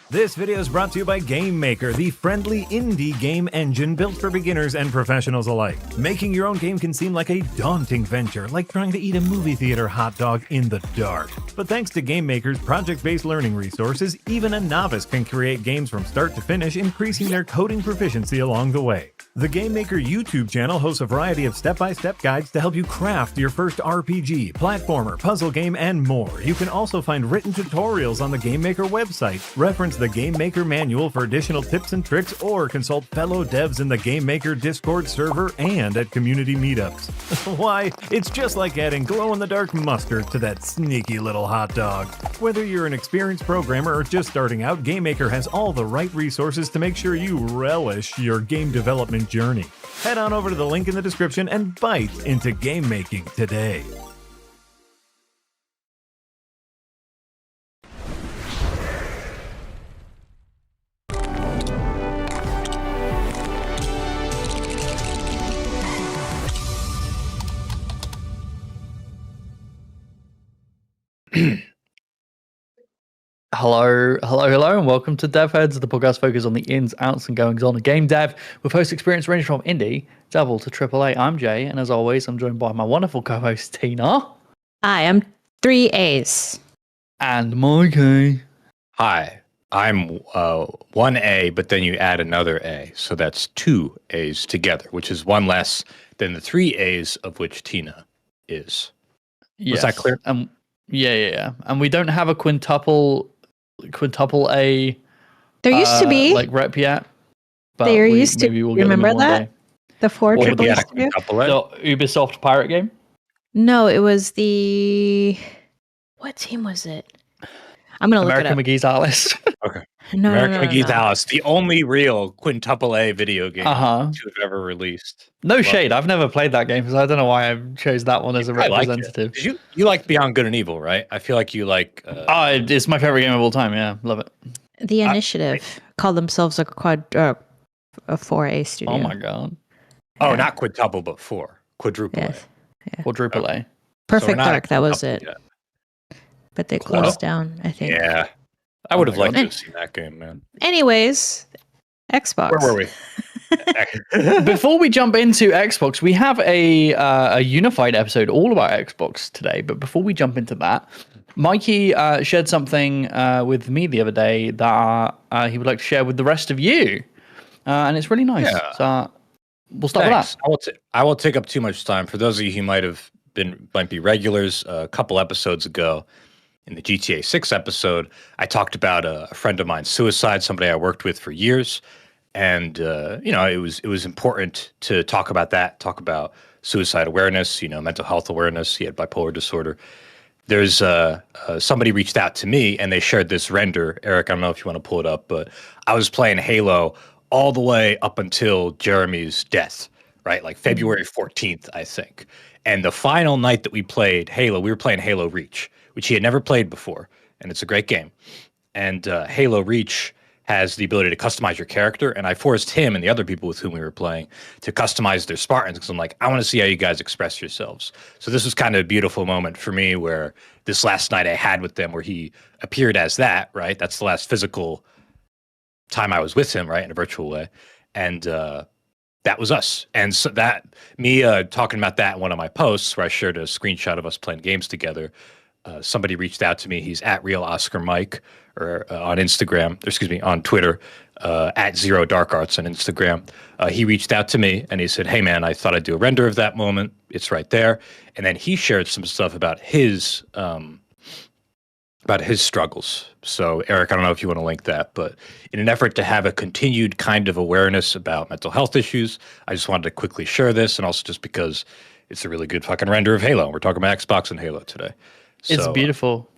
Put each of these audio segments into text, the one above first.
This video is brought to you by Game Maker, the friendly indie game engine built for beginners and professionals alike. Making your own game can seem like a daunting venture, like trying to eat a movie theater hot dog in the dark. But thanks to Game Maker's project-based learning resources, even a novice can create games from start to finish, increasing their coding proficiency along the way. The Game Maker YouTube channel hosts a variety of step-by-step guides to help you craft your first RPG, platformer, puzzle game, and more. You can also find written tutorials on the Game Maker website. Reference the Game Maker manual for additional tips and tricks, or consult fellow devs in the Game Maker Discord server and at community meetups. Why, it's just like adding glow-in-the-dark mustard to that sneaky little hot dog. Whether you're an experienced programmer or just starting out, Game Maker has all the right resources to make sure you relish your game development journey. Head on over to the link in the description and bite into game making today. Hello, and welcome to DevHeads, the podcast focused on the ins, outs, and goings on of game dev, with host experience ranging from indie, double to AAA. I'm Jay, and as always, I'm joined by my wonderful co-host Tina. Hi, I'm 3 A's. And Mikey. Hi, I'm 1A, but then you add another A, so that's 2 A's together, which is one less than the 3 A's of which Tina is. Yes. Was that clear? Yeah. And we don't have a quintuple A. There used to be like rep yet. But there used to. We'll remember that day. the 4 triple yeah, used to do? The Ubisoft pirate game. No, it was the what team was it? I'm gonna look American it up. McGee's Alice. Okay. No, American McGee's Alice, the only real quintuple A video game to have ever released. No shade. I've never played that game, so I don't know why I chose that one as a representative. You like Beyond Good and Evil, right? I feel like you like. It's my favorite game of all time. Yeah, love it. The Initiative called themselves a 4A studio. Oh my god. Oh, not quintuple, but 4. Quadruple Yes. A. Yeah. Quadruple A. Perfect Dark. That was it. Yet. But they closed down, I think. Yeah. I would have liked to God. have seen that game, man. Anyways, Xbox. Where were we? Before we jump into Xbox, we have a unified episode all about Xbox today. But before we jump into that, Mikey shared something with me the other day that he would like to share with the rest of you, and it's really nice. Yeah. So we'll start with that. I won't take up too much time. For those of you who might be regulars, a couple episodes ago, in the GTA 6 episode, I talked about a friend of mine's suicide, somebody I worked with for years. And, it was important to talk about that, talk about suicide awareness, mental health awareness. He had bipolar disorder. There's somebody reached out to me and they shared this render. Eric, I don't know if you want to pull it up, but I was playing Halo all the way up until Jeremy's death, right? Like February 14th, I think. And the final night that we played Halo, we were playing Halo Reach, which he had never played before, and it's a great game. And Halo Reach has the ability to customize your character, and I forced him and the other people with whom we were playing to customize their Spartans, because I'm like, I want to see how you guys express yourselves. So this was kind of a beautiful moment for me, where this last night I had with them, where he appeared as that, right? That's the last physical time I was with him, right, in a virtual way. And that was us. And so me talking about that in one of my posts, where I shared a screenshot of us playing games together, somebody reached out to me. He's at Real Oscar Mike, or on Twitter, at Zero Dark Arts on Instagram. He reached out to me and he said, "Hey man, I thought I'd do a render of that moment. It's right there." And then he shared some stuff about his struggles. So Eric, I don't know if you want to link that, but in an effort to have a continued kind of awareness about mental health issues, I just wanted to quickly share this, and also just because it's a really good fucking render of Halo. We're talking about Xbox and Halo today. It's So, beautiful.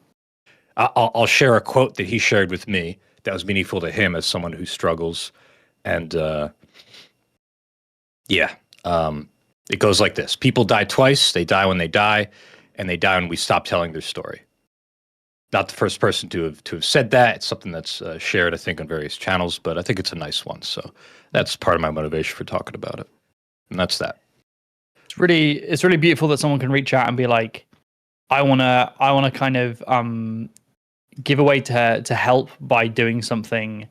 I'll share a quote that he shared with me that was meaningful to him as someone who struggles. And it goes like this. People die twice. They die when they die, and they die when we stop telling their story. Not the first person to have said that. It's something that's shared, I think, on various channels, but I think it's a nice one. So that's part of my motivation for talking about it. And that's that. It's really beautiful that someone can reach out and be like, I wanna kind of give away to help by doing something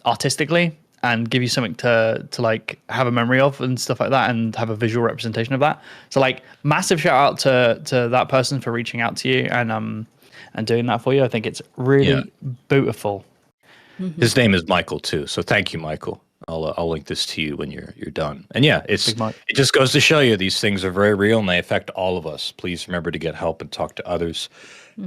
artistically and give you something to like have a memory of and stuff like that, and have a visual representation of that. So like, massive shout out to that person for reaching out to you and doing that for you. I think it's really beautiful. His name is Michael too, so thank you, Michael. I'll link this to you when you're done. And yeah, it just goes to show you these things are very real and they affect all of us. Please remember to get help and talk to others.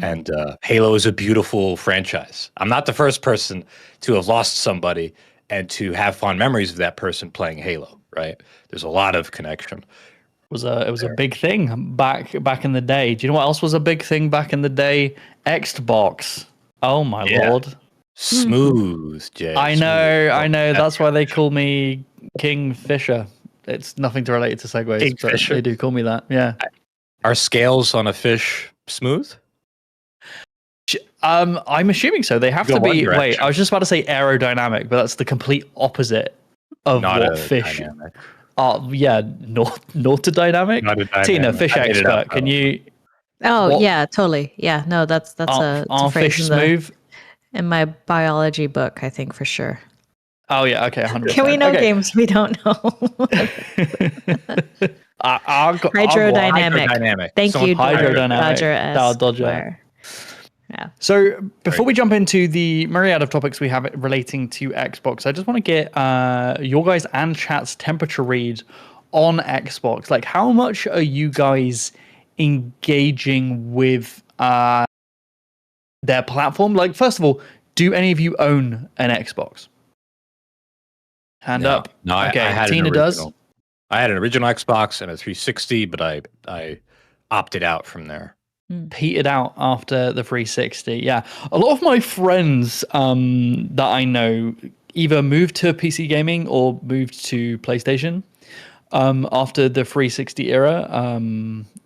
And Halo is a beautiful franchise. I'm not the first person to have lost somebody and to have fond memories of that person playing Halo. Right? There's a lot of connection. It was a big thing back in the day. Do you know what else was a big thing back in the day? Xbox. Oh my lord. Smooth, Jay. I know. That's why they call me King Fisher. It's nothing to relate to segues, King but Fisher? they do call me that. Yeah. Are scales on a fish smooth? I'm assuming so. They have Go to one be. direction. Wait, I was just about to say aerodynamic, but that's the complete opposite of Not what a fish. dynamic. Yeah, not to dynamic. Not a Tina, dynamic. fish I made it up, expert. Can you? Oh What- yeah, totally. Yeah, no, that's a Are phrase fish in, smooth? in my biology book, I think for sure. Oh yeah. Okay. 100%. Can we know okay. games we don't know? Hydrodynamic. Hydrodynamic. Thank Someone you, Hydrodynamic. Dodger S. Dodger. Yeah. So before we jump into the myriad of topics we have relating to Xbox, I just want to get your guys and chat's temperature read on Xbox. Like, how much are you guys engaging with their platform? Like, first of all, do any of you own an Xbox? Hand up. No, Okay, I had Tina an does. original. I had an original Xbox and a 360, but I opted out from there. Petered out after the 360. Yeah, a lot of my friends that I know either moved to PC gaming or moved to PlayStation after the 360 era.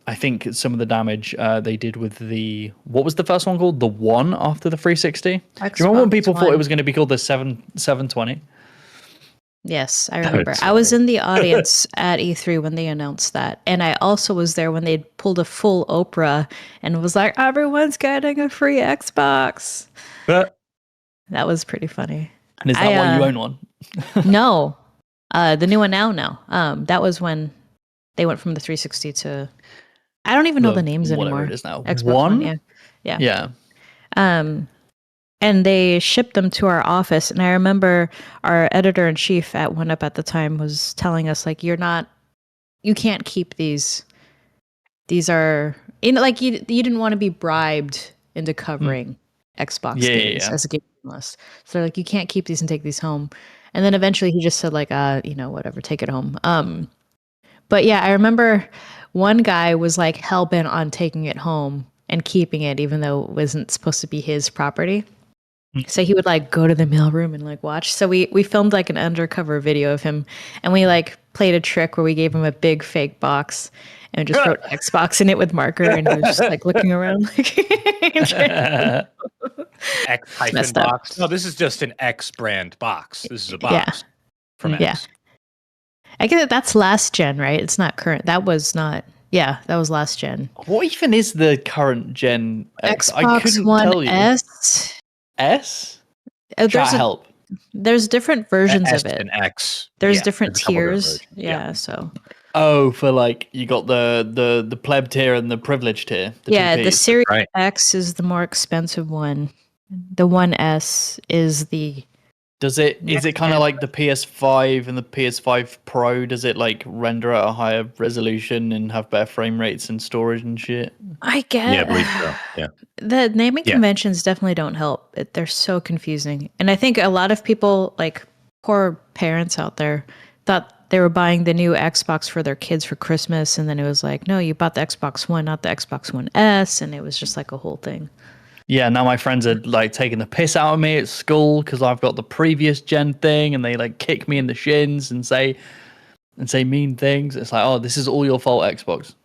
I think some of the damage they did with what was the first one called? The One after the 360. Do you remember when people thought it was going to be called the 720? Yes, I remember. I was in the audience at E3 when they announced that. And I also was there when they pulled a full Oprah and was like, everyone's getting a free Xbox. But That was pretty funny. And is that why you own one? No. The new one now. That was when they went from the 360 to... I don't even know the names whatever anymore. it is now. Xbox One? Yeah. And they shipped them to our office. And I remember our editor-in-chief at One Up at the time was telling us, like, you can't keep these. These are, like, you didn't want to be bribed into covering Xbox games as a game journalist. So they're like, you can't keep these and take these home. And then eventually he just said, like, whatever, take it home. But yeah, I remember one guy was like hell-bent on taking it home and keeping it, even though it wasn't supposed to be his property. So he would like go to the mailroom and like watch. So we filmed like an undercover video of him, and we like played a trick where we gave him a big fake box and just wrote Xbox in it with marker, and he was just like looking around like X box. No, this is just an X brand box. This is a box from X. Yeah. I get that's last gen, right? It's not current. That was not. Yeah, that was last gen. What even is the current gen X? I Xbox couldn't One tell you. S. Help. There's different versions S of it. and X. There's different there's a couple different tiers. versions. Yeah, so Oh, for like you got the pleb tier and the privilege tier. The yeah, two the Ps. Series Right. X is the more expensive one. The One S is the Is it kind of like the PS5 and the PS5 Pro? Does it like render at a higher resolution and have better frame rates and storage and shit? I get. Yeah, I believe so. Yeah. The naming conventions definitely don't help. They're so confusing. And I think a lot of people, like poor parents out there, thought they were buying the new Xbox for their kids for Christmas. And then it was like, no, you bought the Xbox One, not the Xbox One S. And it was just like a whole thing. Yeah, now my friends are like taking the piss out of me at school because I've got the previous gen thing, and they like kick me in the shins and say mean things. It's like, oh, this is all your fault, Xbox.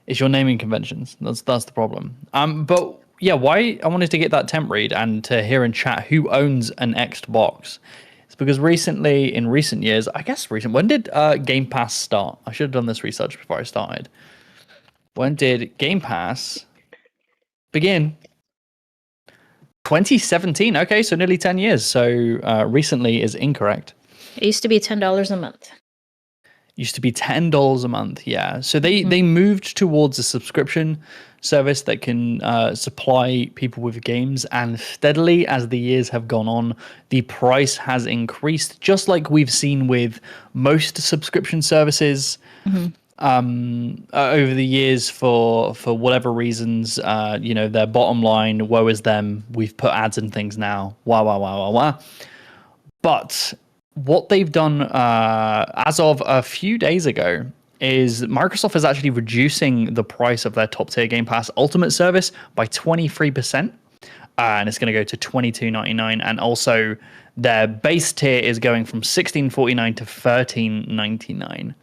It's your naming conventions. That's the problem. But yeah, why I wanted to get that temp read and to hear in chat who owns an Xbox. It's because in recent years, I guess when did Game Pass start? I should have done this research before I started. When did Game Pass begin? 2017. Okay, so nearly 10 years. So recently is incorrect. It used to be $10 a month. Used to be $10 a month, yeah. So they moved towards a subscription service that can supply people with games, and steadily as the years have gone on, the price has increased, just like we've seen with most subscription services over the years for whatever reasons. Their bottom line, woe is them, we've put ads and things now, wah. But what they've done as of a few days ago is Microsoft is actually reducing the price of their top tier Game Pass Ultimate service by 23%. And it's going to go to $22.99. And also their base tier is going from $16.49 to $13.99.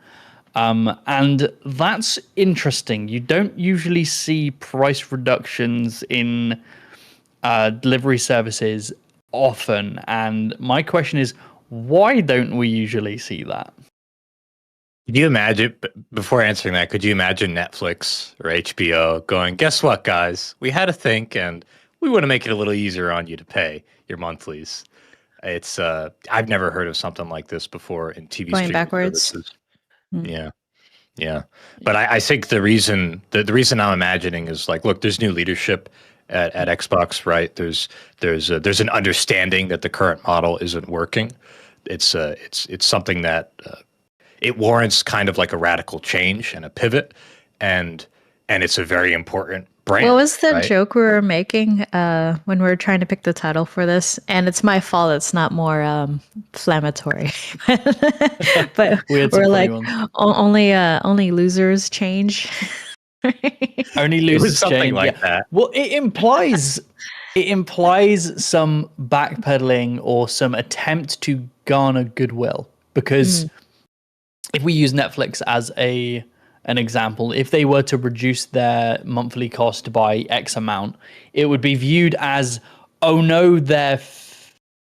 And that's interesting. You don't usually see price reductions in delivery services often. And my question is, why don't we usually see that? Could you imagine, before answering that, could you imagine Netflix or HBO going, guess what, guys? We had to think, and we want to make it a little easier on you to pay your monthlies. It's I've never heard of something like this before in TV Going streaming backwards. services. Yeah. But I think the reason I'm imagining is like, look, there's new leadership at Xbox, right? There's an understanding that the current model isn't working. It's something that it warrants kind of like a radical change and a pivot, and it's a very important brand. What was the right? joke we were making when we were trying to pick the title for this? And it's my fault it's not more inflammatory. But we're like, only losers change. Only losers something change. like that. Well, it implies some backpedaling or some attempt to garner goodwill, because if we use Netflix as an example, if they were to reduce their monthly cost by X amount, it would be viewed as, oh no, they're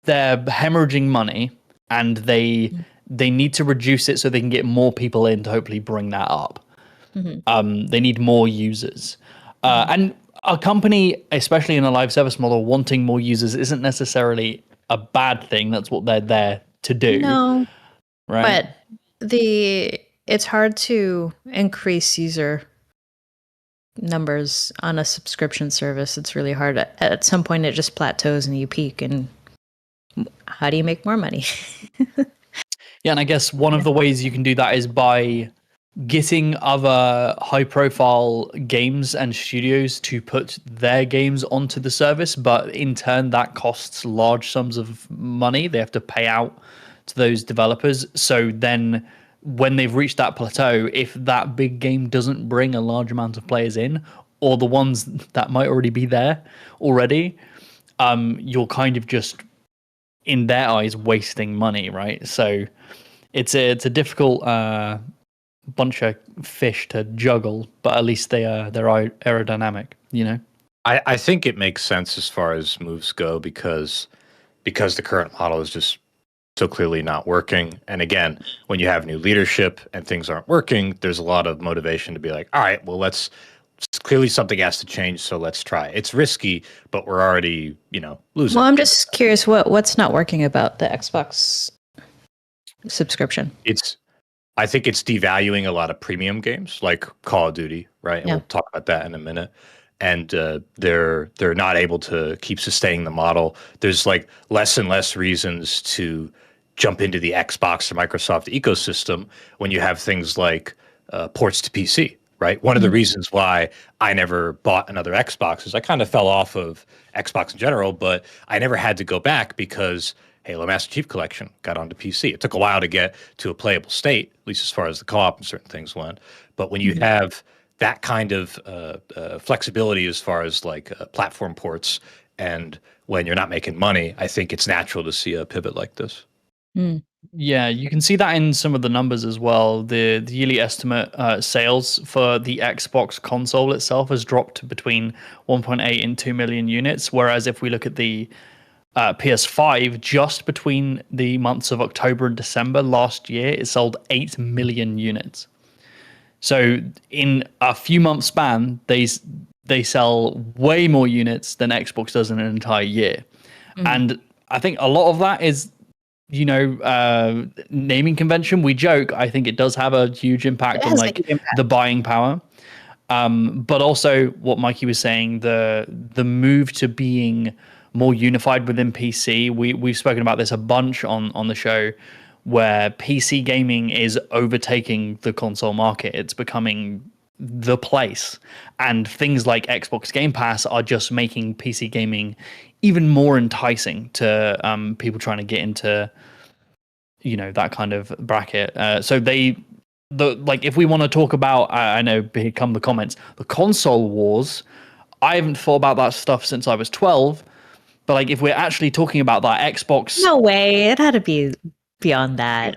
hemorrhaging money, and they need to reduce it so they can get more people in to hopefully bring that up. They need more users, and a company, especially in a live service model, wanting more users isn't necessarily a bad thing. That's what they're there to do. No, right? But it's hard to increase user numbers on a subscription service. It's really hard. At some point, it just plateaus and you peak. And how do you make more money? Yeah, and I guess one of the ways you can do that is by getting other high-profile games and studios to put their games onto the service, but in turn, that costs large sums of money. They have to pay out to those developers. So then when they've reached that plateau, if that big game doesn't bring a large amount of players in, or the ones that might already be there already, you're kind of just, in their eyes, wasting money, right? So it's a difficult bunch of fish to juggle, but at least they're aerodynamic, you know? I think it makes sense as far as moves go, because the current model is just so clearly not working. And again, when you have new leadership and things aren't working, there's a lot of motivation to be like, all right, well, clearly something has to change, so let's try. It's risky, but we're already, losing. Well, I'm just curious, what's not working about the Xbox subscription? I think it's devaluing a lot of premium games like Call of Duty, right? And we'll talk about that in a minute. And they're not able to keep sustaining the model. There's like less and less reasons to jump into the Xbox or Microsoft ecosystem when you have things like ports to PC, right? One of the reasons why I never bought another Xbox is I kind of fell off of Xbox in general, but I never had to go back because Halo Master Chief Collection got onto PC. It took a while to get to a playable state, at least as far as the co-op and certain things went. But when you have that kind of flexibility as far as like platform ports, and when you're not making money, I think it's natural to see a pivot like this. Yeah, you can see that in some of the numbers as well. The yearly estimate sales for the Xbox console itself has dropped to between 1.8 and 2 million units, whereas if we look at the PS5, just between the months of October and December last year, it sold 8 million units. So in a few months span, they sell way more units than Xbox does in an entire year. And I think a lot of that is, naming convention. We joke. I think it does have a huge impact on like the buying power. But also what Mikey was saying, the move to being more unified within PC. We've spoken about this a bunch on the show, where PC gaming is overtaking the console market. It's becoming the place, and things like Xbox Game Pass are just making PC gaming even more enticing to people trying to get into that kind of bracket. So if we want to talk about, I know here come the comments, the console wars. I haven't thought about that stuff since I was 12. But like, if we're actually talking about that, Xbox, no way, it had to be beyond that.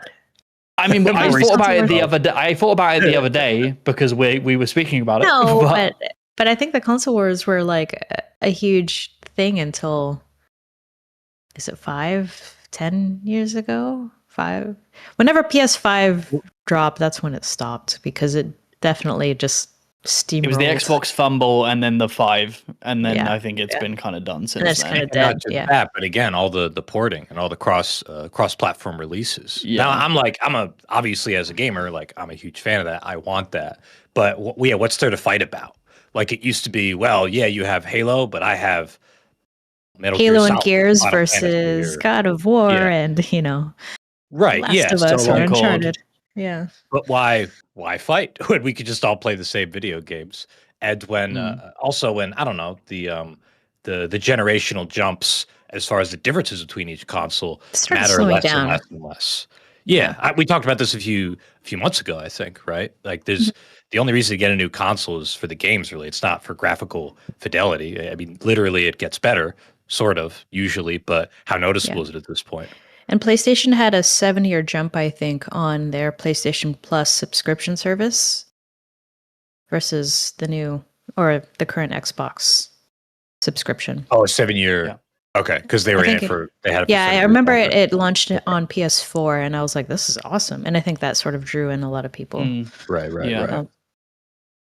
I mean, I thought about it the other day. I thought about it the other day because we were speaking about it. No, but I think the console wars were like a huge thing until, is it 10 years ago? 5. Whenever PS5 dropped, that's when it stopped, because it definitely just steamrolled. It was the Xbox fumble and then the 5, and then I think it's been kind of done since that's then. Kind of dead. Not just that, but again, all the porting and all the cross-platform releases. Yeah. Now, obviously as a gamer, like I'm a huge fan of that. I want that. But what's there to fight about? Like it used to be, well, yeah, you have Halo, but I have Metal Halo Gear and Solid, Gears Final versus Fantasy, God of War and right, Last of Us or Uncharted. Yeah. But why fight when we could just all play the same video games? And when also when I don't know the generational jumps as far as the differences between each console matter less and less and less. Yeah, we talked about this a few months ago, I think, right? Like there's the only reason to get a new console is for the games, really. It's not for graphical fidelity. I mean, literally it gets better, sort of, usually, but how noticeable is it at this point? And PlayStation had a 7-year jump, I think, on their PlayStation Plus subscription service versus the current Xbox subscription. Oh, a 7-year. Yeah. Okay, because they were in it for. They had. I remember it launched on PS4, and I was like, "This is awesome!" And I think that sort of drew in a lot of people. Right.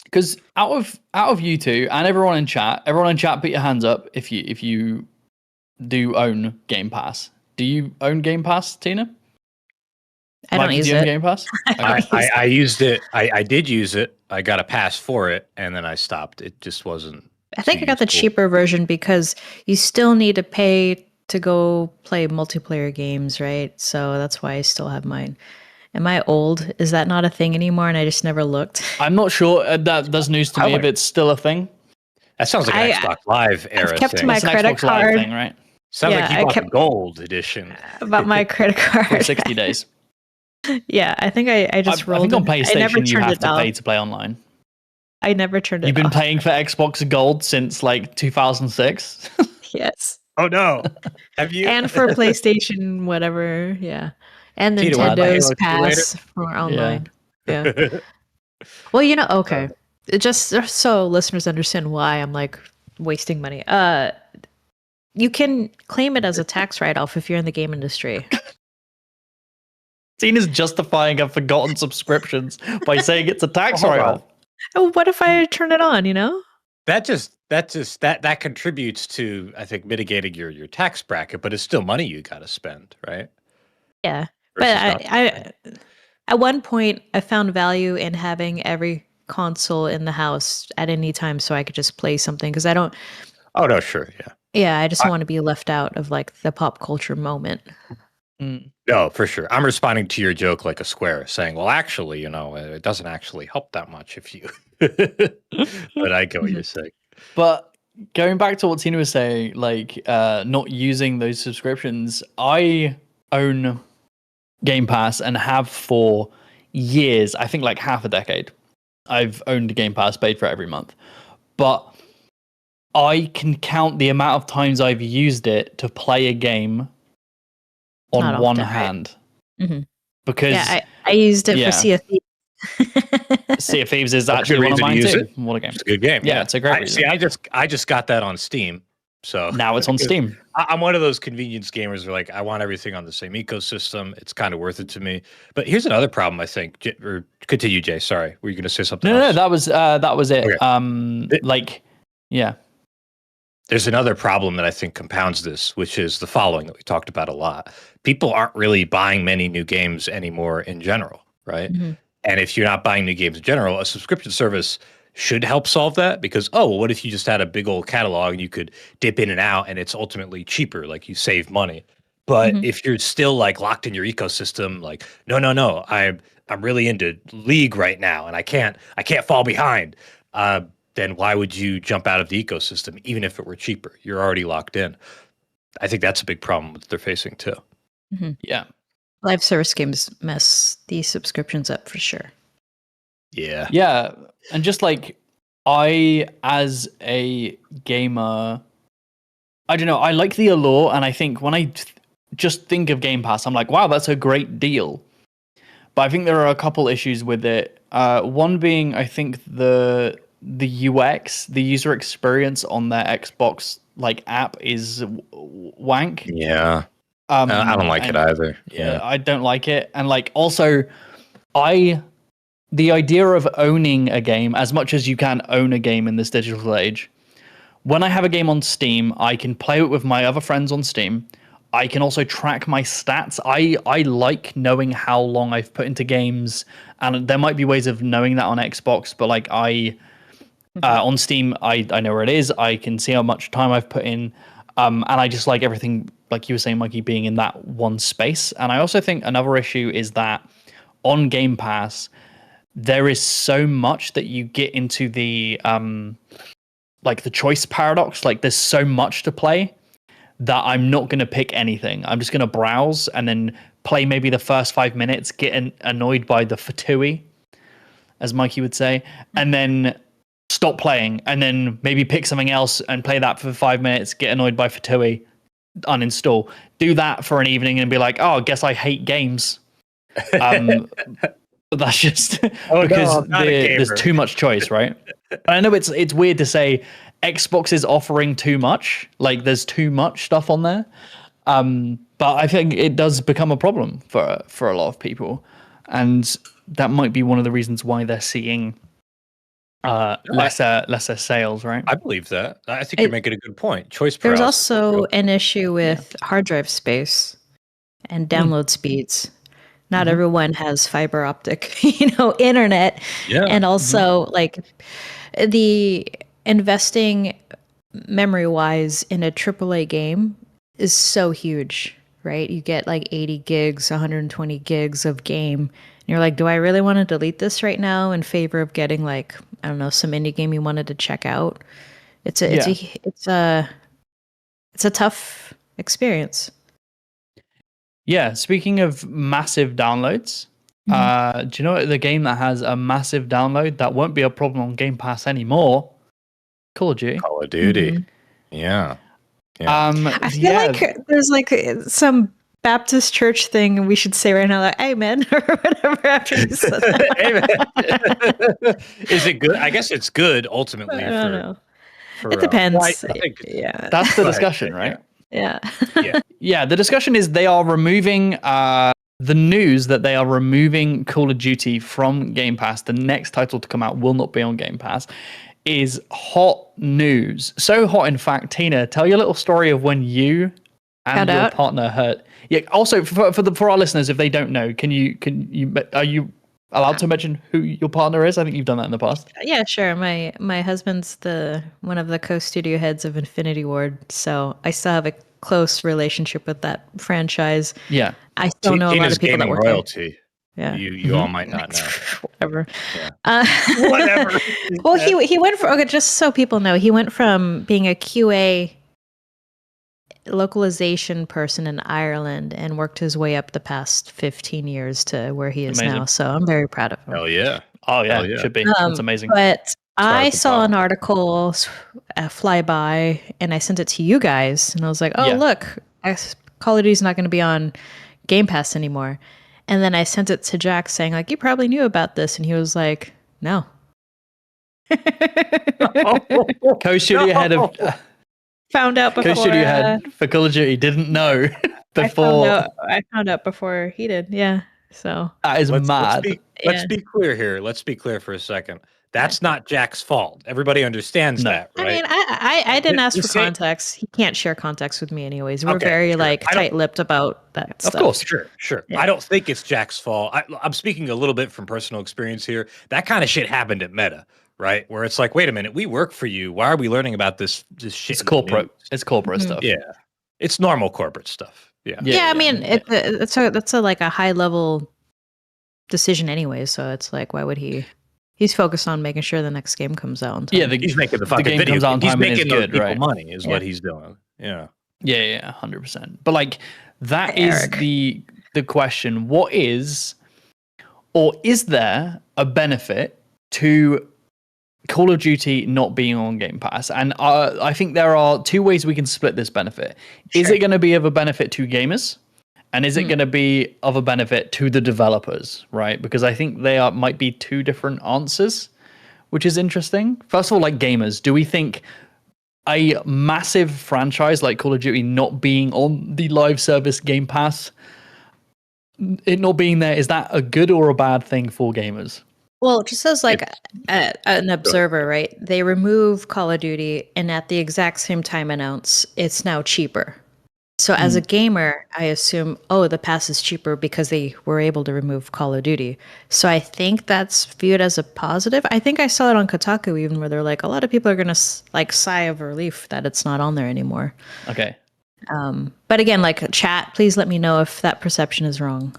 Because out of you two and everyone in chat, put your hands up if you do own Game Pass. Do you own Game Pass, Tina? I don't use it. Game Pass? I used it. I did use it. I got a pass for it, and then I stopped. It just wasn't. I think I got the cheaper version because you still need to pay to go play multiplayer games, right? So that's why I still have mine. Am I old? Is that not a thing anymore? And I just never looked. I'm not sure. That's news to me if it's still a thing. That sounds like an Xbox Live era I've kept thing. my credit Xbox card. Live thing, right? Sounds like you bought the gold edition. About my credit card. For 60 days. Yeah, I think I just rolled. I think on PlayStation you have to pay to play online. I never turned it off. You've been paying for Xbox Gold since like 2006? Yes. Oh no. Have you? And for PlayStation, whatever, yeah. And Nintendo's Pass for online. Yeah. Well, okay. Just so listeners understand why I'm like wasting money. You can claim it as a tax write-off if you're in the game industry. Tina's justifying her forgotten subscriptions by saying it's a tax write-off. Oh, what if I turn it on, That contributes to, I think, mitigating your tax bracket, but it's still money you got to spend, right? Yeah. But I at one point I found value in having every console in the house at any time so I could just play something, because I don't. Oh no, sure, yeah. Yeah, I just want to be left out of like the pop culture moment. No, for sure. I'm responding to your joke like a square, saying, well, actually, it doesn't actually help that much if you. But I get what you're saying. But going back to what Tina was saying, like not using those subscriptions, I own Game Pass and have for years. I think like half a decade. I've owned Game Pass, paid for it every month. But I can count the amount of times I've used it to play a game on one hand. Right? Mm-hmm. Because I used it for Sea of Thieves. Sea of Thieves is actually one of mine too. What a game! It's a good game. Yeah, it's a great reason. See, I just got that on Steam, So Now it's on Steam. I'm one of those convenience gamers where like I want everything on the same ecosystem. It's kind of worth it to me. But here's another problem I think. Or continue, Jay. Sorry, were you going to say something No, else? that was it. Okay. Yeah. There's another problem that I think compounds this, which is the following that we talked about a lot. People aren't really buying many new games anymore in general, right? Mhm. And if you're not buying new games in general, a subscription service should help solve that because, oh, well, what if you just had a big old catalog and you could dip in and out and it's ultimately cheaper, like you save money. But Mhm. if you're still like locked in your ecosystem, like, no, I'm really into League right now and I can't fall behind. Then why would you jump out of the ecosystem, even if it were cheaper? You're already locked in. I think that's a big problem that they're facing too. Yeah. Live service games mess these subscriptions up for sure. Yeah. Yeah. And just like I, as a gamer, I don't know, I like the allure. And I think when I just think of Game Pass, I'm like, wow, that's a great deal. But I think there are a couple issues with it. One being, I think the UX, the user experience on their Xbox like app is wank. Yeah. I don't like it either. Yeah, I don't like it. And like also, the idea of owning a game, as much as you can own a game in this digital age, when I have a game on Steam, I can play it with my other friends on Steam. I can also track my stats. I like knowing how long I've put into games, and there might be ways of knowing that on Xbox, but like on Steam, I know where it is. I can see how much time I've put in, and I just like everything, like you were saying, Mikey, being in that one space. And I also think another issue is that on Game Pass, there is so much that you get into the like the choice paradox. Like there's so much to play that I'm not going to pick anything. I'm just going to browse and then play maybe the first 5 minutes, get annoyed by the fatui, as Mikey would say, and then stop playing, and then maybe pick something else and play that for 5 minutes, get annoyed by fatui, uninstall. Do that for an evening and be like, oh, I guess I hate games. That's just because there's too much choice, right? I know it's weird to say Xbox is offering too much, like there's too much stuff on there, but I think it does become a problem for a lot of people, and that might be one of the reasons why they're seeing lesser sales, right? I believe that. I think you're making a good point. Choice There's paralysis. also an issue with hard drive space and download speeds. Not everyone has fiber optic, internet. Yeah. And also like the investing memory wise in a AAA game is so huge, right? You get like 80 gigs, 120 gigs of game. And you're like, do I really want to delete this right now in favor of getting like, I don't know, some indie game you wanted to check out? It's a tough experience. Yeah, speaking of massive downloads, do you know the game that has a massive download that won't be a problem on Game Pass anymore? Call of Duty. Call of Duty. Yeah. I feel like there's like some Baptist church thing and we should say right now, like, amen, or whatever after you said that. Amen. Is it good? I guess it's good ultimately. I don't know. For, it depends. Yeah. That's the discussion, right? Yeah. Yeah, the discussion is they are removing the news that they are removing Call of Duty from Game Pass. The next title to come out will not be on Game Pass. Is hot news. So hot, in fact, Tina, tell your little story of when you and your partner heard. Yeah. Also, for our listeners, if they don't know, are you allowed to mention who your partner is? I think you've done that in the past. Yeah, sure. My husband's one of the co-studio heads of Infinity Ward, so I still have a close relationship with that franchise. Yeah, I still know a lot of people that work royalty. There. Yeah, you all might not know. Whatever. Yeah. Whatever. Well, he went from, okay, just so people know, he went from being a QA localization person in Ireland and worked his way up the past 15 years to where he is now. So I'm very proud of him. Hell yeah. Oh yeah, it should be. That's amazing. But I saw an article fly by and I sent it to you guys and I was like, oh, look, Call of Duty's not going to be on Game Pass anymore. And then I sent it to Jack saying like, you probably knew about this. And he was like, no. Co-studio head of found out before. Coach Judy had for Call of Duty didn't know before. I found out before he did. Yeah. So That is mad. Let's be clear here. Let's be clear for a second. That's not Jack's fault. Everybody understands that, right? I mean, I didn't ask You for say- context. He can't share context with me anyways. We're Okay, very sure. like I don't- tight-lipped about that Of stuff. course. Sure. Yeah. I don't think it's Jack's fault. I'm speaking a little bit from personal experience here. That kind of shit happened at Meta, right? Where it's like, wait a minute, we work for you. Why are we learning about this shit? It's in the corporate. news? It's corporate stuff. Yeah, it's normal corporate stuff. Yeah. Yeah, I mean, that's a like a high-level decision anyway. So it's like, why would he? He's focused on making sure the next game comes out. On time. Yeah, He's making the fucking game video comes out on game. He's time and it's making those good, people right? money is what he's doing. Yeah. Yeah, 100%. But like that is Eric. the question. What is or is there a benefit to Call of Duty not being on Game Pass? And I think there are two ways we can split this benefit. Is it going to be of a benefit to gamers? And is it going to be of a benefit to the developers, right? Because I think they might be two different answers, which is interesting. First of all, like gamers, do we think a massive franchise like Call of Duty not being on the live service Game Pass, it not being there, is that a good or a bad thing for gamers? Well, just as like an observer, right? They remove Call of Duty and at the exact same time announce it's now cheaper. So as a gamer, I assume, the pass is cheaper because they were able to remove Call of Duty. So I think that's viewed as a positive. I think I saw it on Kotaku even where they're like, a lot of people are going to like sigh of relief that it's not on there anymore. Okay. But again, like chat, please let me know if that perception is wrong.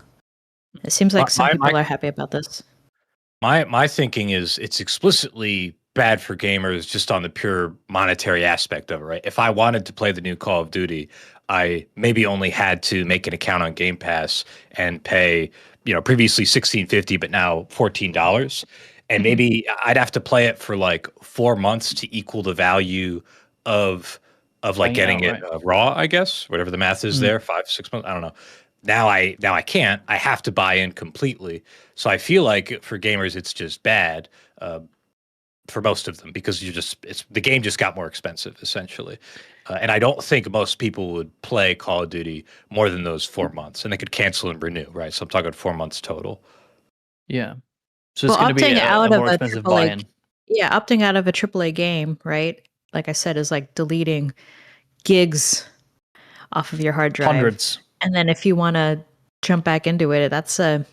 It seems like some people are happy about this. My thinking is it's explicitly bad for gamers just on the pure monetary aspect of it, right? If I wanted to play the new Call of Duty, I maybe only had to make an account on Game Pass and pay, previously $16.50, but now $14. And maybe I'd have to play it for like 4 months to equal the value of like getting it raw, I guess, whatever the math is there, 5-6 months. I don't know. Now I can't. I have to buy in completely. So I feel like for gamers, it's just bad for most of them because the game just got more expensive essentially. And I don't think most people would play Call of Duty more than those 4 months, and they could cancel and renew, right? So I'm talking 4 months total. Yeah. So it's going to be a more expensive buy-in. Yeah, opting out of a AAA game, right? Like I said, is like deleting gigs off of your hard drive. Hundreds. And then if you want to jump back into it, that's a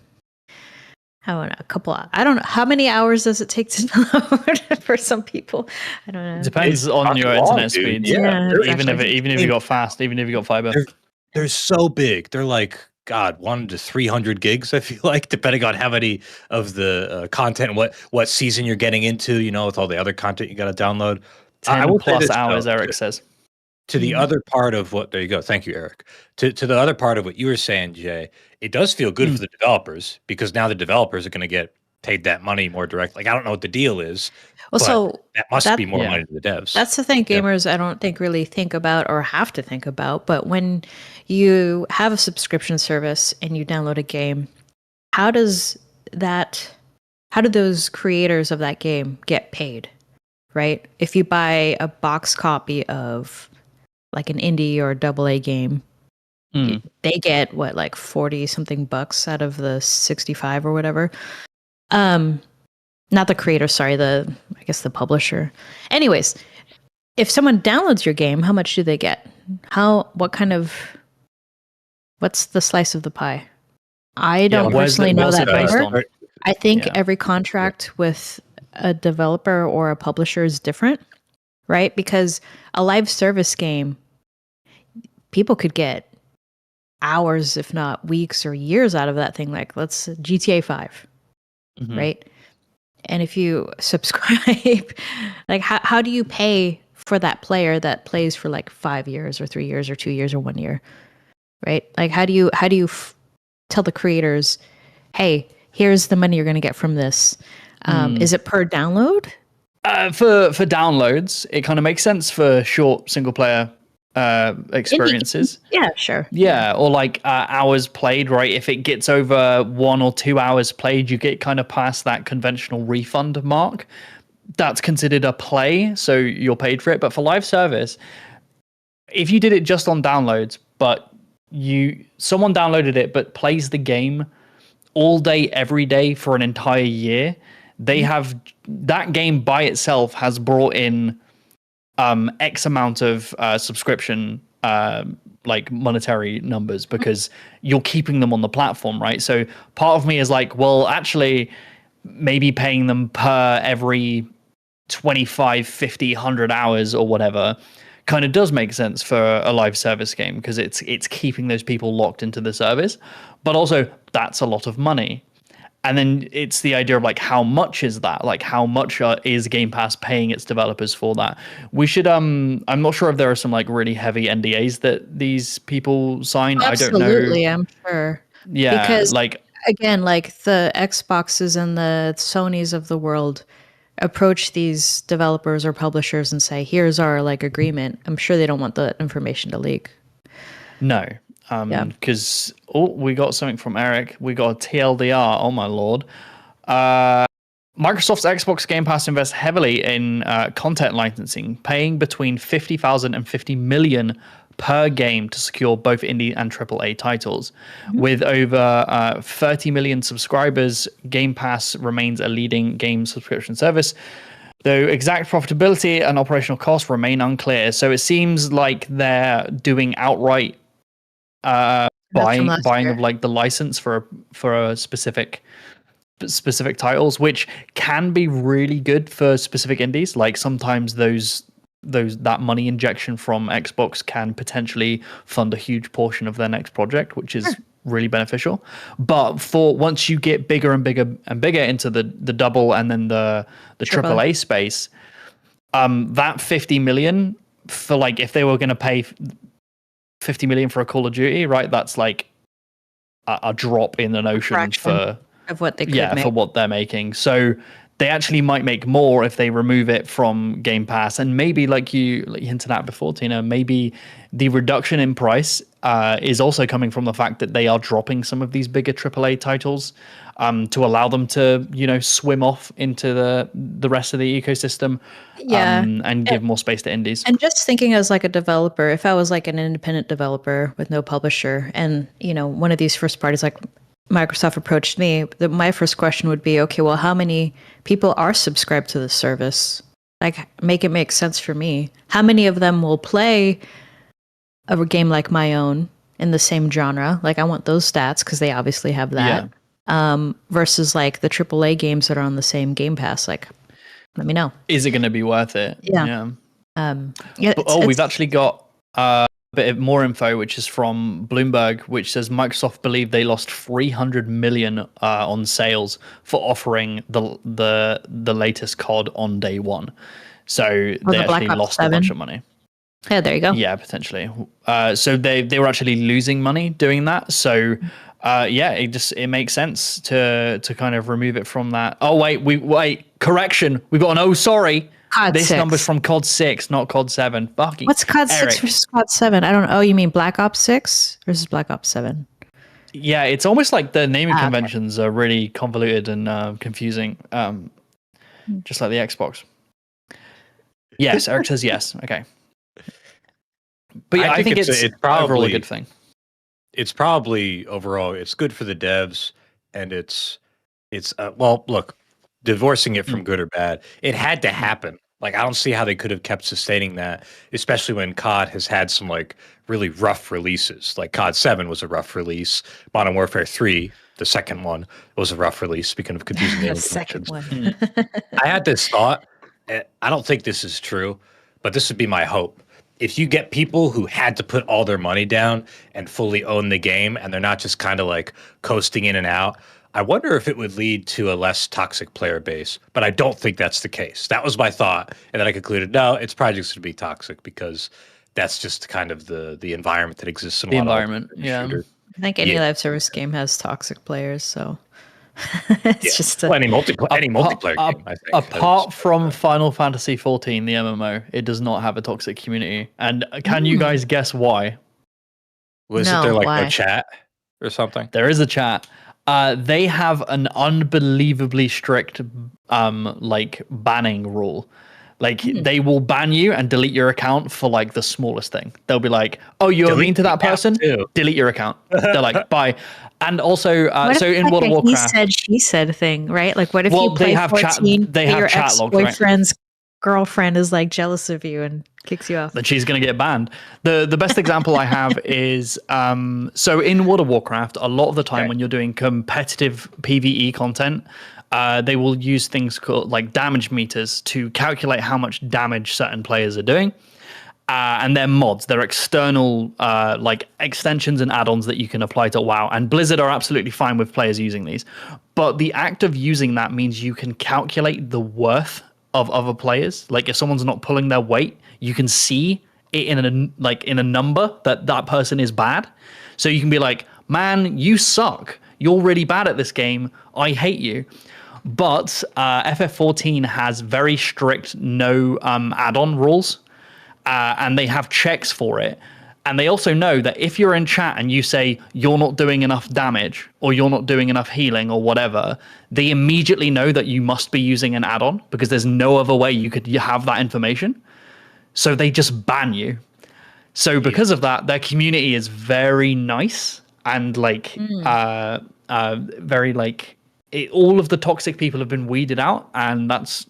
couple. I don't know how many hours does it take to download for some people. I don't know. It depends on your internet speed. Yeah, even if you got fast, even if you got fiber. They're so big. They're like 1 to 300 gigs. I feel like depending on how many of the content, what season you're getting into, with all the other content you got to download. 10 plus hours, Eric says. To the other part of what, there you go. Thank you, Eric. To the other part of what you were saying, Jay, it does feel good for the developers because now the developers are going to get paid that money more directly. Like, I don't know what the deal is. Well, so that must be more money to the devs. That's the thing gamers I don't think really think about or have to think about. But when you have a subscription service and you download a game, how do those creators of that game get paid? Right? If you buy a box copy of like an indie or AA game, they get like 40 something bucks out of the 65 or whatever. Not the creator, sorry, I guess the publisher. Anyways, if someone downloads your game, how much do they get? What's the slice of the pie? I don't personally know that number. I think every contract with a developer or a publisher is different, right? Because a live service game, people could get hours, if not weeks or years out of that thing. Like let's GTA 5, right? And if you subscribe, like how do you pay for that player that plays for like 5 years or 3 years or 2 years or 1 year, right? Like how do you tell the creators, hey, here's the money you're going to get from this? Is it per download? For downloads, it kind of makes sense for short single player experiences. Yeah, sure. Yeah, or like hours played, right? If it gets over 1 or 2 hours played, you get kind of past that conventional refund mark. That's considered a play, so you're paid for it. But for live service, if you did it just on downloads, but someone downloaded it but plays the game all day every day for an entire year, they have that game by itself has brought in X amount of subscription like monetary numbers, because you're keeping them on the platform, right? So part of me is like, well, actually maybe paying them per every 25, 50, 100 hours or whatever kind of does make sense for a live service game, because it's keeping those people locked into the service. But also that's a lot of money. And then it's the idea of like, how much is that? Like, how much is Game Pass paying its developers for that? We should I'm not sure if there are some like really heavy NDAs that these people sign. Absolutely, I don't know. I'm sure. Yeah, Because like, again, like the Xboxes and the Sonys of the world approach these developers or publishers and say, here's our like agreement. I'm sure they don't want the information to leak. no. Yeah. Because we got something from Eric. We got a TLDR. Oh my lord. Microsoft's Xbox Game Pass invests heavily in content licensing, paying between $50,000 and $50 million per game to secure both indie and AAA titles. With over 30 million subscribers, Game Pass remains a leading game subscription service, though exact profitability and operational costs remain unclear. So it seems like they're doing outright buying of like the license for a specific titles, which can be really good for specific indies. Like sometimes that money injection from Xbox can potentially fund a huge portion of their next project, which is really beneficial. But for once you get bigger and bigger and bigger into the double and then the AAA space, that 50 million for like, if they were going to pay 50 million for a Call of Duty, right? That's like a drop in an ocean for of what they could make. for what they're making. So they actually might make more if they remove it from Game Pass. And maybe like you hinted at before, Tina, maybe the reduction in price is also coming from the fact that they are dropping some of these bigger AAA titles to allow them to, swim off into the rest of the ecosystem, and give more space to indies. And just thinking as like a developer, if I was like an independent developer with no publisher, and one of these first parties like Microsoft approached me, my first question would be, okay, well, how many people are subscribed to this service? Like, make it make sense for me. How many of them will play a game like my own in the same genre? Like, I want those stats because they obviously have that. Yeah. Versus like the AAA games that are on the same Game Pass. Like, let me know. Is it going to be worth it? Yeah. We've actually got bit more info, which is from Bloomberg, which says Microsoft believe they lost 300 million on sales for offering the latest COD on day one. So they actually lost a bunch of money. Yeah, there you go. Yeah, potentially. So they were actually losing money doing that. So it makes sense to kind of remove it from that. Oh wait, correction. We've got an sorry. COD this 6. Number's from COD 6, not COD 7. Fucking what's COD Eric. 6 versus COD 7? I don't know. Oh, you mean Black Ops 6 versus Black Ops 7? Yeah, it's almost like the naming conventions are really convoluted and confusing, just like the Xbox. Yes, Eric says yes. Okay. But yeah, I think it's probably overall a good thing. It's probably overall, it's good for the devs, and it's well, look, divorcing it from good or bad, it had to happen. Like, I don't see how they could have kept sustaining that, especially when COD has had some like really rough releases. Like COD 7 was a rough release. Modern Warfare 3, the second one, was a rough release. Speaking of confusing names, the second one. I had this thought. I don't think this is true, but this would be my hope. If you get people who had to put all their money down and fully own the game, and they're not just kind of like coasting in and out, I wonder if it would lead to a less toxic player base, but I don't think that's the case. That was my thought, and then I concluded, no, it's probably just going to be toxic because that's just kind of the environment that exists in a lot environment. Of shooters. I think any live service game has toxic players, so it's just any multiplayer game. I think, apart from Final Fantasy 14, the MMO, it does not have a toxic community. And can you guys guess why? Wasn't there like no chat or something? There is a chat. They have an unbelievably strict like banning rule. Like they will ban you and delete your account for like the smallest thing. They'll be like, "Oh, you're Delete mean to that the app, person? too. Delete your account." They're like, "Bye." And also, What so if in it's World like of a he Warcraft, said, she said thing, right? Like, what if Well, you they play have chat- 14, they but have your chat logs, right? ex-boyfriend's girlfriend is like jealous of you and kicks you off? then she's going to get banned. The best example I have is so in World of Warcraft, a lot of the time Okay. when you're doing competitive PvE content, they will use things called like damage meters to calculate how much damage certain players are doing. And they're mods, they're external like extensions and add-ons that you can apply to WoW. And Blizzard are absolutely fine with players using these. But the act of using that means you can calculate the worth of other players. Like if someone's not pulling their weight, you can see it in a number that person is bad. So you can be like, man, you suck. You're really bad at this game. I hate you. But FF14 has very strict no add-on rules. And they have checks for it. And they also know that if you're in chat and you say you're not doing enough damage or you're not doing enough healing or whatever, they immediately know that you must be using an add-on because there's no other way you could have that information. So they just ban you. So because of that, their community is very nice and like very like all of the toxic people have been weeded out, and that's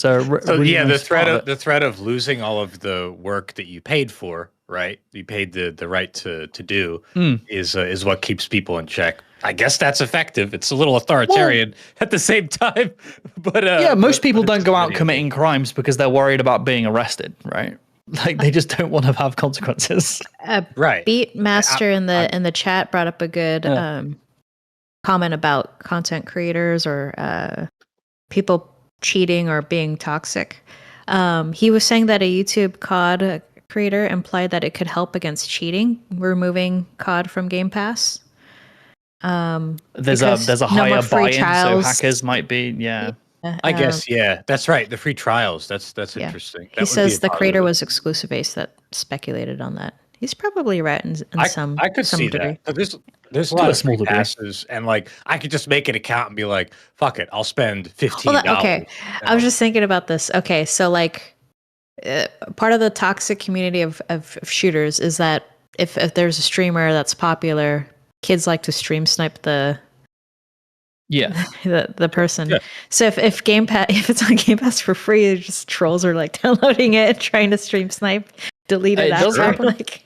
a really yeah, nice part of it. the threat of losing all of the work that you paid for, right? You paid the right to do is what keeps people in check. I guess that's effective. It's a little authoritarian at the same time, but yeah, most people but don't it's go out pretty committing crimes because they're worried about being arrested, right? Like they just don't want to have consequences. right. Beatmaster in the chat brought up a good comment about content creators or people cheating or being toxic. He was saying that a YouTube COD creator implied that it could help against cheating, removing COD from Game Pass. There's a higher buy-in, so hackers might be I guess that's right. The free trials. That's interesting. He says the creator was exclusive base that speculated on that. He's probably right in some I could some see degree. that. There's a lot of free passes, and like I could just make an account and be like, "Fuck it, I'll spend $15." Okay, I was just thinking about this. Okay, so like part of the toxic community of shooters is that if there's a streamer that's popular, kids like to stream snipe the person. Yeah. So if Game Pass, if it's on Game Pass for free, it's just trolls are like downloading it, trying to stream snipe, delete it does after. happen. Like,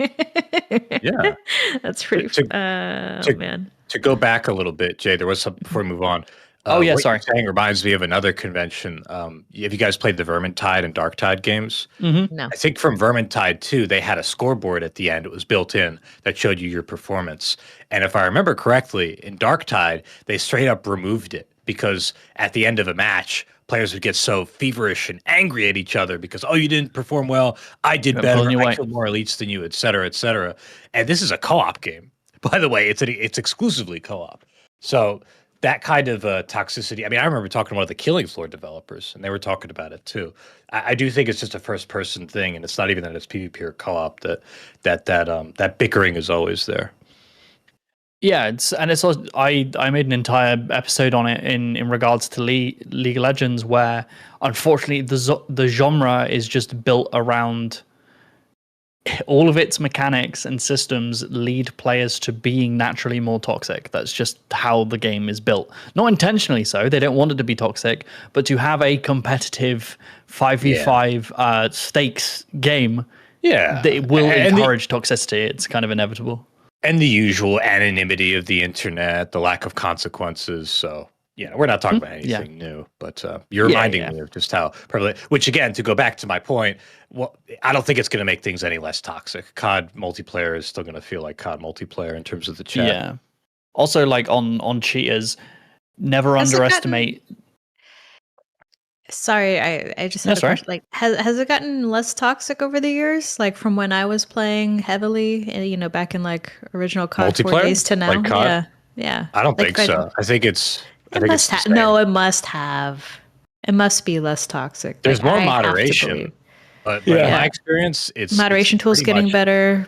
Yeah, that's pretty. Man. To go back a little bit, Jay, there was something before we move on. Sorry. What you're saying reminds me of another convention. Have you guys played the Vermintide and Darktide games? Mm-hmm. No. I think from Vermintide 2, they had a scoreboard at the end. It was built in that showed you your performance. And if I remember correctly, in Darktide, they straight up removed it because at the end of a match, players would get so feverish and angry at each other because, oh, you didn't perform well. I did better. I killed more elites than you, et cetera, et cetera. And this is a co-op game. By the way, it's exclusively co-op. So that kind of toxicity. I mean, I remember talking to one of the Killing Floor developers, and they were talking about it too. I do think it's just a first-person thing, and it's not even that it's PvP or co-op. That bickering is always there. Yeah, I made an entire episode on it in regards to League of Legends, where unfortunately the genre is just built around all of its mechanics and systems lead players to being naturally more toxic. That's just how the game is built. Not intentionally so. They don't want it to be toxic, but to have a competitive 5v5 stakes game, it will encourage toxicity. It's kind of inevitable. And the usual anonymity of the internet, the lack of consequences. So, we're not talking about anything new, but you're reminding me of just how prevalent, which again, to go back to my point, I don't think it's going to make things any less toxic. COD multiplayer is still going to feel like COD multiplayer in terms of the chat. Yeah. Also, like on cheaters, never underestimate. Sorry, I just had a question. Like, has it gotten less toxic over the years? Like from when I was playing heavily, back in like original COD 4 days to now. Like yeah. I don't think so. I think it's. It must have. No, it must have. It must be less toxic. There's more moderation, but in my experience, it's moderation tools getting better.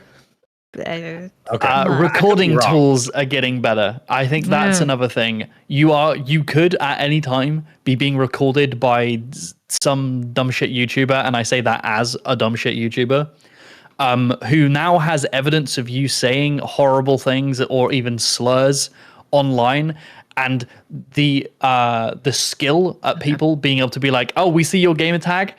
I- Okay. I could Recording be wrong. tools are getting better. I think that's another thing. You could at any time be being recorded by some dumb shit YouTuber, and I say that as a dumb shit YouTuber, who now has evidence of you saying horrible things or even slurs online, and the skill at people being able to be like, oh, we see your gamer tag.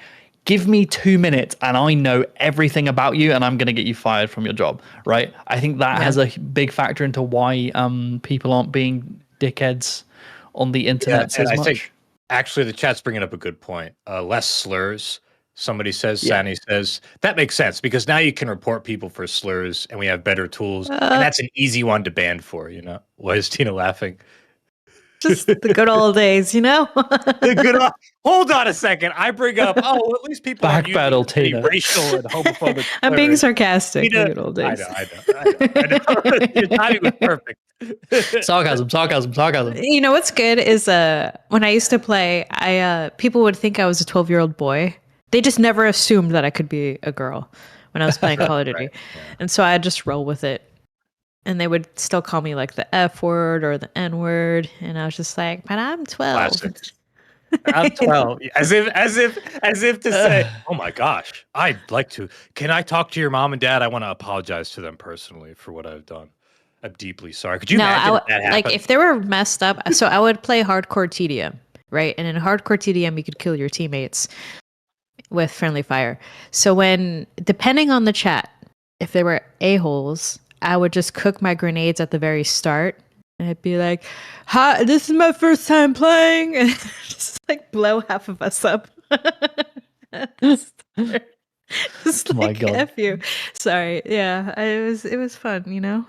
Give me 2 minutes and I know everything about you and I'm going to get you fired from your job, right? I think that has a big factor into why people aren't being dickheads on the internet as I much. think actually the chat's bringing up a good point. Less slurs. Somebody says, Sani says, that makes sense because now you can report people for slurs and we have better tools. And that's an easy one to ban for, you know? Why is Tina laughing? Just the good old days, you know? The good old, hold on a second. I bring up, at least people aren't Back battle, using any Tina. racial and homophobic I'm being slurs. sarcastic. Tina, The good old days. I know. Your timing was perfect. Sarcasm. You know what's good is when I used to play, people would think I was a 12-year-old boy. They just never assumed that I could be a girl when I was playing Call of Duty. Right, yeah. And so I'd just roll with it. And they would still call me like the F word or the N word. And I was just like, but I'm 12. Classic. I'm 12. As if to say, oh my gosh, I'd like to. Can I talk to your mom and dad? I want to apologize to them personally for what I've done. I'm deeply sorry. Could you imagine if that happened? Like if they were messed up. So I would play hardcore TDM, right? And in hardcore TDM, you could kill your teammates with friendly fire. So depending on the chat, if they were a-holes, I would just cook my grenades at the very start. And I'd be like, hi, this is my first time playing. And just like blow half of us up. Just My like, God. F you. Sorry. Yeah, it was fun, you know?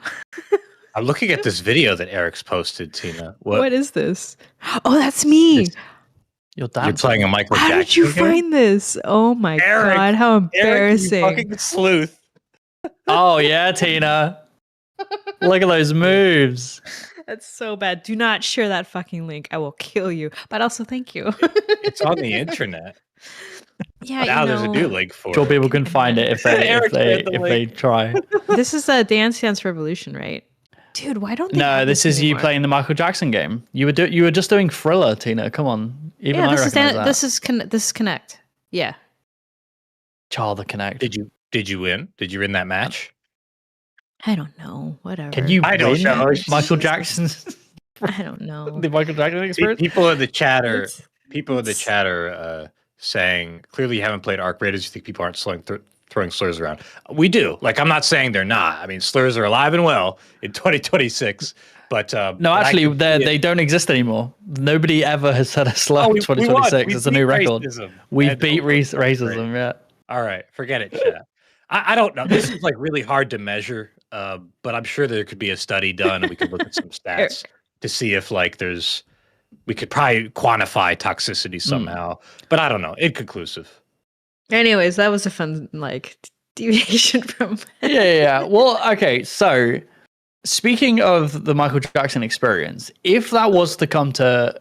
I'm looking at this video that Eric's posted, Tina. What is this? Oh, that's me. You're You're playing a Michael How Jackson did you game? find this? Oh my Eric, God, how Eric, you embarrassing. fucking sleuth. Oh yeah, Tina. Look at those moves. That's so bad. Do not share that fucking link. I will kill you. But also, thank you. It's on the internet. Yeah, Now you there's a know, new link for Sure, it. people can find it if they Eric shared the if they link. try. this is a Dance Dance Revolution, right? Dude, why don't they No, have this is you anymore? playing the Michael Jackson game. You were just doing Thriller, Tina. Come on, even Yeah, I recognize that. this is Connect. Yeah. Child of Connect. Did you win? Did you win that match? I don't know. Whatever. Can you I don't win know. Michael Jackson's I don't know. the Michael Jackson experience? People in the chat are It's- saying clearly you haven't played Arc Raiders. You think people aren't throwing slurs around? We do. Like I'm not saying they're not. I mean, slurs are alive and well in 2026. But No, but I actually, can see it. they don't exist anymore. Nobody ever has said a slur Oh, in we won. 2026. We It's a beat new record. racism. We've And beat great. racism. Yeah. All right, forget it, chat. I don't know. This is like really hard to measure, but I'm sure there could be a study done, and we could look at some stats to see if like we could probably quantify toxicity somehow. But I don't know. Inconclusive. Anyways, that was a fun like deviation from Yeah. Well, okay. So, speaking of the Michael Jackson experience, if that was to come to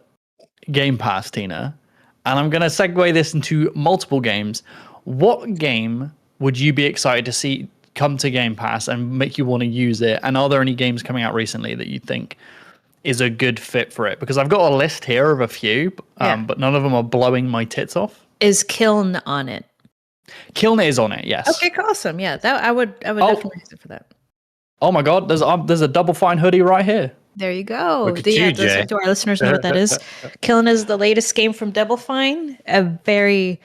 Game Pass, Tina, and I'm going to segue this into multiple games, what game would you be excited to see come to Game Pass and make you want to use it? And are there any games coming out recently that you think is a good fit for it? Because I've got a list here of a few, but none of them are blowing my tits off. Is Kiln on it? Kiln is on it, yes. Okay, awesome. Yeah, that I would definitely use it for that. Oh my God, there's a Double Fine hoodie right here. There you go. Look at you, Jay. Do our listeners know what that is? Kiln is the latest game from Double Fine. A very,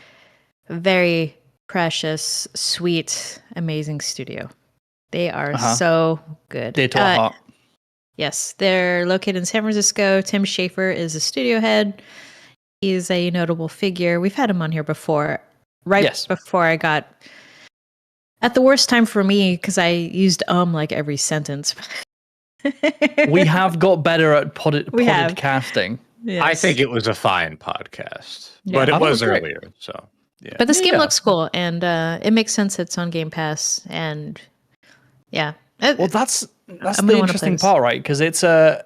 very precious, sweet, amazing studio. They are so good. Dear to our heart. Yes, they're located in San Francisco. Tim Schafer is the studio head. He's a notable figure. We've had him on here before. Before I got at the worst time for me because I used like every sentence. We have got better at podcasting. Yes. I think it was a fine podcast, Yeah. but I it thought it was was great. earlier. So yeah. But this game Yeah. looks cool, and it makes sense it's on Game Pass, and yeah. Well, that's I'm the gonna wanna interesting play this. part, right? Because it's a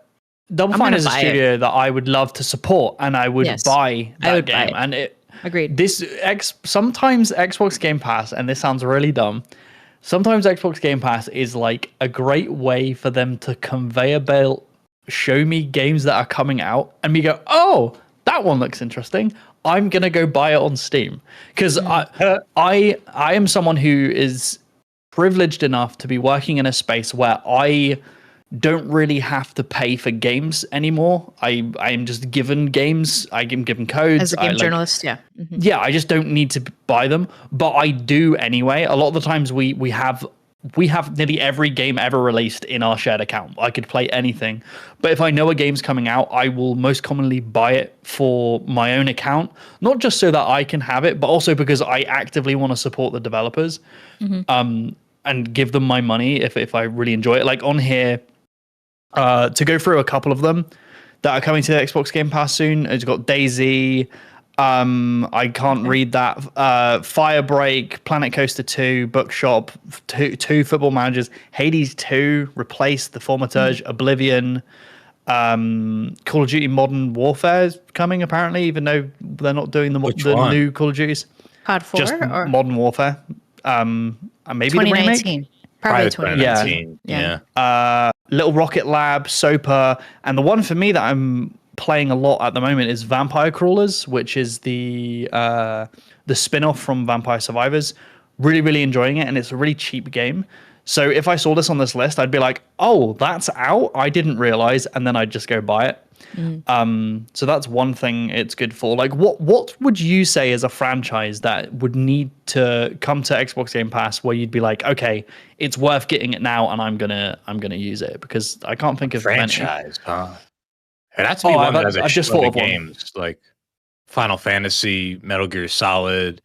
Double I'm Fine gonna is a buy studio that I would love to support, and I would Yes. buy that I would buy game. it. And Agreed. sometimes Xbox Game Pass, and this sounds really dumb. sometimes Xbox Game Pass is like a great way for them to conveyor belt show me games that are coming out and me go, oh, that one looks interesting. I'm gonna go buy it on Steam because I am someone who is privileged enough to be working in a space where I don't really have to pay for games anymore. I am just given games. I am given codes. As a game journalist, yeah. Yeah, I just don't need to buy them, but I do anyway. A lot of the times we have nearly every game ever released in our shared account. I could play anything, but if I know a game's coming out, I will most commonly buy it for my own account, not just so that I can have it, but also because I actively want to support the developers, and give them my money if I really enjoy it. Like on here, to go through a couple of them that are coming to the Xbox Game Pass soon. It's got DayZ. I can't read that. Firebreak, Planet Coaster 2, Bookshop, two Football Managers, Hades 2, replaced the Formatage, Oblivion, Call of Duty Modern Warfare is coming apparently, even though they're not doing the new Call of Duties. COD 4 Just or Modern Warfare. Maybe 2019. the remake. Probably 2019. Yeah. Little Rocket Lab, Soper, and the one for me that I'm playing a lot at the moment is Vampire Crawlers, which is the spin-off from Vampire Survivors. Really, really enjoying it, and it's a really cheap game. So if I saw this on this list, I'd be like, oh, that's out? I didn't realize, and then I'd just go buy it. So that's one thing it's good for. Like, what would you say is a franchise that would need to come to Xbox Game Pass where you'd be like, okay, it's worth getting it now, and I'm gonna use it? Because I can't think of franchise. It has to be one that has a shitload of games like Final Fantasy, Metal Gear Solid,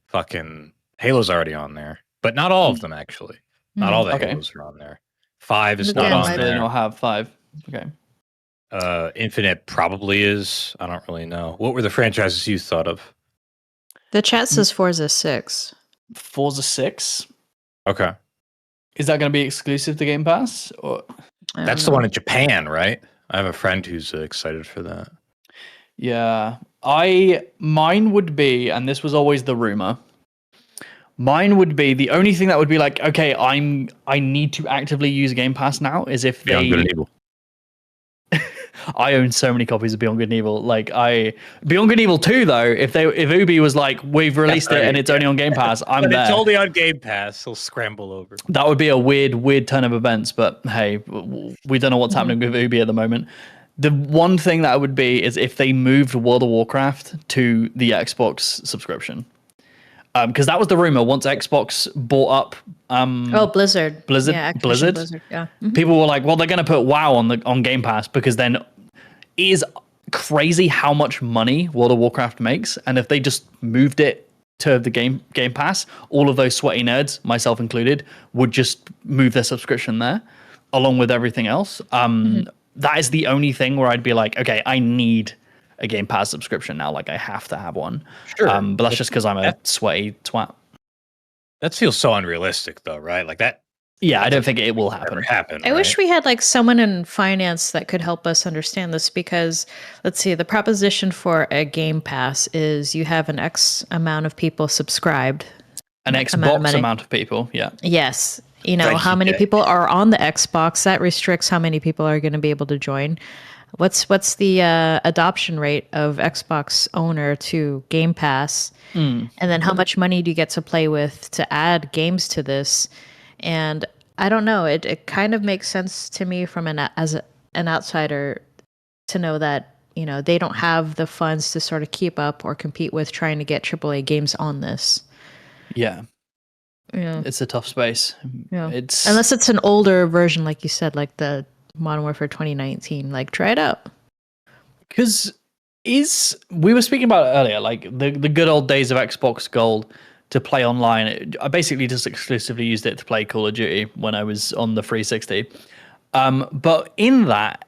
fucking Halo's already on there, but not all of them actually. Not all the Halos are on there. 5 is not on there. They don't have 5. Okay. Infinite probably is. I don't really know. What were the franchises you thought of? The chat says Forza 6. Forza 6? Okay. Is that going to be exclusive to Game Pass? Or that's the one in Japan, right? I have a friend who's excited for that. Yeah. Mine would be, and this was always the rumor, mine would be the only thing that would be like, okay, I need to actively use Game Pass now is if Beyond Good and Evil. I own so many copies of Beyond Good and Evil. Like Beyond Good and Evil 2 though, if Ubi was like, we've released it and it's only on Game Pass, I'm but there. It's only on Game Pass. He'll scramble over. That would be a weird turn of events, but hey, we don't know what's happening with Ubi at the moment. The one thing that would be is if they moved World of Warcraft to the Xbox subscription. Because that was the rumor once Xbox bought up Blizzard. Yeah, Blizzard. Yeah. People were like, well, they're going to put WoW on Game Pass because then it is crazy how much money World of Warcraft makes, and if they just moved it to the Game Pass, all of those sweaty nerds, myself included, would just move their subscription there along with everything else. That is the only thing where I'd be like, okay, I need a Game Pass subscription now. Like I have to have one. Sure. But that's just because I'm a sweaty twat. That feels so unrealistic though, right? Like that. Yeah, I don't think it will happen. I wish we had like someone in finance that could help us understand this, because let's see, the proposition for a Game Pass is you have an X amount of people subscribed. An Xbox amount of people, yeah. Yes. You know, how many people are on the Xbox, that restricts how many people are going to be able to join. What's the adoption rate of Xbox owner to Game Pass? And then how much money do you get to play with to add games to this? And I don't know, it kind of makes sense to me from as an outsider to know that, you know, they don't have the funds to sort of keep up or compete with trying to get AAA games on this. Yeah. It's a tough space. Yeah. Unless it's an older version, like you said, like the Modern Warfare 2019, like try it out. Because we were speaking about it earlier, like the good old days of Xbox Gold to play online. I basically just exclusively used it to play Call of Duty when I was on the 360. But in that,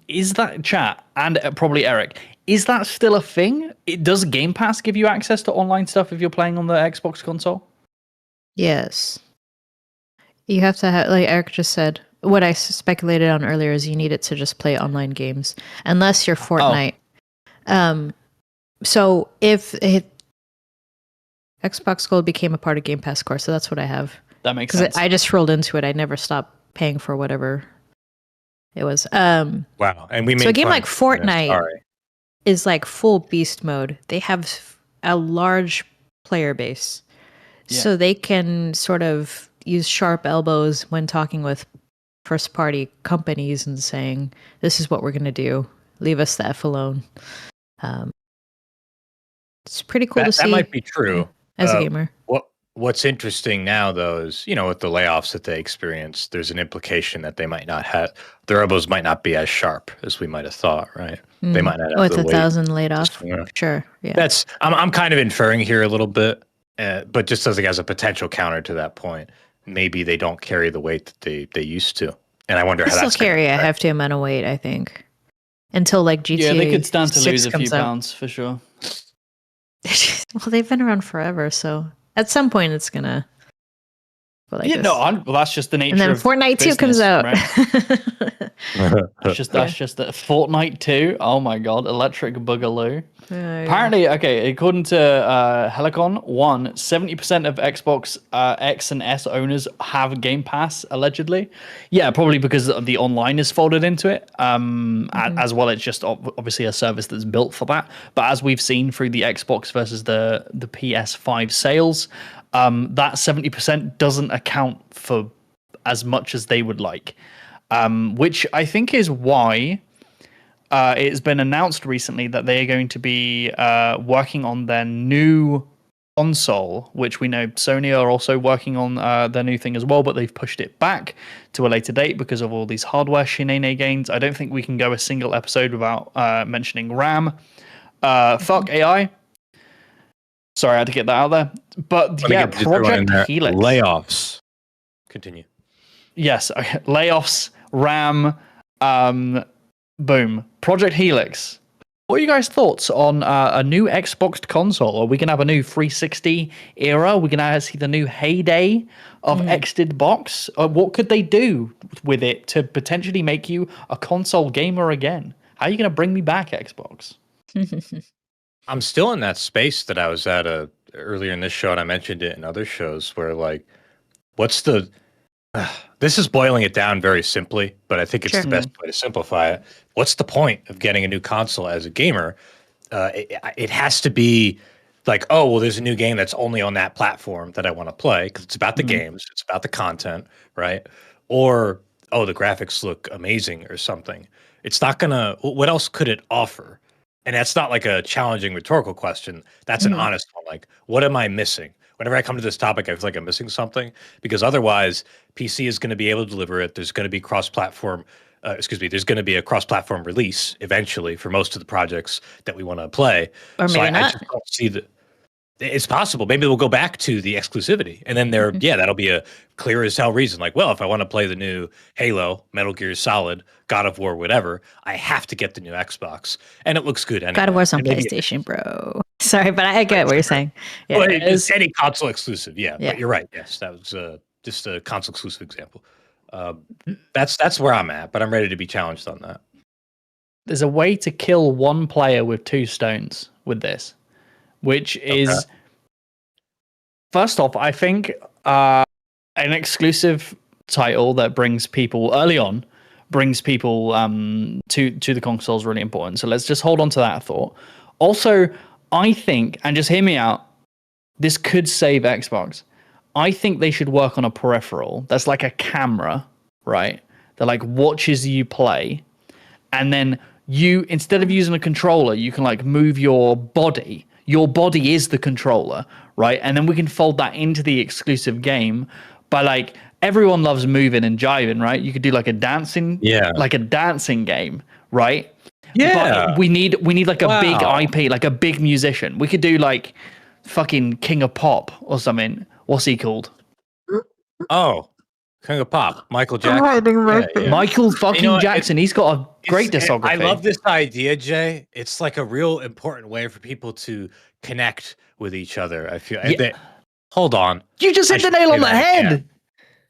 is that chat, and probably Eric, is that still a thing? Does Game Pass give you access to online stuff if you're playing on the Xbox console? Yes. You have to have, like Eric just said, what I speculated on earlier is you need it to just play online games, unless you're Fortnite. So if Xbox Gold became a part of Game Pass core, so that's what I have. That makes Because sense. I just rolled into it. I never stopped paying for whatever it was. Wow. And we made So a game fun like of this, Fortnite sorry. is like full beast mode. They have a large player base. Yeah. So they can sort of use sharp elbows when talking with first party companies and saying, this is what we're going to do. Leave us the F alone. It's pretty cool to see. That might be true. As a gamer. What's interesting now, though, is, with the layoffs that they experienced, there's an implication that they might not have, their elbows might not be as sharp as we might have thought, right? They might not have with the weight. 1,000 laid off. Sure. Yeah. I'm kind of inferring here a little bit, but just as a potential counter to that point, maybe they don't carry the weight that they used to. And I wonder They how still that's carry a hefty amount of weight, I think. Until like GTA. Yeah, they could stand to 6 lose a few comes out. pounds for sure. Well, they've been around forever, so at some point it's gonna go like this. Well, that's just the nature. And then of Fortnite 2 comes business, out. Right? That's just that Fortnite 2. Oh my god, Electric Boogaloo. Apparently, okay, according to Helicon, 70% of Xbox X and S owners have Game Pass, allegedly. Yeah, probably because the online is folded into it. As well, it's just obviously a service that's built for that. But as we've seen through the Xbox versus the PS5 sales, that 70% doesn't account for as much as they would like. Which I think is why it's been announced recently that they are going to be working on their new console, which we know Sony are also working on their new thing as well, but they've pushed it back to a later date because of all these hardware shenanigans. I don't think we can go a single episode without mentioning RAM. Fuck AI. Sorry, I had to get that out there. But Project Helix. Layoffs. Continue. Yes, okay. Layoffs, RAM, boom. Project Helix. What are you guys' thoughts on a new Xbox console? Are we going to have a new 360 era? Are we going to see the new heyday of Xdid box? What could they do with it to potentially make you a console gamer again? How are you going to bring me back, Xbox? I'm still in that space that I was at earlier in this show, and I mentioned it in other shows, where what's the... this is boiling it down very simply, but I think it's the best way to simplify it. What's the point of getting a new console as a gamer? It has to be like, oh, well, there's a new game that's only on that platform that I want to play because it's about the games, it's about the content, right? Or, oh, the graphics look amazing or something. It's not gonna... What else could it offer? And that's not like a challenging rhetorical question. That's an honest one. Like, what am I missing? Whenever I come to this topic, I feel like I'm missing something, because otherwise PC is going to be able to deliver it. There's going to be cross-platform, there's going to be a cross-platform release eventually for most of the projects that we want to play. Or maybe not. I just don't see it's possible. Maybe we'll go back to the exclusivity, and then that'll be a clear as hell reason. Like, well, if I want to play the new Halo, Metal Gear Solid, God of War, whatever, I have to get the new Xbox, and it looks good anyway. God of War's on PlayStation, bro. Sorry, but I get what you're saying. Yeah, well, it's any console exclusive, yeah. Yeah. But you're right. Yes, that was just a console exclusive example. That's where I'm at, but I'm ready to be challenged on that. There's a way to kill one player with 2 stones with this, which is, first off, I think an exclusive title that brings people early on, brings people to the console is really important. So let's just hold on to that thought. Also, I think, and just hear me out, this could save Xbox. I think they should work on a peripheral that's like a camera, right? That like watches you play, and then you, instead of using a controller, you can like move your body. Your body is the controller, right? And then we can fold that into the exclusive game by like, everyone loves moving and jiving, right? You could do like a dancing game, right? Yeah. But we need like a big IP, like a big musician. We could do like fucking King of Pop or something. What's he called? Oh, King of Pop, Michael Jackson. Yeah. Michael fucking Jackson. He's got a great discography. I love this idea, Jay. It's like a real important way for people to connect with each other. I feel. Hold on. You just hit the nail on the head.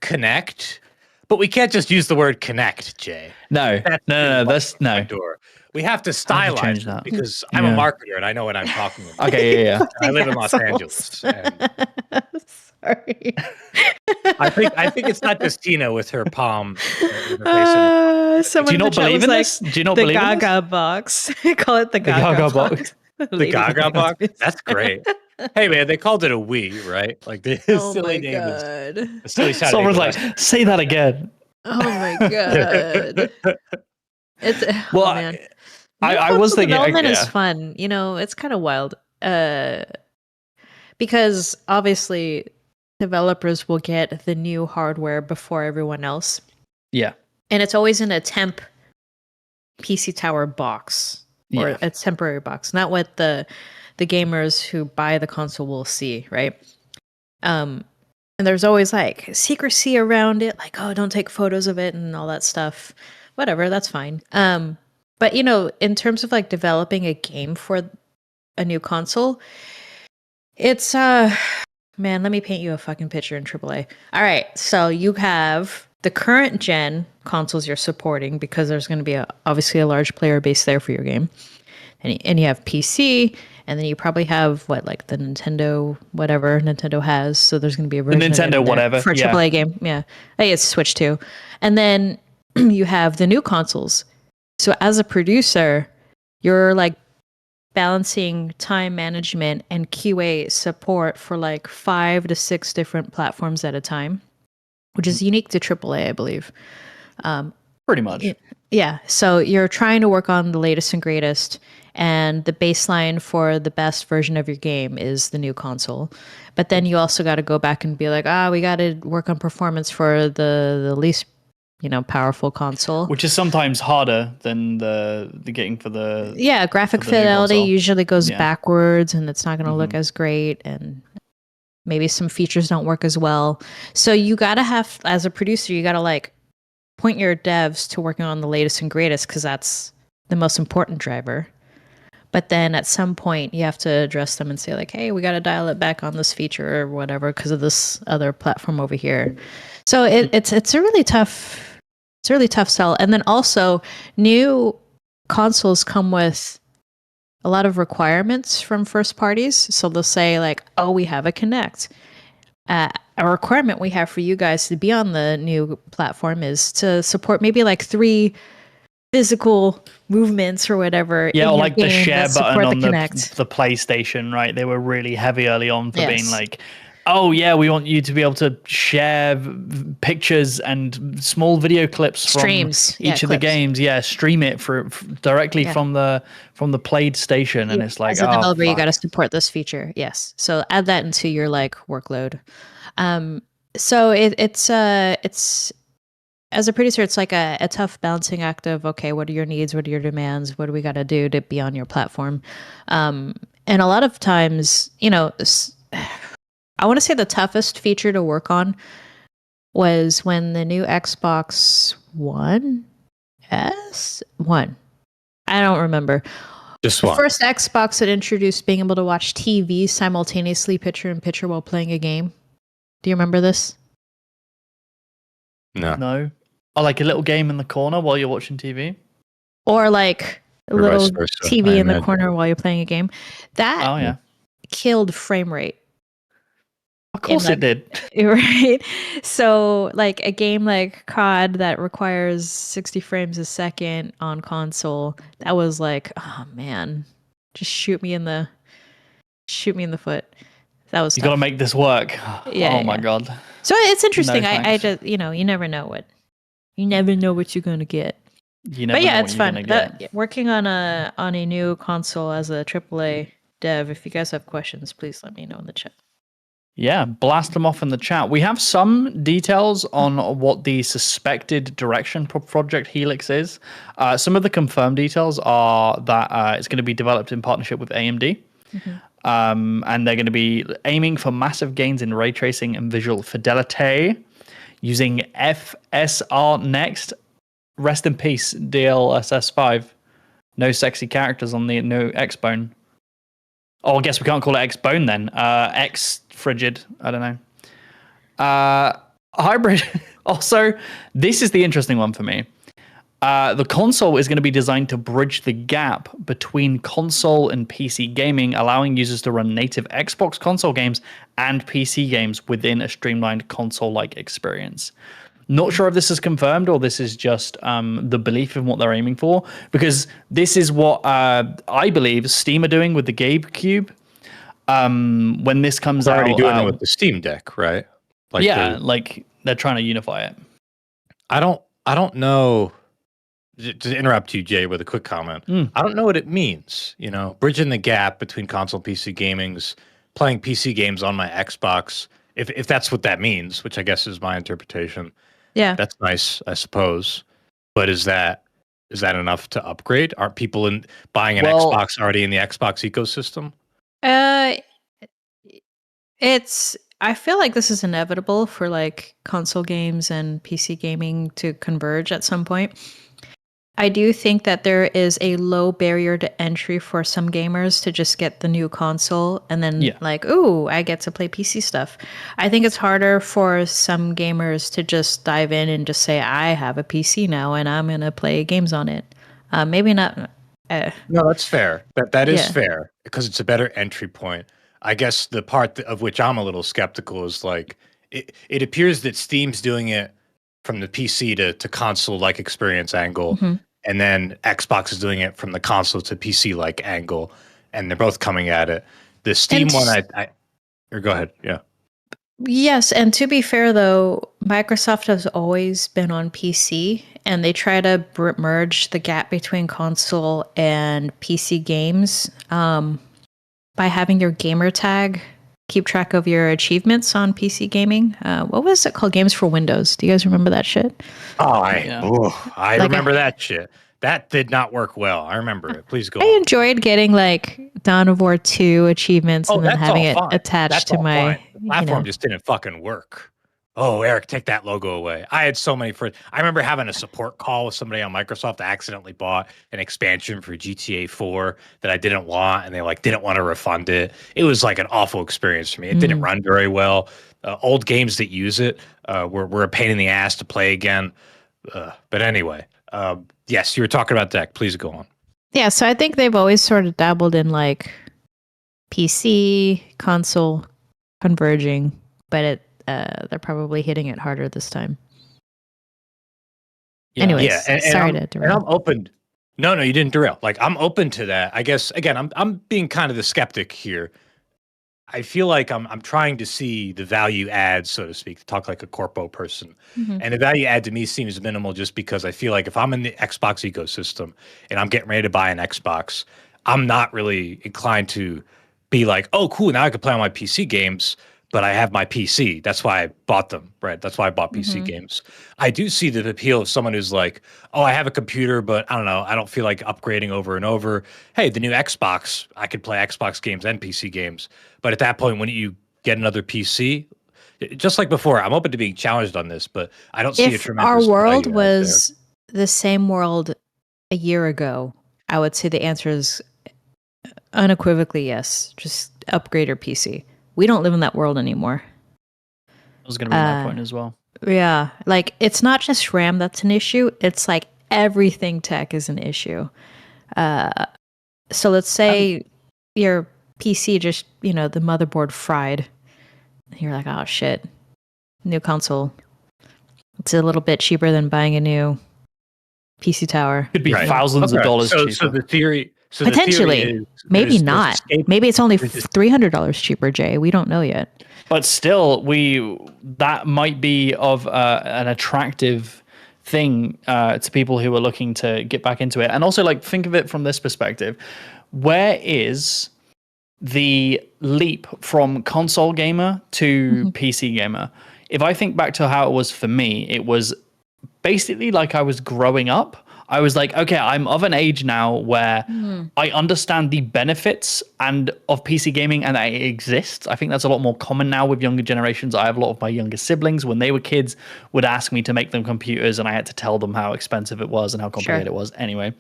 Connect, But we can't just use the word connect, Jay. No, that's no. Door. We have to How do you stylize change it that? because I'm a marketer and I know what I'm talking about. Okay, yeah. I live in Los Assholes. Angeles. And Sorry. I think it's not just Tina with her palm. With her face Someone Do you in the not chat believe was in like, this? Do you not the believe in this? Gaga box. Call it the Gaga box. the Gaga box. That's great. Hey man, they called it a Wii, right? Like the Oh silly my name is god. the silly Saturday. Someone's like, say that again. Oh my god. It's Well, oh man. I was thinking, Development is fun. You know, it's kind of wild. Because obviously developers will get the new hardware before everyone else. Yeah. And it's always in a temp PC Tower box or a temporary box, not what the gamers who buy the console will see, right? And there's always like secrecy around it, like, oh, don't take photos of it and all that stuff. Whatever, that's fine. But you know, in terms of like developing a game for a new console, it's man, let me paint you a fucking picture in AAA. All right, so you have the current gen consoles you're supporting because there's going to be obviously a large player base there for your game, and you have PC, and then you probably have like the Nintendo whatever Nintendo has. So there's going to be a version The Nintendo of it in there whatever for a AAA game. Yeah, I think it's Switch too, and then you have the new consoles. So as a producer, you're like balancing time management and QA support for like 5 to 6 different platforms at a time, which is unique to AAA, I believe. Pretty much. Yeah. So you're trying to work on the latest and greatest, and the baseline for the best version of your game is the new console. But then you also got to go back and be like, we got to work on performance for the least powerful console, which is sometimes harder than the getting for the graphic for the fidelity usually goes backwards, and it's not going to Mm-hmm. look as great, and maybe some features don't work as well. So you got to have, as a producer, you got to like point your devs to working on the latest and greatest because that's the most important driver. But then at some point you have to address them and say like, hey, we got to dial it back on this feature or whatever because of this other platform over here. So it's a really tough sell. And then also new consoles come with a lot of requirements from first parties. So they'll say like, oh, we have a Kinect. A requirement we have for you guys to be on the new platform is to support maybe like 3 physical movements or whatever. Yeah, or like the share button on the PlayStation, right? They were really heavy early on for being like, oh yeah, we want you to be able to share pictures and small video clips streams from each of the games. Yeah, stream it directly from the played station, and it's like, as a developer, you got to support this feature. Yes, so add that into your like workload. So it's as a producer, it's like a tough balancing act of, okay, what are your needs? What are your demands? What do we got to do to be on your platform? And a lot of times, I want to say the toughest feature to work on was when the new Xbox One S? One. I don't remember. Just the one. first Xbox that introduced being able to watch TV simultaneously picture in picture while playing a game. Do you remember this? No. Or like a little game in the corner while you're watching TV? Or like a little TV in the corner while you're playing a game. That killed frame rate. Of course it did. Right? So like a game like COD that requires 60 frames a second on console, that was like, oh man, just shoot me in the foot. That was You tough. got to make this work. Yeah, oh my God. So it's interesting. No, I just, you never know what you're going to get. You never but yeah, know it's what fun. you're gonna get. Working on a new console as a AAA dev. If you guys have questions, please let me know in the chat. Yeah, blast them off in the chat. We have some details on what the suspected direction Project Helix is. Some of the confirmed details are that it's going to be developed in partnership with AMD. Mm-hmm. And they're going to be aiming for massive gains in ray tracing and visual fidelity using FSR Next. Rest in peace, DLSS5. No sexy characters on the no X-Bone. Oh, I guess we can't call it X-Bone then. X Frigid. I don't know. Hybrid Also, this is the interesting one for me. The console is going to be designed to bridge the gap between console and PC gaming, allowing users to run native Xbox console games and PC games within a streamlined console-like experience. Not sure if this is confirmed or this is just the belief in what they're aiming for, because this is what I believe Steam are doing with the GameCube. When this comes They're out, already doing it with the Steam Deck, right? Like they're trying to unify it. I don't know. To interrupt you, Jay, with a quick comment. I don't know what it means. You know, bridging the gap between console PC gamings, playing PC games on my Xbox. If that's what that means, which I guess is my interpretation. Yeah. That's nice, I suppose. But is that enough to upgrade? Aren't people buying an Xbox already in the Xbox ecosystem? I feel like this is inevitable for like console games and PC gaming to converge at some point. I do think that there is a low barrier to entry for some gamers to just get the new console and then like, ooh, I get to play PC stuff. I think it's harder for some gamers to just dive in and just say, I have a PC now and I'm going to play games on it. Maybe not. No, that's fair. That is fair because it's a better entry point. I guess the part of which I'm a little skeptical is like, it appears that Steam's doing it from the PC to console-like experience angle, and then Xbox is doing it from the console to PC-like angle, and they're both coming at it. The Steam one, or go ahead, yeah. Yes, and to be fair though, Microsoft has always been on PC, and they try to merge the gap between console and PC games by having your gamer tag keep track of your achievements on PC gaming. What was it called? Games for Windows. Do you guys remember that shit? Oh, I remember that shit. That did not work well. I remember it. Please go on. I enjoyed getting like Dawn of War 2 achievements and then having it attached to my The platform just didn't fucking work. Oh, Eric, take that logo away. I had so many friends. I remember having a support call with somebody on Microsoft that accidentally bought an expansion for GTA 4 that I didn't want, and they like didn't want to refund it. It was like an awful experience for me. It didn't run very well. Old games that use it were a pain in the ass to play again. But anyway, yes, you were talking about Deck. Please go on. Yeah, so I think they've always sort of dabbled in like PC, console converging, but they're probably hitting it harder this time. Anyways, sorry to derail. And I'm open. No, you didn't derail. Like I'm open to that. I guess again, I'm being kind of the skeptic here. I feel like I'm trying to see the value add, so to speak, to talk like a corpo person. And the value add to me seems minimal just because I feel like if I'm in the Xbox ecosystem and I'm getting ready to buy an Xbox, I'm not really inclined to be like, oh, cool, now I can play on my PC games, but I have my PC. That's why I bought them, right? That's why I bought PC games. I do see the appeal of someone who's like, oh, I have a computer, but I don't know, I don't feel like upgrading over and over. Hey, the new Xbox, I could play Xbox games and PC games. But at that point, when you get another PC, just like before, I'm open to being challenged on this, but I don't see a tremendous If our world value was the same world a year ago, I would say the answer is unequivocally yes. Just upgrade your PC. We don't live in that world anymore. That was going to be my point as well. Yeah, like it's not just RAM that's an issue. It's like everything tech is an issue. So let's say your PC just, the motherboard fried. You're like, oh shit, new console. It's a little bit cheaper than buying a new PC tower. Could be thousands of dollars cheaper. So the theory... Potentially, maybe not. Maybe it's only $300 cheaper, Jay. We don't know yet. But still, that might be of an attractive thing to people who are looking to get back into it. And also, like, think of it from this perspective: where is the leap from console gamer to PC gamer? If I think back to how it was for me, it was basically like I was growing up. I was like, okay, I'm of an age now where I understand the benefits of PC gaming and that it exists. I think that's a lot more common now with younger generations. I have a lot of my younger siblings, when they were kids, would ask me to make them computers, and I had to tell them how expensive it was and how complicated it was. Anyway,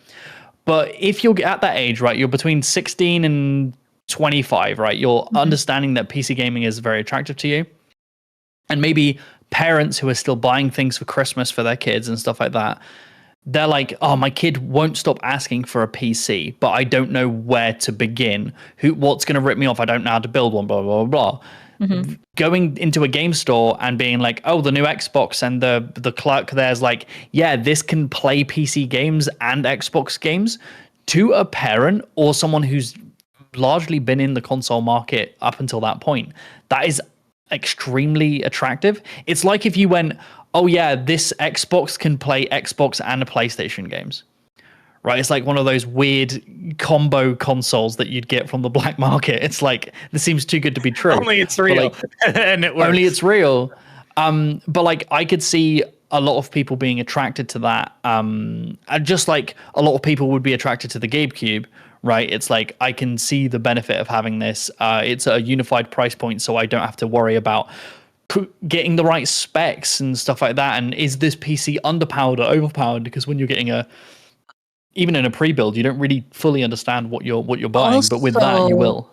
but if you're at that age, right, you're between 16 and 25, right, you're understanding that PC gaming is very attractive to you. and maybe parents who are still buying things for Christmas for their kids and stuff like that, they're like, oh, my kid won't stop asking for a PC, but I don't know where to begin. What's going to rip me off? I don't know how to build one, blah, blah, blah, blah. Going into a game store and being like, oh, the new Xbox, and the clerk there's like, yeah, this can play PC games and Xbox games, to a parent or someone who's largely been in the console market up until that point, that is extremely attractive. It's like if you went, oh yeah, this Xbox can play Xbox and PlayStation games, right? It's like one of those weird combo consoles that you'd get from the black market. It's like, this seems too good to be true. Only it's real. And it works. Only it's real. But like, I could see a lot of people being attracted to that. And just like a lot of people would be attracted to the GameCube, right? It's like, I can see the benefit of having this. It's a unified price point, so I don't have to worry about getting the right specs and stuff like that. And is this PC underpowered or overpowered? Because when you're getting even in a pre-build, you don't really fully understand what you're buying. But with that, you will.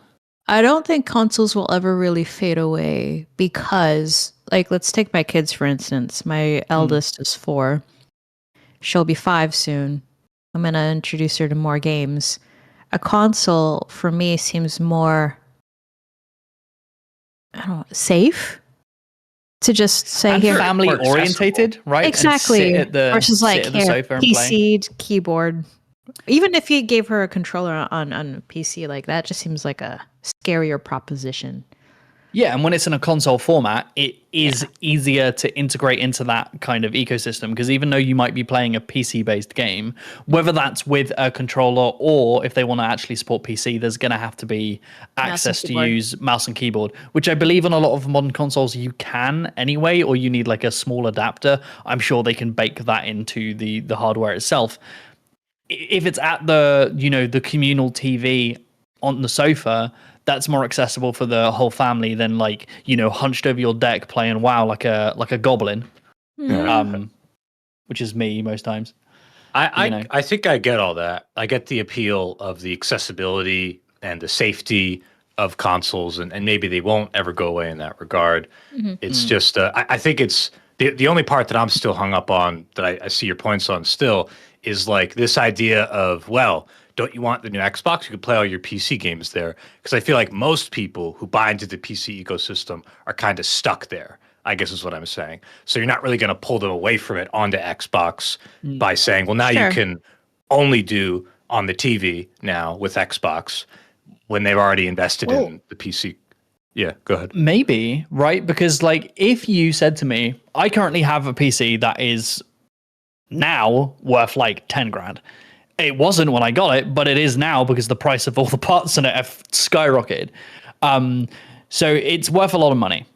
I don't think consoles will ever really fade away because, like, let's take my kids, for instance. My eldest is 4. She'll be 5 soon. I'm going to introduce her to more games. A console, for me, seems more, I don't know, safe to just say, and here. Family orientated, right? Exactly. Versus like, here, PC, keyboard. Even if you gave her a controller on a PC, like that just seems like a scarier proposition. Yeah, and when it's in a console format, it is easier to integrate into that kind of ecosystem, because even though you might be playing a PC-based game, whether that's with a controller or if they want to actually support PC, there's going to have to be access to use mouse and keyboard, which I believe on a lot of modern consoles you can anyway, or you need like a small adapter. I'm sure they can bake that into the hardware itself. If it's at the communal TV on the sofa, that's more accessible for the whole family than like, hunched over your deck playing WoW like a goblin, which is me most times. I think I get all that. I get the appeal of the accessibility and the safety of consoles, and maybe they won't ever go away in that regard. It's just, I think it's the only part that I'm still hung up on, that I see your points on still, is like this idea of, well, don't you want the new Xbox? You can play all your PC games there. Because I feel like most people who buy into the PC ecosystem are kind of stuck there, I guess is what I'm saying. So you're not really going to pull them away from it onto Xbox by saying, well, now you can only do on the TV now with Xbox, when they've already invested in the PC. Yeah, go ahead. Maybe, right? Because like, if you said to me, I currently have a PC that is now worth like 10 grand. It wasn't when I got it, but it is now because the price of all the parts in it have skyrocketed. So it's worth a lot of money.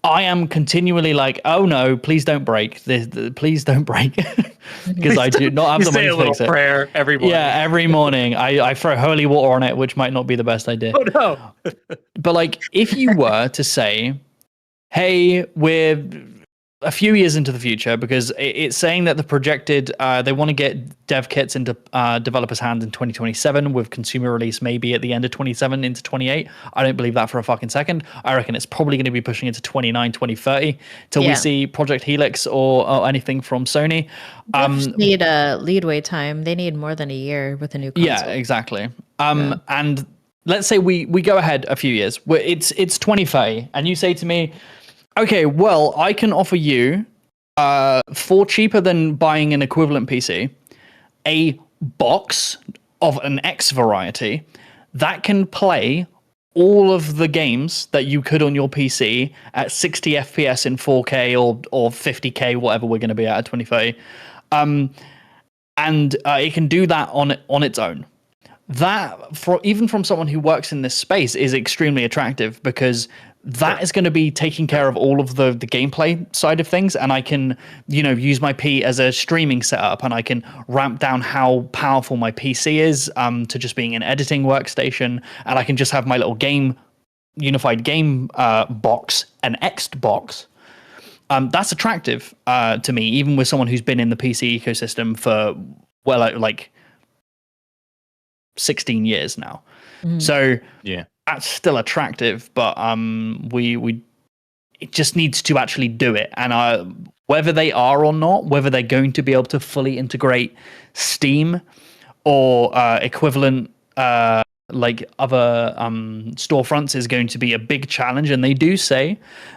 I am continually like, oh no, please don't break. Please don't break. Because I do not have the money to fix it. Say a little prayer every morning. Yeah, every morning. I throw holy water on it, which might not be the best idea. Oh no. But like, if you were to say, hey, we're a few years into the future, because it's saying that the projected, they want to get dev kits into developers' hands in 2027, with consumer release maybe at the end of 27 into 28. I don't believe that for a fucking second. I reckon it's probably going to be pushing into 29, 2030 till we see Project Helix or anything from Sony. Need a leadway time. They need more than a year with a new console. Yeah, exactly. And let's say we go ahead a few years. It's 2030, and you say to me, okay, well, I can offer you, for cheaper than buying an equivalent PC, a box of an X variety that can play all of the games that you could on your PC at 60 FPS in 4K or 50K, whatever we're going to be at 2030. And it can do that on its own. That, even from someone who works in this space, is extremely attractive, because that is going to be taking care of all of the gameplay side of things, and I can, use my P as a streaming setup, and I can ramp down how powerful my PC is to just being an editing workstation, and I can just have my little unified game box, an X'd box. That's attractive to me, even with someone who's been in the PC ecosystem for, like 16 years now. So yeah, that's still attractive, but we it just needs to actually do it. And whether they are or not, whether they're going to be able to fully integrate Steam or equivalent like other storefronts is going to be a big challenge. And they do say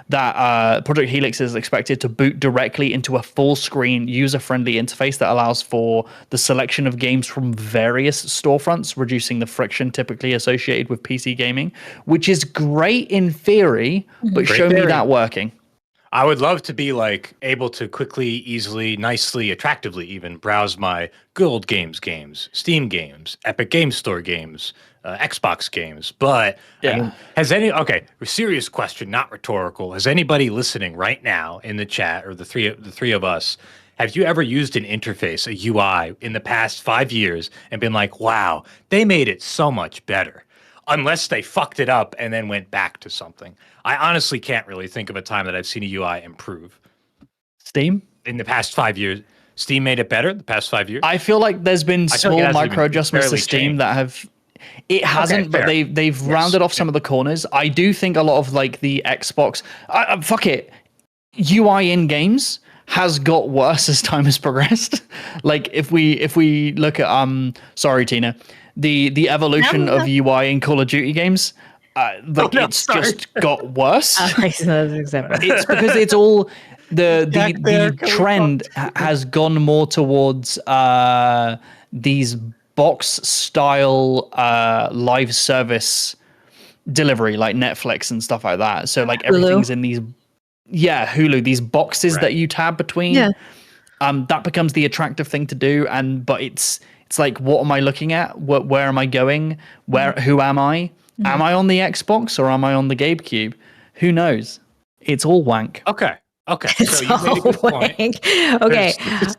that Project Helix is expected to boot directly into a full screen user-friendly interface that allows for the selection of games from various storefronts, reducing the friction typically associated with PC gaming, which is great in theory, but Great show me theory. that working. I would love to be like able to quickly, easily, nicely, attractively even browse my good old games, Steam games, Epic Game Store games, Xbox games. But I mean, serious question, not rhetorical. Has anybody listening right now in the chat, or the three of us, have you ever used an interface, a UI, in the past 5 years and been like, wow, they made it so much better? Unless they fucked it up and then went back to something. I honestly can't really think of a time that I've seen a UI improve. Steam? In the past 5 years. Steam made it better the past 5 years? I feel like there's been small micro adjustments to Steam that have... It hasn't, but they've rounded off some of the corners. I do think a lot of like the Xbox... fuck it. UI in games has got worse as time has progressed. Like if we look at... sorry, Tina. The evolution of UI in Call of Duty games, just got worse. It's because it's all the trend has gone more towards these box style live service delivery, like Netflix and stuff like that. So like everything's in these Hulu, these boxes that you tab between. Yeah. That becomes the attractive thing to do, but it's like, what am I looking at? Where am I going? Who am I? Am I on the Xbox or am I on the GameCube? Who knows? It's all wank. Okay. It's so you made a good point. Okay.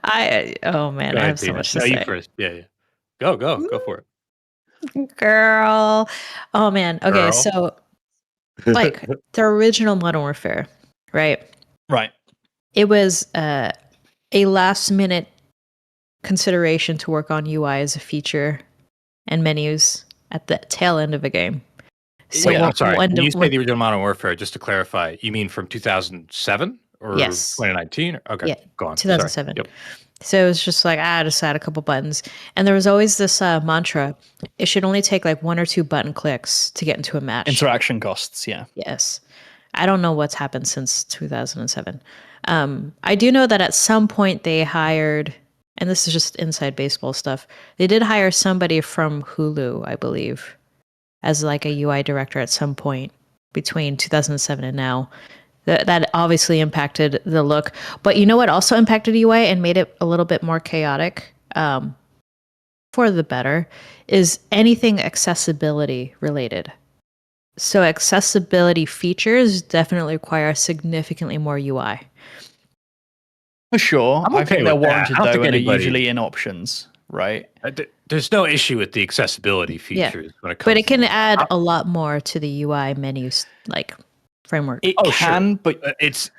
I have so much to say. You first. Yeah. Go for it. Girl. Oh man. Okay, so like the original Modern Warfare, right? Right. It was a last minute consideration to work on UI as a feature and menus at the tail end of a game. So I'm sorry. When you say the original Modern Warfare, just to clarify, you mean from 2007 or 2019? Okay, yeah, go on. 2007. Yep. So it was just like, I just add a couple buttons. And there was always this mantra, it should only take like 1 or 2 button clicks to get into a match. Interaction costs, yeah. Yes. I don't know what's happened since 2007. I do know that at some point they hired... and this is just inside baseball stuff, they did hire somebody from Hulu, I believe, as like a UI director at some point between 2007 and now. That obviously impacted the look. But you know what also impacted UI and made it a little bit more chaotic, for the better, is anything accessibility related. So accessibility features definitely require significantly more UI. For sure. I think they're warranted, though, and are usually in options, right? There's no issue with the accessibility features when it comes. But it can add a lot more to the UI menus, like framework. It can, sure. But it's...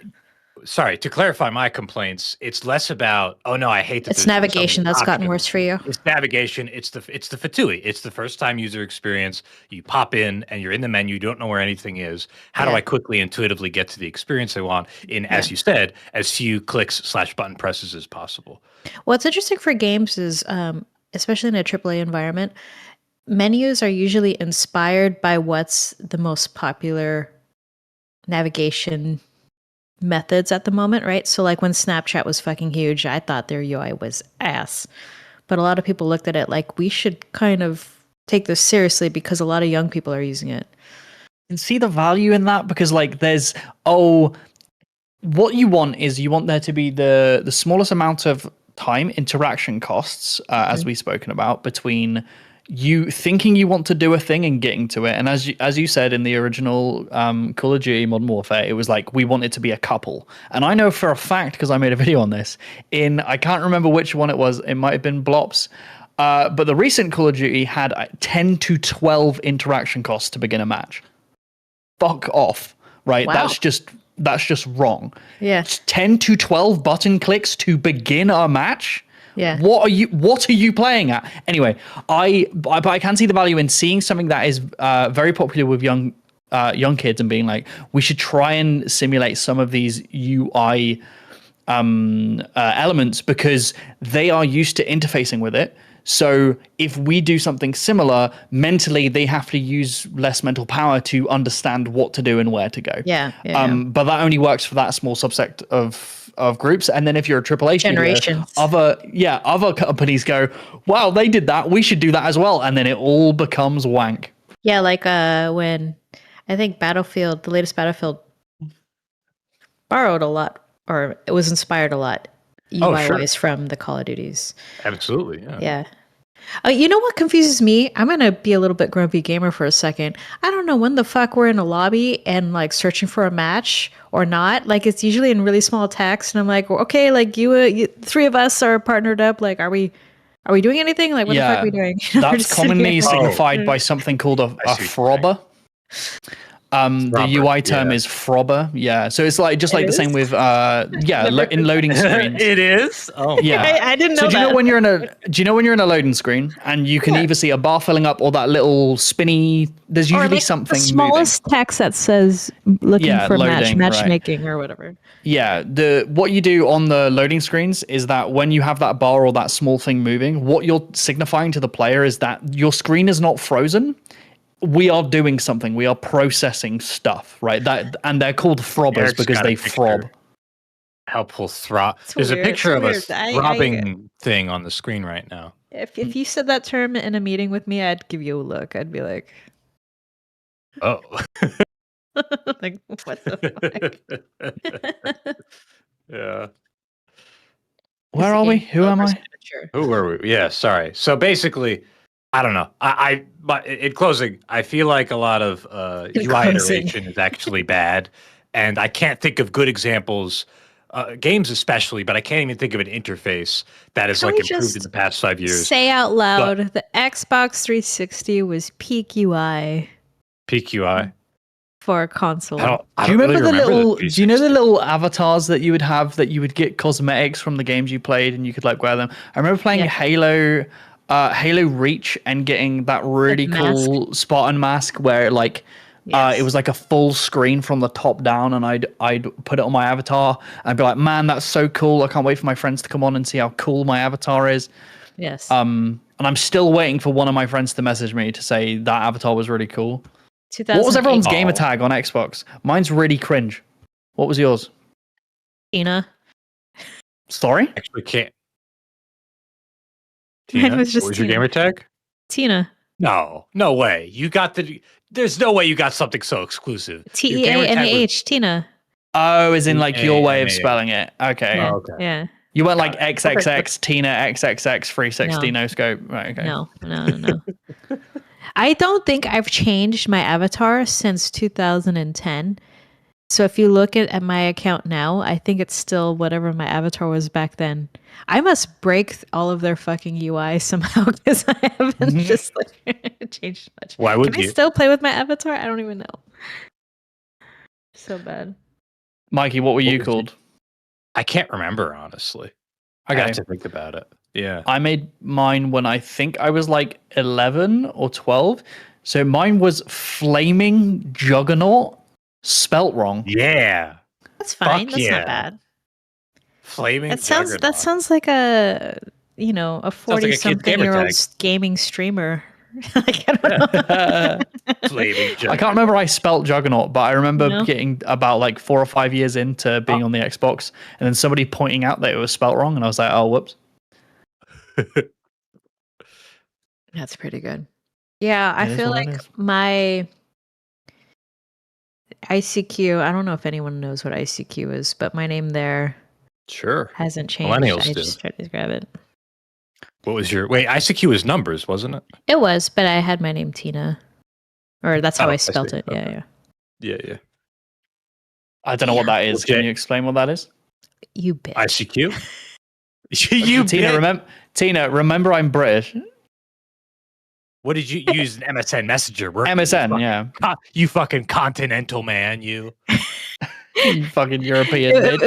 Sorry, to clarify my complaints, it's less about, I hate that. It's navigation that's gotten worse for you. It's navigation. It's the FATUI. It's the first time user experience. You pop in and you're in the menu. You don't know where anything is. How do I quickly, intuitively get to the experience I want in, as you said, as few clicks / button presses as possible? What's interesting for games is, especially in a AAA environment, menus are usually inspired by what's the most popular navigation methods at the moment, right? So like when Snapchat was fucking huge, I thought their UI was ass. But a lot of people looked at it like, we should kind of take this seriously because a lot of young people are using it. And see the value in that, because like there's, what you want is you want there to be the smallest amount of time interaction costs, as we've spoken about, between you thinking you want to do a thing and getting to it. And as you said in the original Call of Duty Modern Warfare, it was like we want it to be a couple. And I know for a fact, because I made a video on this, I can't remember which one it was. It might have been Blops. But the recent Call of Duty had 10 to 12 interaction costs to begin a match. Fuck off, right? Wow. That's just wrong. Yeah. 10 to 12 button clicks to begin a match? Yeah. What are you playing at? Anyway, I can see the value in seeing something that is very popular with young young kids and being like, we should try and simulate some of these UI elements because they are used to interfacing with it. So if we do something similar, mentally they have to use less mental power to understand what to do and where to go. Yeah. But that only works for that small subset of groups. And then if you're a AAA Generations. studio, other companies go, wow, they did that, we should do that as well. And then it all becomes wank. Yeah, like when I think the latest Battlefield borrowed a lot, or it was inspired a lot UI-wise from the Call of Duties. Absolutely, yeah. You know what confuses me? I'm gonna be a little bit grumpy gamer for a second. I don't know when the fuck we're in a lobby and like searching for a match or not. Like it's usually in really small text, and I'm like, okay, like you three of us are partnered up. Like, are we doing anything? Like, what the fuck are we doing? That's commonly signified by something called a frobber. The UI term is frobber. Yeah. So it's like just like the same with in loading screens. It is? Oh yeah. I didn't know so that. Do you know when you're in a loading screen and you can either see a bar filling up or that little spinny, there's usually like something the smallest text that says looking for loading, matchmaking or whatever. Yeah, what you do on the loading screens is that when you have that bar or that small thing moving, what you're signifying to the player is that your screen is not frozen. We are doing something. We are processing stuff, right? And they're called throbbers because they throb. Helpful throb. It's There's weird. a picture of a It's weird. throbbing thing on the screen right now. If you said that term in a meeting with me, I'd give you a look. I'd be like, oh. like what the fuck? Yeah. Where are we? Who am I? Who were we? Yeah, sorry. So basically, I don't know. But in closing, I feel like a lot of UI iteration is actually bad, and I can't think of good examples, games especially, but I can't even think of an interface that is like improved in the past 5 years. Say out loud, the Xbox 360 was peak UI. Peak UI for a console. Do you remember the little? Do you know the little avatars that you would have that you would get cosmetics from the games you played, and you could like wear them? I remember playing Halo Reach and getting that really cool Spartan mask where like it was like a full screen from the top down, and I'd put it on my avatar. I'd be like, man, that's so cool! I can't wait for my friends to come on and see how cool my avatar is. Yes. And I'm still waiting for one of my friends to message me to say that avatar was really cool. What was everyone's gamer tag on Xbox? Mine's really cringe. What was yours? Tina. Sorry? Actually can't. Tina? Mine was just what was your gamer tag? Tina. No way. You got there's no way you got something so exclusive. TEANAH, Tina. Oh, as in like your way of spelling it. Okay. Yeah. Oh, okay. Yeah. You went like XXX, Tina, XXX, 360, no scope. Right, okay. No. I don't think I've changed my avatar since 2010. So if you look at my account now, I think it's still whatever my avatar was back then. I must break all of their fucking UI somehow because I haven't just like changed much. Why would Can you? I still play with my avatar? I don't even know. So bad. Mikey, what were you called? I can't remember, honestly. I have to think about it. Yeah. I made mine when I think I was like 11 or 12. So mine was Flaming Juggernaut, spelt wrong. Yeah. That's fine. Fuck That's yeah. not bad. Flaming That Juggernaut. sounds like a 40-something-year-old gaming streamer. Like, I don't know. Flaming Juggernaut. I can't remember I spelt Juggernaut, but I remember getting about like 4 or 5 years into being on the Xbox, and then somebody pointing out that it was spelt wrong, and I was like, oh, whoops. That's pretty good. Yeah, I feel like my ICQ, I don't know if anyone knows what ICQ is, but my name there hasn't changed. Millennials I do. just tried to grab it. What was your ICQ was numbers, wasn't it? It was, but I had my name Tina. Or that's how I spelled it. Okay. Yeah. Yeah. I don't know what that is. Can you explain what that is? You bitch. ICQ? you Tina, remember I'm British. What did you use? An MSN Messenger? MSN, You fucking continental man, you. You fucking European bitch.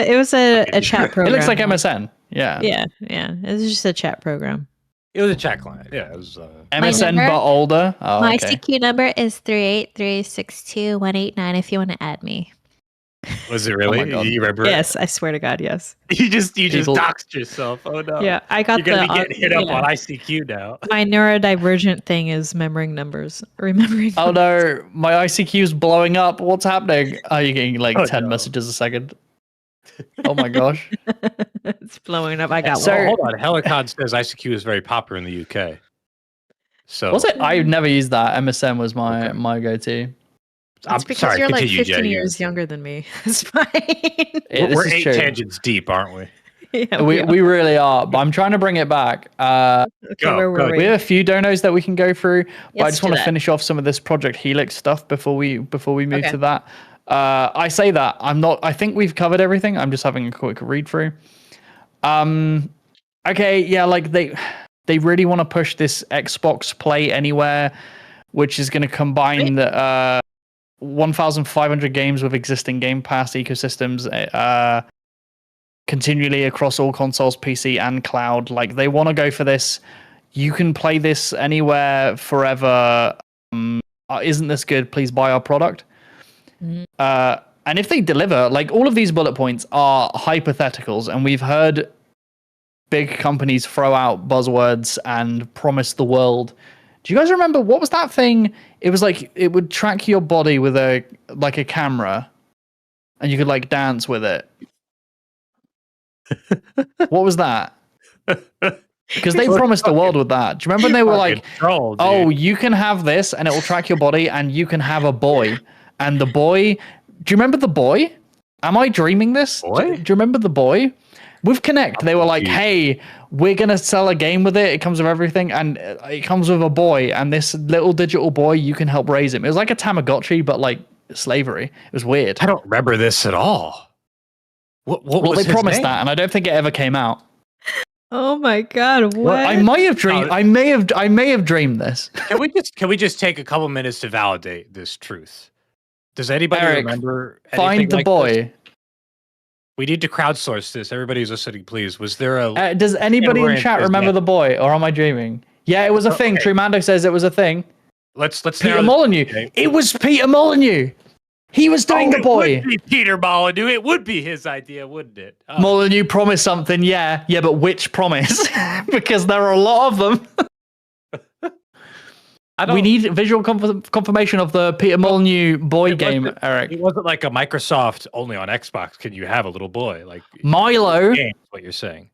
It was a chat program. It looks like MSN. Yeah. Yeah. It was just a chat program. It was a chat client. Yeah, it was. MSN number? but older. Oh, My okay. ICQ number is 38362-189 if you want to add me. Was it really? God. You remember? Yes, I swear to God, yes. You just People- doxed yourself. Oh no. Yeah, I got You're gonna the be getting hit up yeah. on ICQ now. My neurodivergent thing is remembering numbers. Remembering. Oh no, my ICQ's blowing up. What's happening? Are you getting like Oh, 10 no. messages a second? Oh my gosh. It's blowing up. I got So- one. Hold on. Helicon says ICQ is very popular in the UK. So Was it? I never used that. MSN was my Okay. my go-to. I'm It's because sorry. you're like Continue, 15 Jay. years younger than me. It's fine. This We're is 8 true. tangents deep, aren't we? Yeah, We really are, but I'm trying to bring it back. okay, Go, where go. were We we? have a few donos that we can go through, but I Let's just do want to that. finish off some of this Project Helix stuff before we move Okay. to that. I say that I think we've covered everything. I'm just having a quick read through. Okay, yeah, like they really want to push this Xbox Play Anywhere, which is going to combine the 1,500 games with existing Game Pass ecosystems continually across all consoles, PC and cloud. Like they want to go for this. You can play this anywhere forever. Isn't this good? Please buy our product. Mhm. And if they deliver, like all of these bullet points are hypotheticals, and we've heard big companies throw out buzzwords and promise the world. Do you guys remember what was that thing? It was like it would track your body with a camera, and you could like dance with it. What was that? Because they promised the world with that. Do you remember when they were like, troll, dude. "Oh, you can have this, and it will track your body, and you can have a boy." And the boy, do you remember the boy? Am I dreaming this? Boy? Do you remember the boy? With Connect, they were like, confused. "Hey, we're gonna sell a game with it. It comes with everything, and it comes with a boy. And this little digital boy, you can help raise him." It was like a Tamagotchi, but like slavery. It was weird. I don't remember this at all. What Well, was they his promised name? that, and I don't think it ever came out. Oh my God! What? I might have dreamed. Oh. I may have dreamed this. Can we just take a couple minutes to validate this truth? Does anybody Eric, remember Find anything the like boy. this? We need to crowdsource this. Everybody who's listening, please. Was there a Does anybody in Rand chat says remember yeah. the boy, or am I dreaming? Yeah, it was a thing. Okay. Trumando says it was a thing. let's Peter narrow this- Molyneux. okay. It was Peter Molyneux. He was doing the it boy. would be Peter Molyneux. It would be his idea, wouldn't it? Oh. Molyneux promised something. Yeah, but which promise? Because there are a lot of them. We need visual confirmation of the Peter Molyneux boy game, Eric. It wasn't like a Microsoft only on Xbox. Can you have a little boy? Like Milo. game, is what you're saying,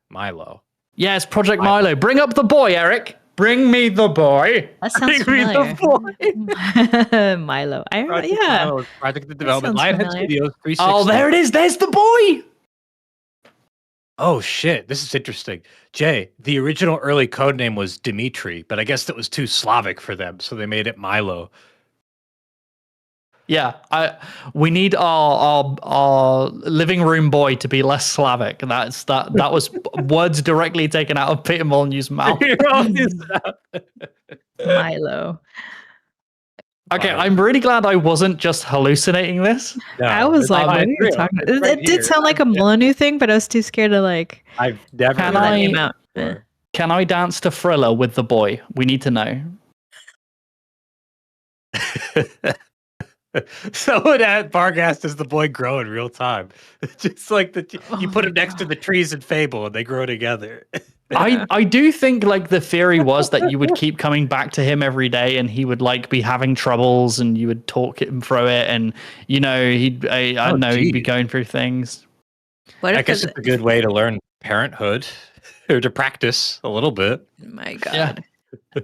Milo. Yes, Project Milo. Bring up the boy, Eric. Bring me the boy. That sounds Bring me the familiar. Milo. I remember. Project Yeah. Milo, Project the development. sounds Lionhead familiar. Studios 360. Oh, there it is. There's the boy. Oh shit, this is interesting. Jay, the original early code name was Dimitri, but I guess that was too Slavic for them, so they made it Milo. Yeah, we need our living room boy to be less Slavic. That was words directly taken out of Peter Molyneux's mouth. Milo. Okay, Milo. I'm really glad I wasn't just hallucinating this. No, I was like, what are you real. talking It's about? right It did here. sound like a Molyneux thing, but I was too scared to like I've never Can let I- him out. before. Can I dance to Thriller with the boy? We need to know. Someone at Bargast does the boy grow in real time. Just like you put it next to the trees in Fable and they grow together. I do think like the theory was that you would keep coming back to him every day, and he would like be having troubles, and you would talk him through it, and I don't know, he'd be geez. going through things. What I if guess it's it's a good way to learn parenthood or to practice a little bit. my God. Yeah.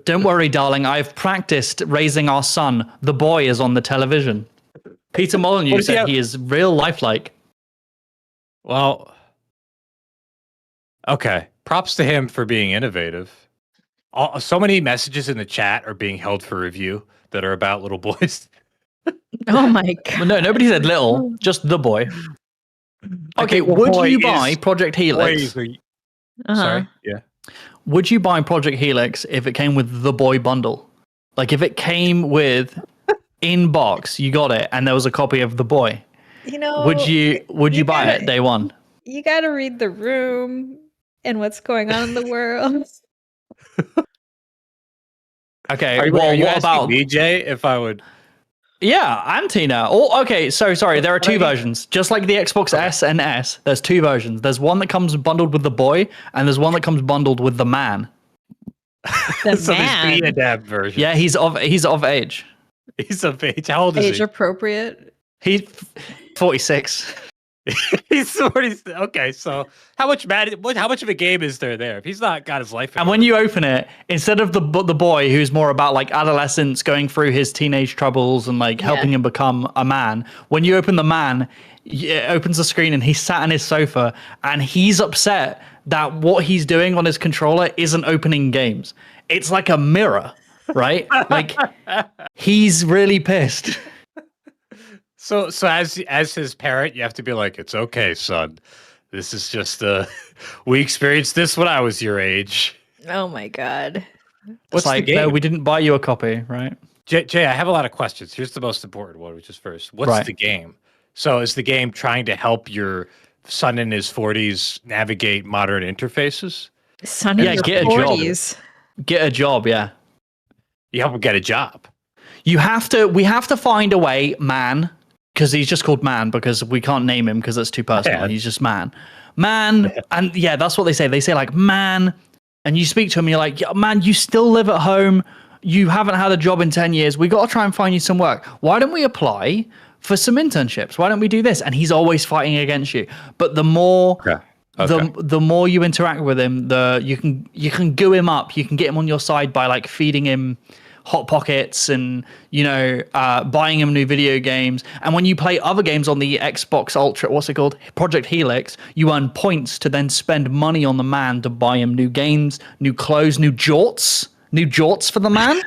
Don't worry, darling. I've practiced raising our son. The boy is on the television. Peter Molyneux What if said you- he is real lifelike. Well, okay. Props to him for being innovative. So many messages in the chat are being held for review that are about little boys. Oh my God. Well, no, nobody said little, just the boy. Okay, well, would boy you is- buy Project Helix? Boys are, Uh-huh. Sorry. Yeah. Would you buy Project Helix if it came with the boy bundle? Like if it came with in box, you got it, and there was a copy of the boy. You know, Would you buy gotta- it day one? You got to read the room and what's going on in the world. Okay, Are you well, what asking about me, Jay, if I would? yeah, and Tina? Oh, okay, so sorry, there are two versions. Just like the Xbox S and S, there's two versions. There's one that comes bundled with the boy, and there's one that comes bundled with the man. The So there's man. the adapt version. Yeah, he's of age. He's of age. How old is Age he? appropriate. He's 46. He's 40. Okay, so how much of a game is there if he's not got his life? And when you open it, instead of the boy who's more about like adolescence, going through his teenage troubles and like helping him become a man, when you open the man, it opens the screen and he's sat on his sofa and he's upset that what he's doing on his controller isn't opening games. It's like a mirror, right? Like he's really pissed. So as his parent, you have to be like, it's okay, son. This is just we experienced this when I was your age. Oh my god. It's What's like, the game? no, we didn't buy you a copy, right? Jay, I have a lot of questions. Here's the most important one, which is first. What's the game? So is the game trying to help your son in his 40s navigate modern interfaces? Son in your get a job. 40s. Get a job, yeah. You help him get a job. We have to find a way, man, because he's just called man because we can't name him because that's too personal. Man. He's just man. Man, and yeah, that's what they say. They say like, man, and you speak to him, you're like, yeah, man, you still live at home. You haven't had a job in 10 years. We got to try and find you some work. Why don't we apply for some internships? Why don't we do this? And he's always fighting against you. But the more the more you interact with him, you can goo him up. You can get him on your side by like feeding him Hot Pockets and, buying him new video games. And when you play other games on the Xbox Ultra, what's it called? Project Helix, you earn points to then spend money on the man to buy him new games, new clothes, new jorts for the man.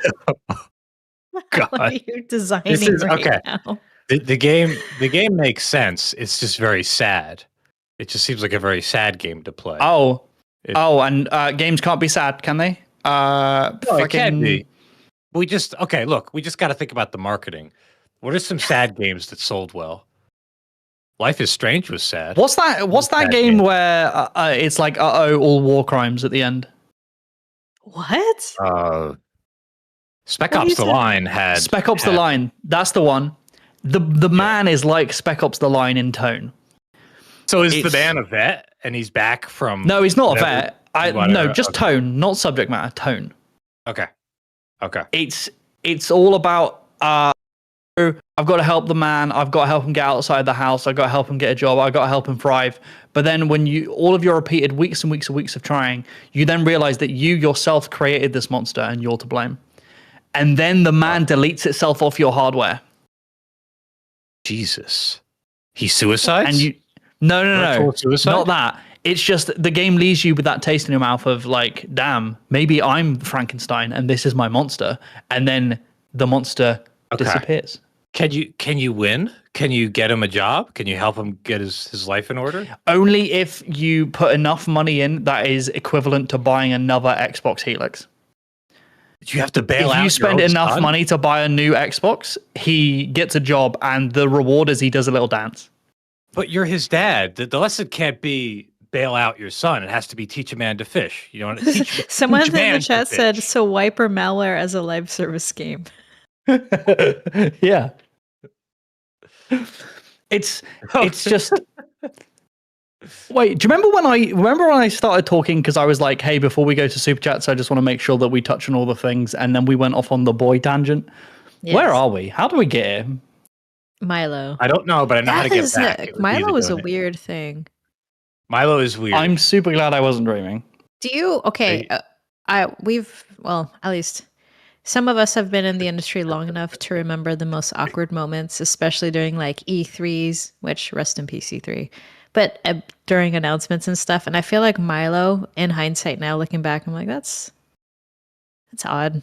What are you designing now? The game makes sense. It's just very sad. It just seems like a very sad game to play. And games can't be sad, can they? It can be. We just got to think about the marketing. What are some sad games that sold well? Life is Strange was sad. What's that game where it's like all war crimes at the end? What? Spec Ops: The Line had Spec Ops: The Line. That's the one. The man is like Spec Ops: The Line in tone. So is the man a vet and he's back from? No, he's not a vet. Just tone, not subject matter. Tone. Okay. It's all about I've got to help the man. I've got to help him get outside the house. I've got to help him get a job. I've got to help him thrive. But then when all of your repeated weeks and weeks and weeks of trying, you then realize that you yourself created this monster and you're to blame. And then the man deletes itself off your hardware. Jesus. He suicides? And no. Suicide? Not that. It's just the game leaves you with that taste in your mouth of like, damn, maybe I'm Frankenstein and this is my monster. And then the monster disappears. Can you win? Can you get him a job? Can you help him get his life in order? Only if you put enough money in that is equivalent to buying another Xbox Helix. You have to bail out. If you spend enough money to buy a new Xbox, he gets a job and the reward is he does a little dance. But you're his dad. The lesson can't be bail out your son. It has to be teach a man to fish. You know, someone in the chat said, so Wiper malware as a live service game. Yeah. It's just wait, do you remember when I started talking because I was like, hey, before we go to super chats, I just want to make sure that we touch on all the things, and then we went off on the boy tangent. Yes. Where are we? How do we get here? Milo. I don't know, but I know how to get back. Milo is a weird thing. Milo is weird. I'm super glad I wasn't dreaming. Do you? Okay. At least some of us have been in the industry long enough to remember the most awkward moments, especially during like E3s, which rest in peace E3, but during announcements and stuff. And I feel like Milo, in hindsight now, looking back, I'm like, that's odd.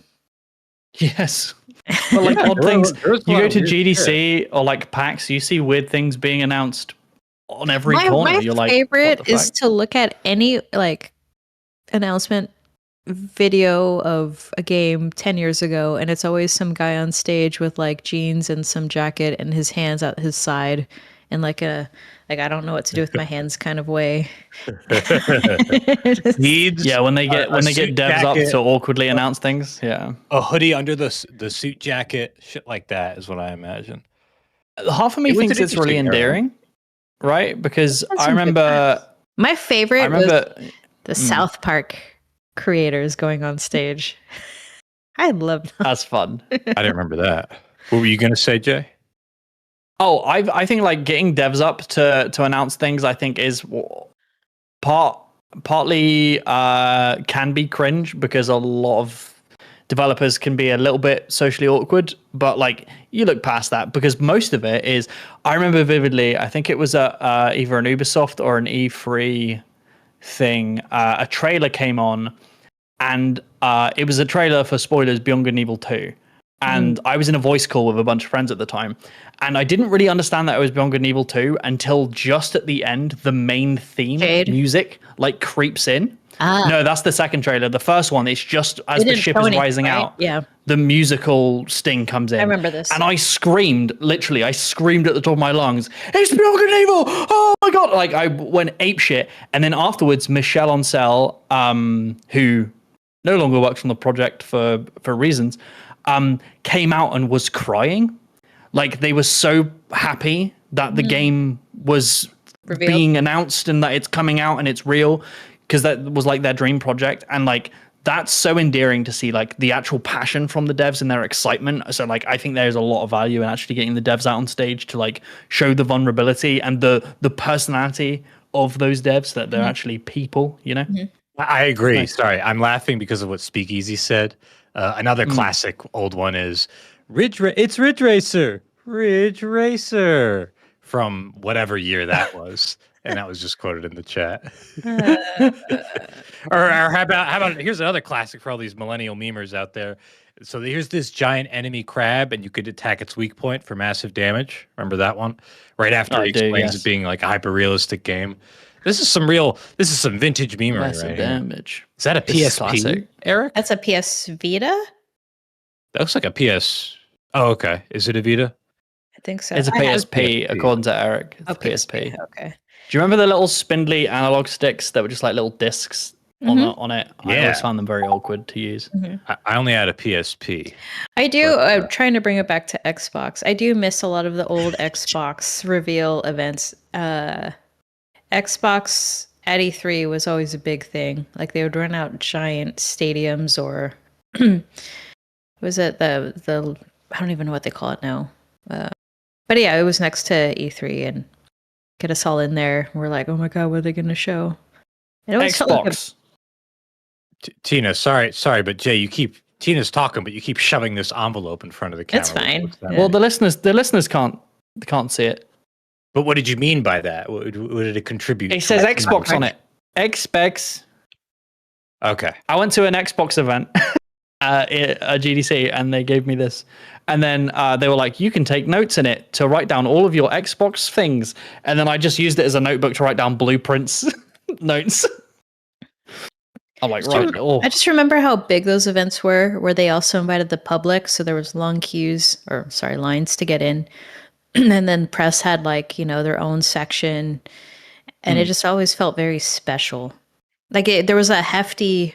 Yes. But like odd things, you go to GDC or like PAX, you see weird things being announced on every corner. You're like, my favorite is to look at any like announcement video of a game 10 years ago, and it's always some guy on stage with like jeans and some jacket and his hands at his side, in like a I don't know what to do with my hands kind of way. Needs Yeah, when they get suit devs up jacket, to awkwardly announce things. Yeah. a hoodie under the suit jacket, shit like that is what I imagine. Half of me It was thinks an it's really interesting era. endearing, right? Because That's I some good remember times. My favorite was the Mm. South Park creators going on stage. I love them. that's fun. I didn't remember that. What were you gonna say, Jay? Oh, I think like getting devs up to announce things, I think is partly can be cringe because a lot of developers can be a little bit socially awkward, but like you look past that because most of it is. I remember vividly. I think it was either an Ubisoft or an E3 thing. A trailer came on, and it was a trailer for spoilers Beyond Good and Evil 2. And I was in a voice call with a bunch of friends at the time. And I didn't really understand that it was Beyond Good and Evil 2 until just at the end, the main theme music like creeps in. No, that's the second trailer. The first one, it's just as the ship is rising out. Yeah. The musical sting comes in. I remember this. And I screamed, literally, I screamed at the top of my lungs, it's Beyond Good and Evil! Oh my God! Like I went apeshit. And then afterwards, Michelle Ancel, who no longer works on the project for reasons, came out and was crying. Like they were so happy that the game was Revealed. being announced and that it's coming out and it's real, because that was like their dream project. And like that's so endearing to see like the actual passion from the devs and their excitement. So like I think there's a lot of value in actually getting the devs out on stage to like show the vulnerability and the personality of those devs, that they're actually people, you know? I agree. Nice. Sorry, I'm laughing because of what Speakeasy said. Another classic old one is it's Ridge Racer from whatever year that was, and that was just quoted in the chat. or how about here's another classic for all these millennial memers out there. So here's this giant enemy crab, and you could attack its weak point for massive damage. Remember that one? Right after he explains it being like a hyper realistic game. This is some vintage memery Massive right damage. here. Is that a PSP, Eric? That's a PS Vita? Oh, That looks like a PS. Oh, okay. Is it a Vita? I think so. It's a I have- PSP, according to Eric. It's Oh, a PSP. Okay. Do you remember the little spindly analog sticks that were just like little discs on it? I Yeah. always found them very awkward to use. I only had a PSP. I do. I'm trying to bring it back to Xbox. I do miss a lot of the old Xbox reveal events. Xbox at E3 was always a big thing. Like they would run out giant stadiums, or was it the I don't even know what they call it now. But yeah, it was next to E3 and get us all in there. We're like, oh my God, what are they going to show? It always felt like Xbox. Tina, sorry, but Jay, Tina's talking, but you keep shoving this envelope in front of the camera. It's fine. What's that? Yeah. Well, the listeners can't see it. But what did you mean by that? What did it contribute? It says towards? Xbox on it. Xbox. Okay. I went to an Xbox event at GDC, and they gave me this. And then they were like, you can take notes in it to write down all of your Xbox things. And then I just used it as a notebook to write down blueprints notes. I'm like, right. Oh. I just remember how big those events were, where they also invited the public. So there was long lines to get in. And then press had their own section. And it just always felt very special. There was a hefty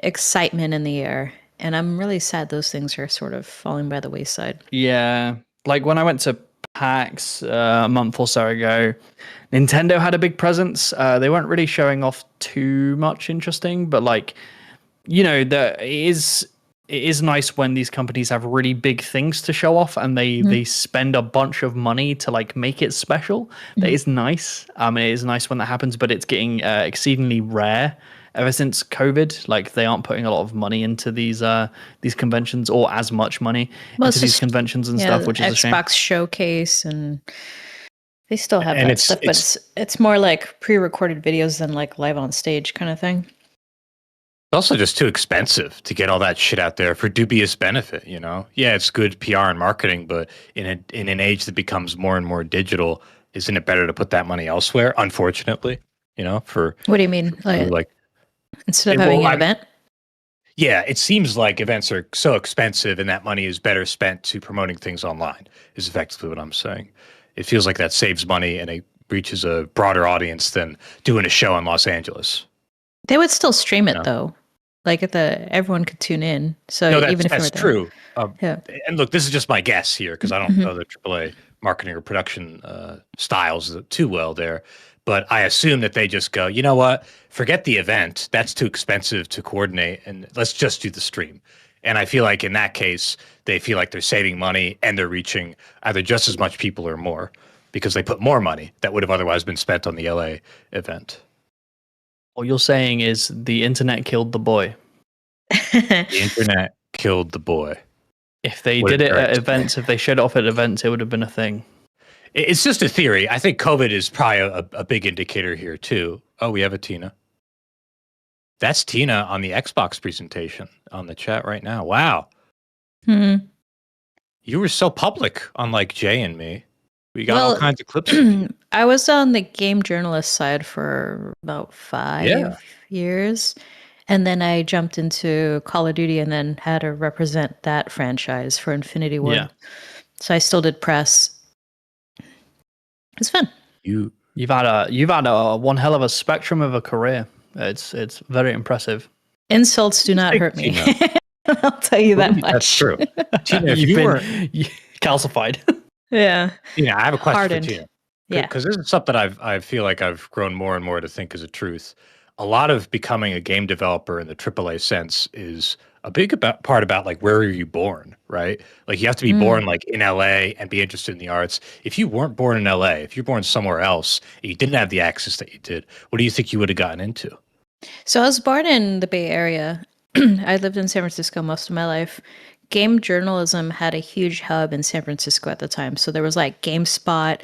excitement in the air. And I'm really sad those things are sort of falling by the wayside. Yeah. Like when I went to PAX a month or so ago, Nintendo had a big presence. They weren't really showing off too much interesting, but it is nice when these companies have really big things to show off and they spend a bunch of money to make it special. That is nice. It is nice when that happens, but it's getting exceedingly rare ever since COVID. They aren't putting a lot of money into these conventions, or as much money into these conventions and stuff, which is a shame. Xbox Showcase, and they still have And that stuff, but it's more like pre-recorded videos than live on stage kind of thing. It's also just too expensive to get all that shit out there for dubious benefit, you know? Yeah, it's good PR and marketing, but in an age that becomes more and more digital, isn't it better to put that money elsewhere, unfortunately? For What do you mean? Instead of having an event? Yeah, it seems like events are so expensive and that money is better spent to promoting things online, is effectively what I'm saying. it feels like that saves money and it reaches a broader audience than doing a show in Los Angeles. They would still stream it No. though. Like everyone could tune in. So No, even if you that's were there. true. Yeah. And look, this is just my guess here because I don't Mhm. know the AAA marketing or production styles too well there. But I assume that they just go, you know what? Forget the event. That's too expensive to coordinate, and let's just do the stream. And I feel like in that case, they feel like they're saving money and they're reaching either just as much people or more because they put more money that would have otherwise been spent on the LA event. What you're saying is the internet killed the boy. The internet killed the boy. If they What did a it at direct- events, if they showed it off at events, it would have been a thing. It's just a theory. I think COVID is probably a big indicator here too. Oh, we have a Tina. That's Tina on the Xbox presentation on the chat right now. Wow. Hmm. You were so public, unlike Jay and me. We got all kinds of clips. Of you. I was on the game journalist side for about 5 years. And then I jumped into Call of Duty and then had to represent that franchise for Infinity Ward. Yeah. So I still did press. It's fun. You You've had a one hell of a spectrum of a career. It's very impressive. Insults do not Thank hurt me. you, I'll tell you that much. That's true. Tina, if You've you been were, calcified. Yeah. I have a question Hardened. for Tina. Yeah. Because this is something I feel like I've grown more and more to think is a truth. A lot of becoming a game developer in the AAA sense is a big part about like where are you born, right? Like you have to be born like in LA and be interested in the arts. If you weren't born in LA, if you're born somewhere else, and you didn't have the access that you did, what do you think you would have gotten into? So I was born in the Bay Area. I lived in San Francisco most of my life. Game journalism had a huge hub in San Francisco at the time. So there was like GameSpot,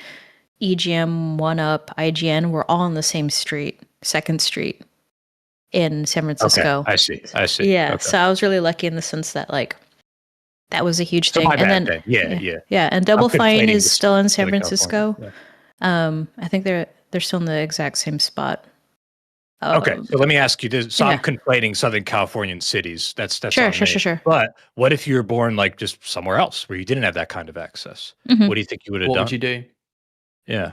EGM, 1UP, IGN were all on the same street, 2nd Street in San Francisco. Okay, I see. Yeah. Okay. So I was really lucky in the sense that like that was a huge So thing. my And bad then then. Yeah. Yeah, and Double Fine conflating is this still in San Southern Francisco. California. I think they're still in the exact same spot. Okay, so let me ask you this. So I'm yeah. conflating Southern Californian cities. That's Sure, on me. sure. But what if you were born like just somewhere else where you didn't have that kind of access? Mhm. What do you think you would have What done? would you do? Yeah.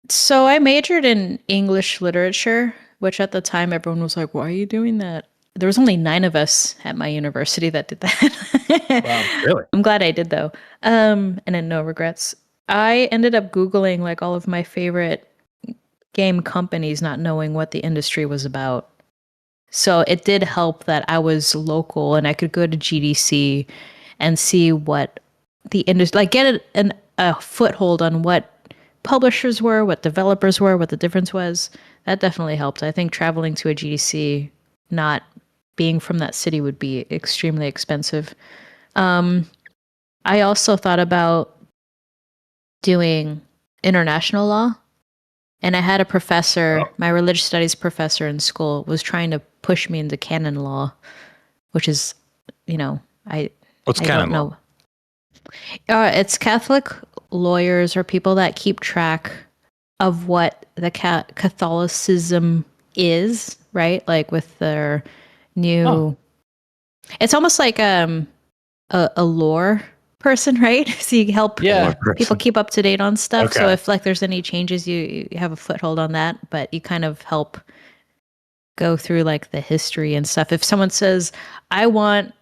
So I majored in English literature, which at the time everyone was like, "Why are you doing that?" There was only 9 of us at my university that did that. Wow, really? I'm glad I did though. And then no regrets. I ended up Googling like all of my favorite game companies, not knowing what the industry was about. So it did help that I was local and I could go to GDC and see what the industry, like get a foothold on what publishers were, what developers were, what the difference was. That definitely helped. I think traveling to a GDC, not being from that city, would be extremely expensive. I also thought about doing international law. And I had a professor, my religious studies professor in school, was trying to push me into canon law, which is, What's I canon don't law? know. It's Catholic lawyers or people that keep track of what the Catholicism is, right? Like with their new. Oh. It's almost like a lore person, right? So you help Yeah. people keep up to date on stuff. So Okay. if like there's any changes, you have a foothold on that, but you kind of help go through like the history and stuff. If someone says, I want,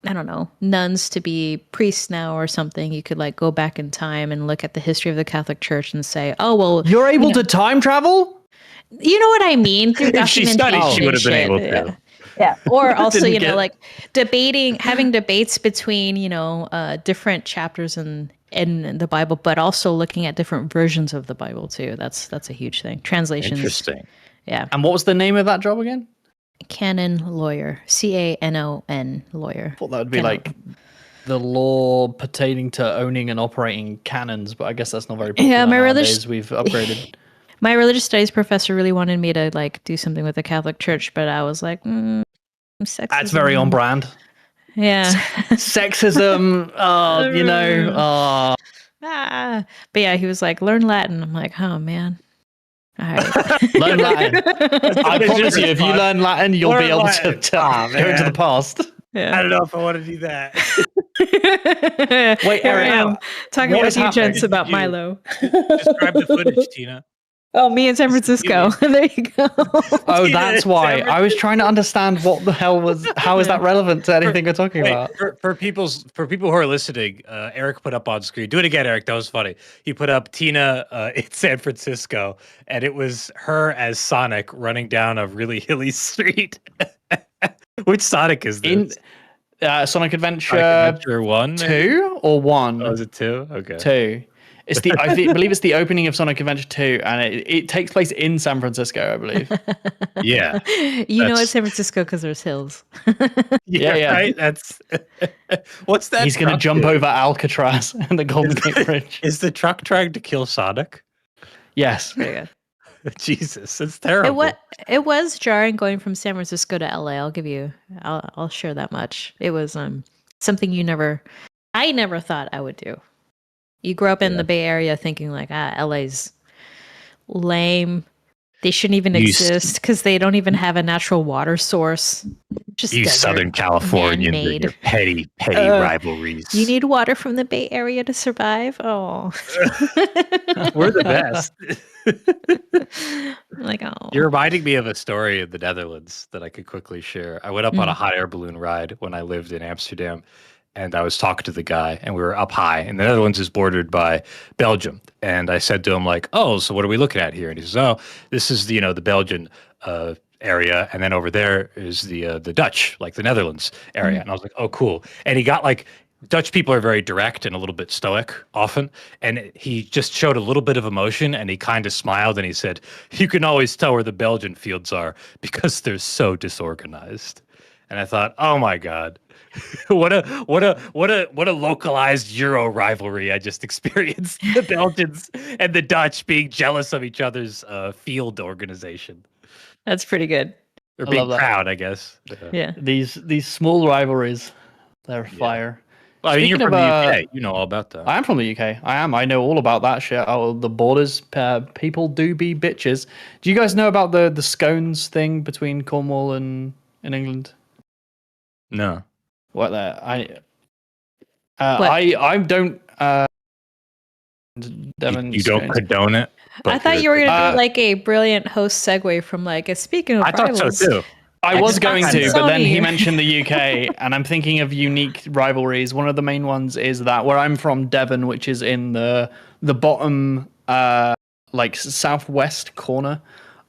I don't know, nuns to be priests now or something, you could like go back in time and look at the history of the Catholic Church and say, oh, well, You're able to time travel? you know what I mean? Through If she studied, documentation she would have been and able shit. to. Yeah. Or also, Didn't get- like having debates between, different chapters in the Bible, but also looking at different versions of the Bible too. That's a huge thing. Translations. Interesting. Yeah. And what was the name of that job again? Canon lawyer. CANON lawyer. I thought that would be Canon. like the law pertaining to owning and operating cannons, but I guess that's not very popular Yeah, my nowadays. We've upgraded. My religious studies professor really wanted me to like do something with the Catholic Church, but I was like, sexism. That's very on brand. Yeah. Sexism, But yeah, he was like, learn Latin. I'm like, oh man. All right. learn Latin. I promise you, if you learn Latin, you'll Learn be able Latin. to Aw, go into the man. past. Yeah. I don't know if I want to do that. Wait, Here I Eric, am talking what with is you happening? gents about You- Milo. Describe the footage, Tina. Oh, me in San Francisco. There you go. Oh, Tina that's in why. San I was trying to understand what the hell was. How is that relevant to anything we're talking Wait, about? for people who are listening, Eric put up on screen. Do it again, Eric. That was funny. He put up Tina in San Francisco, and it was her as Sonic running down a really hilly street. Which Sonic is this? In Sonic Adventure, Sonic Adventure 1? maybe? 2 or 1? Oh, is it 2? Okay. 2. It's the believe it's the opening of Sonic Adventure 2, and it takes place in San Francisco, I believe. Yeah. You know That's- it's San Francisco because there's hills. Yeah. Right? That's what's that? He's gonna truck jump doing? over Alcatraz and the Golden Gate Bridge. Is the truck trying to kill Sonic? Yes. Pretty good. Jesus, it's terrible. It was jarring going from San Francisco to LA. I'll share that much. It was something I never thought I would do. You grew up in the Bay Area thinking like, LA's lame. They shouldn't even exist because they don't even have a natural water source. Just You desert, Southern Californians and man-made. your petty rivalries. You need water from the Bay Area to survive. Oh, We're the best. like oh, You're reminding me of a story in the Netherlands that I could quickly share. I went up on a hot air balloon ride when I lived in Amsterdam, and I was talking to the guy, and we were up high. And the Netherlands is bordered by Belgium. And I said to him, like, "Oh, so what are we looking at here?" And he says, "Oh, this is the Belgian area, and then over there is the Dutch, like the Netherlands area." And I was like, "Oh, cool." And he got like. Dutch people are very direct and a little bit stoic often. And he just showed a little bit of emotion and he kind of smiled and he said, "You can always tell where the Belgian fields are because they're so disorganized." And I thought, oh my God, what a localized Euro rivalry I just experienced. The Belgians and the Dutch being jealous of each other's field organization. that's pretty good. Or I being love that. proud, I guess. Yeah. These small rivalries, they're fire. Well, I mean, you're Speaking from of, the UK. You know all about that. I am from the UK. I am. I know all about that shit. Oh, the borders, people do be bitches. Do you guys know about the scones thing between Cornwall and in England? No. What there? What? I don't. Devon You don't scones. condone it? I thought you were gonna Uh, do like a brilliant host segue from like speaking of I thought rivals. so too. I was just going got to, some but then he Sony. mentioned the UK, and I'm thinking of unique rivalries. One of the main ones is that where I'm from, Devon, which is in the bottom, like southwest corner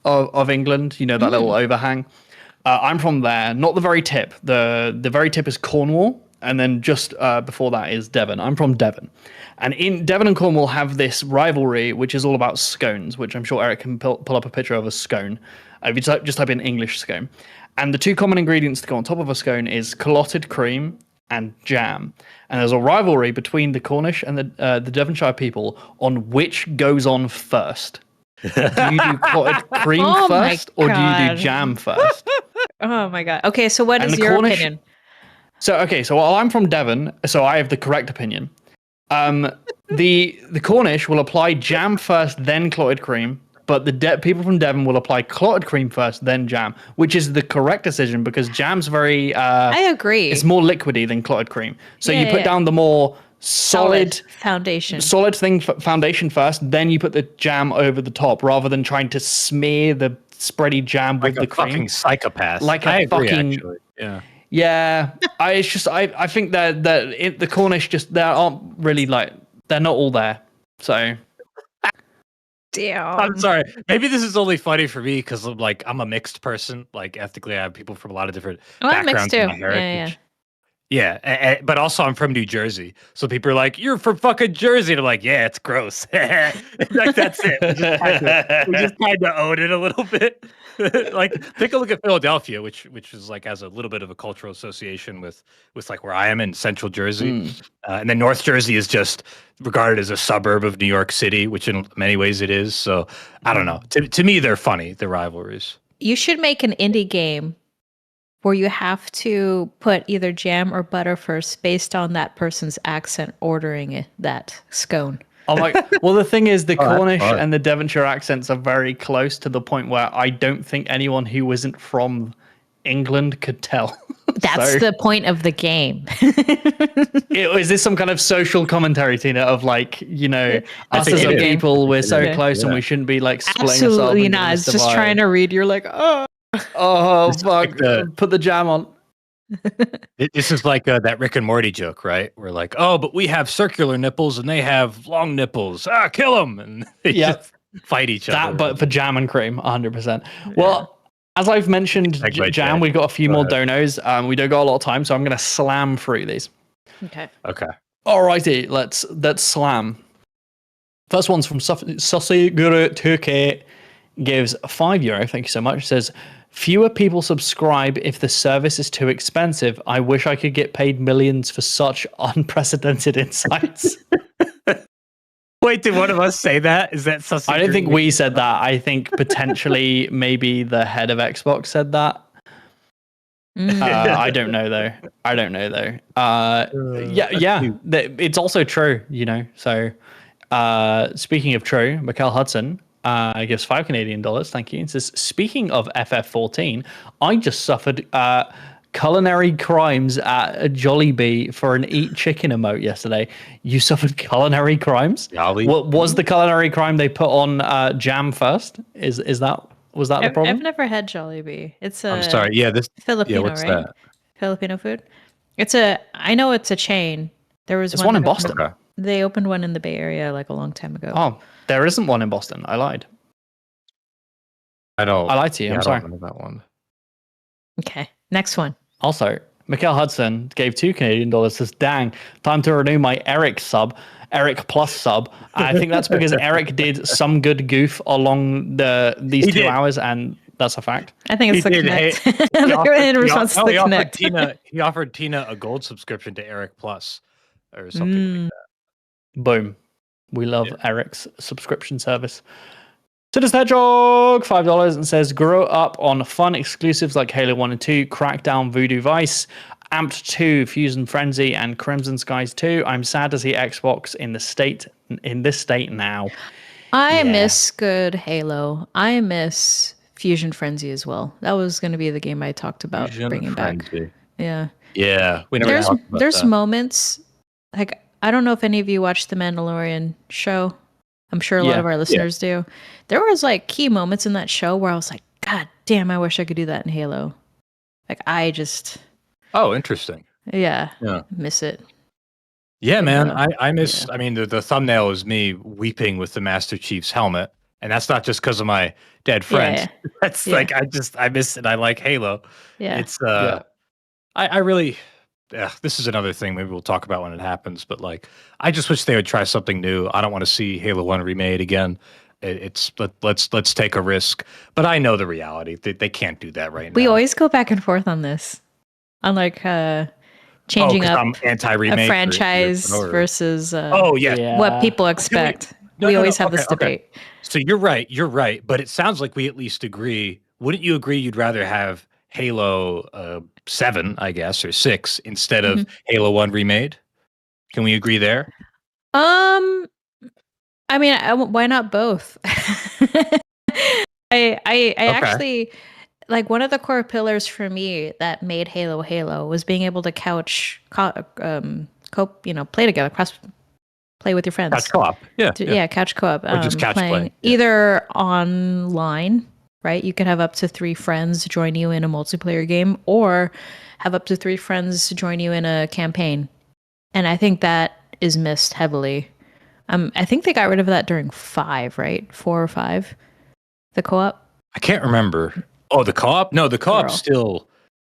of England. You know that little overhang. I'm from there, not the very tip. The very tip is Cornwall, and then just before that is Devon. I'm from Devon, and in Devon and Cornwall have this rivalry, which is all about scones, which I'm sure Eric can pull up a picture of a scone. If you just type in English scone. And the two common ingredients to go on top of a scone is clotted cream and jam. And there's a rivalry between the Cornish and the Devonshire people on which goes on first. Do you do clotted cream Oh my first, or do you do God. jam first? Oh my god. Okay, so what And is the your Cornish- opinion? So while I'm from Devon, so I have the correct opinion. The Cornish will apply jam first, then clotted cream. But the people from Devon will apply clotted cream first, then jam, which is the correct decision because jam's very. I agree. It's more liquidy than clotted cream. So Yeah, you put yeah. down the more solid foundation. foundation first, then you put the jam over the top, rather than trying to smear the spready jam Like with a the cream. fucking psychopath. Like I a agree, fucking- actually. Yeah. Yeah, I think that the Cornish they aren't really like they're not all there. So. Damn. I'm sorry. Maybe this is only funny for me because like I'm a mixed person. Like ethnically, I have people from a lot of different Oh, I'm mixed backgrounds in my too. Yeah, heritage. Yeah, but also I'm from New Jersey, so people are like, "You're from fucking Jersey," and I'm like, "Yeah, it's gross." Like that's it. We just kind of own it a little bit. Like take a look at Philadelphia, which is like has a little bit of a cultural association with like where I am in Central Jersey, and then North Jersey is just regarded as a suburb of New York City, which in many ways it is. So I don't know. To me, they're funny. The rivalries. You should make an indie game where you have to put either jam or butter first based on that person's accent ordering that scone. I'm like, well, the thing is, the that's Cornish fun. and the Devonshire accents are very close to the point where I don't think anyone who isn't from England could tell. That's the point of the game. Is this some kind of social commentary, Tina, of like, us think as a it is. people, we're so Yeah. close and we shouldn't be like splitting ourselves Absolutely into not. this It's just trying to read. You're like, oh. Oh, This is fuck. like Put the jam on. This is like that Rick and Morty joke, right? We're like, oh, but we have circular nipples and they have long nipples. Ah, kill them! And they just fight each other. But for jam and cream, 100%. Well, as I've mentioned, Jam, we've got a few more donos. We don't got a lot of time, so I'm going to slam through these. Okay. Alrighty, let's slam. First one's from Sussy Guru 2K, gives €5. Thank you so much. It says, fewer people subscribe if the service is too expensive. I wish I could get paid millions for such unprecedented insights. Wait, did one of us say that? Is that Sussy? I don't think we said that. I think potentially maybe the head of Xbox said that. I don't know though. It's also true, So, speaking of true, Mikkel Hudson gives $5 Canadian. Thank you. It says, speaking of FF14, I just suffered culinary crimes at Jollibee for an eat chicken emote yesterday. You suffered culinary crimes? What was the culinary crime they put on jam first? Was that the problem? I've never had Jollibee. It's I'm sorry. Yeah, this Filipino, what's right? that? Filipino food. I know it's a chain. There was one in Boston. They opened one in the Bay Area like a long time ago. Oh, there isn't one in Boston. I lied. I lied to you. I'm sorry. I don't know that one. Okay, next one. Also, Mikkel Hudson gave $2 Canadian. Says, dang, time to renew my Eric Plus sub. I think that's because Eric did some good goof along these 2 hours, and that's a fact. I think it's the Connect. In response to the Connect. He offered Tina a gold subscription to Eric Plus or something like that. Boom. We love Eric's subscription service. Siddharth Hedgehog, $5, and says, grow up on fun exclusives like Halo 1 and 2, Crackdown, Voodoo Vice, Amped 2, Fusion Frenzy, and Crimson Skies 2. I'm sad to see Xbox in this state now. I miss good Halo. I miss Fusion Frenzy as well. That was going to be the game I talked about bringing back. Yeah. Yeah. We never talked about there's that. moments, like, I don't know if any of you watched the Mandalorian show. I'm sure a lot of our listeners do. There was like key moments in that show where I was like, God damn, I wish I could do that in Halo. Like Oh, interesting. Yeah. Miss it. Yeah, man. I miss I mean the thumbnail is me weeping with the Master Chief's helmet. And that's not just because of my dead friends. Yeah. That's like I miss it. I like Halo. Yeah. It's I really this is another thing maybe we'll talk about when it happens, but like I just wish they would try something new. I don't want to see Halo 1 remade again. Let's take a risk. But I know the reality. They can't do that right now. We always go back and forth on this. On like changing up anti-remake a franchise versus what people expect. We always have this debate. So you're right. But it sounds like we at least agree. Wouldn't you agree you'd rather have Halo 7, I guess, or 6 instead of Halo 1 remade? Can we agree there? I mean, why not both? I actually like one of the core pillars for me that made Halo was being able to couch play together, play with your friends. Couch co-op. Couch co-op. Or just couch playing play. Either online, right? You could have up to 3 friends join you in a multiplayer game, or have up to 3 friends join you in a campaign. And I think that is missed heavily. I think they got rid of that during 5, right? 4 or 5, the co-op. I can't remember. Oh, the co-op? No, the co-op still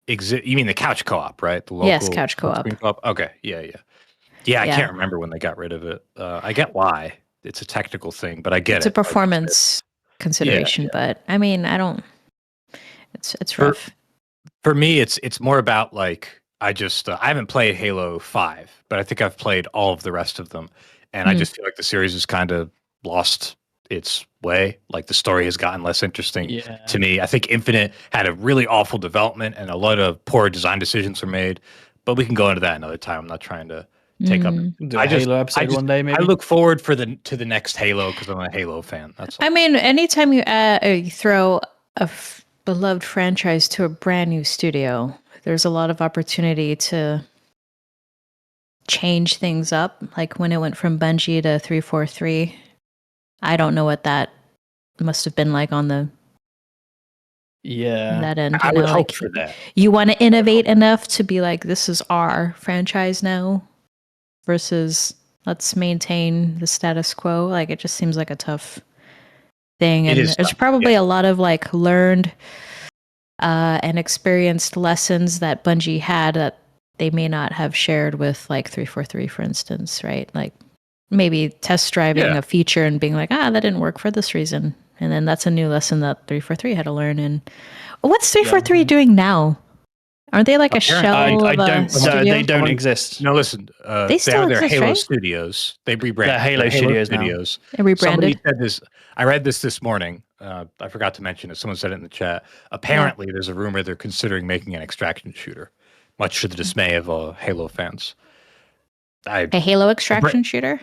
exists. You mean the couch co-op, right? The local couch co-op. Okay, yeah. I can't remember when they got rid of it. I get why. It's a technical thing, but I get it. It's a performance consideration, but I mean, I don't. It's rough. For me, it's more about like I haven't played Halo 5, but I think I've played all of the rest of them, and I just feel like the series has kind of lost its way. Like the story has gotten less interesting to me. I think Infinite had a really awful development, and a lot of poor design decisions were made. But we can go into that another time. I'm not trying to take up. Halo episode one day, maybe. I look forward to the next Halo because I'm a Halo fan. That's all. I mean, anytime you throw beloved franchise to a brand new studio, there's a lot of opportunity to change things up. Like when it went from Bungie to 343, I don't know what that must have been like on that end. I would hope for that. You want to innovate enough to be like, this is our franchise now, versus let's maintain the status quo. Like, it just seems like a tough thing. It And is there's tough, probably a lot of like learned and experienced lessons that Bungie had that they may not have shared with like 343, for instance, right? Like maybe test driving a feature and being like, that didn't work for this reason. And then that's a new lesson that 343 had to learn. And what's 343 doing now? Aren't they like a shell I of a don't. studio? They don't exist. No, listen. They still have their exist, Halo right? Studios. They rebranded. They're Halo Studios now. They rebranded. Somebody said this. I read this morning. I forgot to mention it. Someone said it in the chat. Apparently, there's a rumor they're considering making an extraction shooter, much to the dismay of Halo fans. A Halo extraction shooter?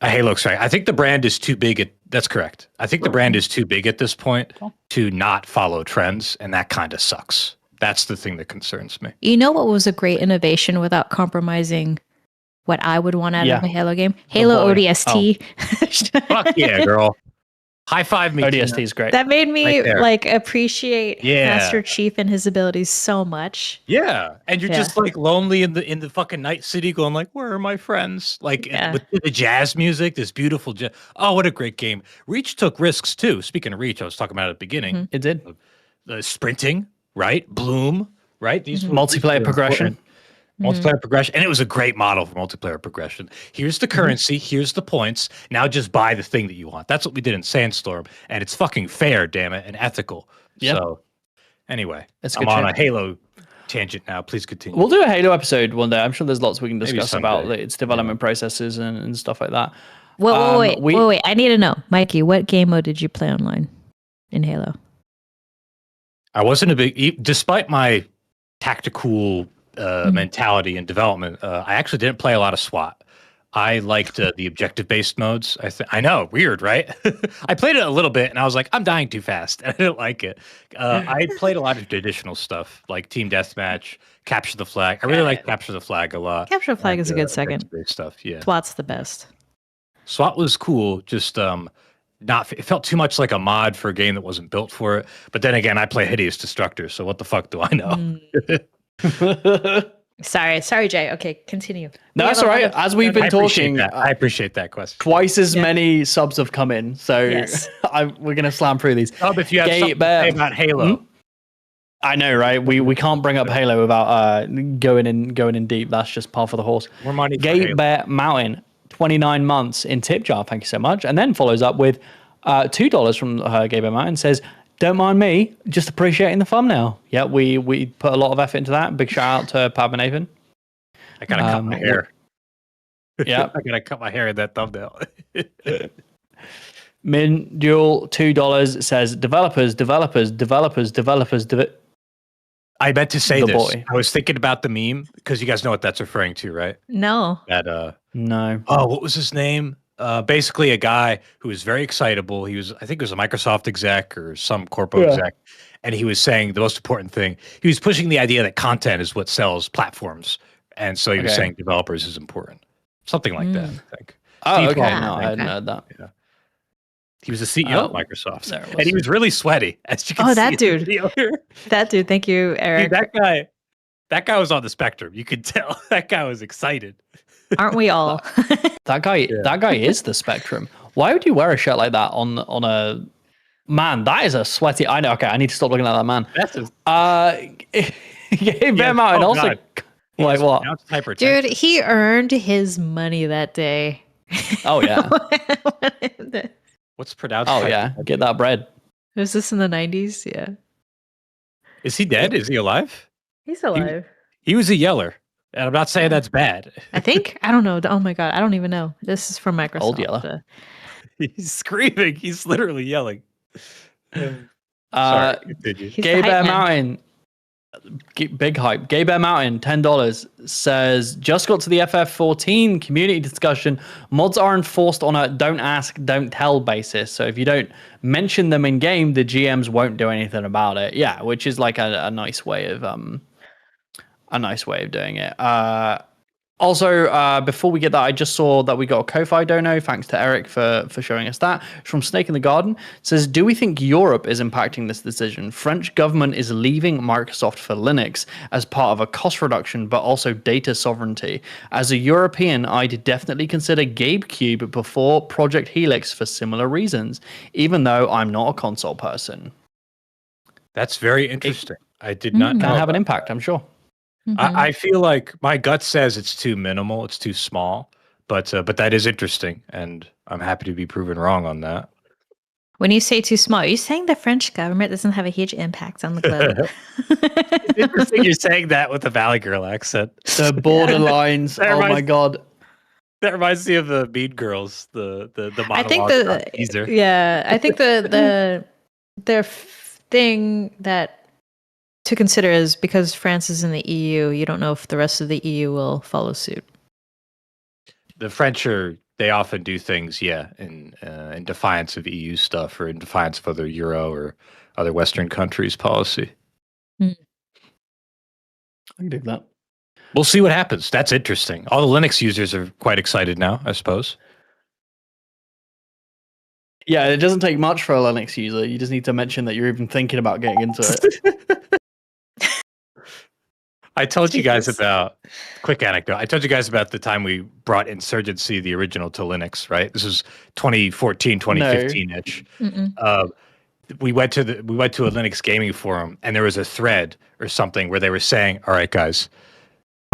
A Halo extraction. I think the brand is too big. That's correct. I think the brand is too big at this point to not follow trends, and that kind of sucks. That's the thing that concerns me. You know what was a great innovation without compromising what I would want out of a Halo game? Halo ODST. Fuck yeah, girl. High five me. ODST is great. That made me Right like appreciate Master Chief and his abilities so much. Yeah, and you're just like lonely in the fucking night city, going like, "Where are my friends?" Like with the jazz music, this beautiful jazz. Oh, what a great game! Reach took risks too. Speaking of Reach, I was talking about at the beginning. It did. The sprinting, right? Bloom, right? These multiplayer progression. Multiplayer progression, and it was a great model for multiplayer progression. Here's the currency, here's the points. Now just buy the thing that you want. That's what we did in Sandstorm, and it's fucking fair, damn it, and ethical. Yep. So, anyway, I'm on a Halo tangent now. Please continue. We'll do a Halo episode one day. I'm sure there's lots we can discuss about its development processes and stuff like that. Wait. I need to know, Mikey, what game mode did you play online in Halo? I wasn't a big, despite my tactical mentality and development. I actually didn't play a lot of SWAT. I liked the objective-based modes. I know, weird, right? I played it a little bit, and I was like, I'm dying too fast. I didn't like it. I played a lot of traditional stuff, like Team Deathmatch, Capture the Flag. I really like Capture the Flag a lot. Capture the Flag is a good second. Stuff, yeah. SWAT's the best. SWAT was cool, just it felt too much like a mod for a game that wasn't built for it. But then again, I play Hideous Destructor, so what the fuck do I know? Sorry, Jay. Okay, continue. No, that's all right. As we've been talking, I appreciate that question. Twice as many subs have come in, so we're gonna slam through these. If you have something to say about Halo, I know, right? We can't bring up Halo without going in deep. That's just par for the horse. More money. Gate Bear Mountain, 29 months in tip jar. Thank you so much. And then follows up with $2 from Gate Bear Mountain. Says, don't mind me, just appreciating the thumbnail. Yeah, we put a lot of effort into that. Big shout out to Padman. I gotta cut my hair. Yeah, I gotta cut my hair in that thumbnail. Min Duel $2 says developers. I meant to say this. Boy. I was thinking about the meme because you guys know what that's referring to, right? No. That no. Oh, what was his name? Basically a guy who was very excitable. I think he was a Microsoft exec or some corporate exec. And he was saying the most important thing. He was pushing the idea that content is what sells platforms. And so he was saying developers is important. Something like that, I think. Oh, okay. No, I hadn't heard that. Yeah. He was the CEO of Microsoft. And he was really sweaty, as you can see. That dude. That dude. Thank you, Eric. Dude, that guy was on the spectrum. You could tell that guy was excited. Aren't we all? That guy is the spectrum. Why would you wear a shirt like that on a man? That is a sweaty. I know. Okay, I need to stop looking at that man. That's just Bear Mountain also. Like what? Dude, he earned his money that day. Oh yeah. What's pronounced? Oh yeah, get that bread. Was this in the 90s? Yeah. Is he dead? Is he alive? He's alive. He was a yeller. And I'm not saying that's bad. I think. I don't know. Oh my God. I don't even know. This is from Microsoft. Old yeller. He's screaming. He's literally yelling. Gay Bear Mountain. Big hype. Gay Bear Mountain, $10 says, just got to the FF14 community discussion. Mods are enforced on a don't ask, don't tell basis. So if you don't mention them in game, the GMs won't do anything about it. Yeah, which is like a nice way of doing it. Also, before we get that, I just saw that we got a Ko-Fi dono. Thanks to Eric for showing us that. It's from Snake in the Garden. It says, do we think Europe is impacting this decision? French government is leaving Microsoft for Linux as part of a cost reduction, but also data sovereignty. As a European, I'd definitely consider GameCube before Project Helix for similar reasons, even though I'm not a console person. That's very interesting. I did not know. Can have an impact, I'm sure. I feel like my gut says it's too minimal, it's too small, but that is interesting, and I'm happy to be proven wrong on that. When you say too small, are you saying the French government doesn't have a huge impact on the globe? It's interesting you're saying that with a Valley Girl accent. The borderlines. Oh my god. That reminds me of the Mean Girls, the monologue. I think I think the thing that to consider is because France is in the EU, you don't know if the rest of the EU will follow suit. The French they often do things, in defiance of EU stuff or in defiance of other Euro or other Western countries' policy. I can do that. We'll see what happens. That's interesting. All the Linux users are quite excited now, I suppose. Yeah, it doesn't take much for a Linux user. You just need to mention that you're even thinking about getting into it. I told you guys about, quick anecdote, I told you guys about the time we brought Insurgency, the original, to Linux, right? This was 2014, 2015-ish. We went to a Linux gaming forum, and there was a thread or something where they were saying, all right, guys,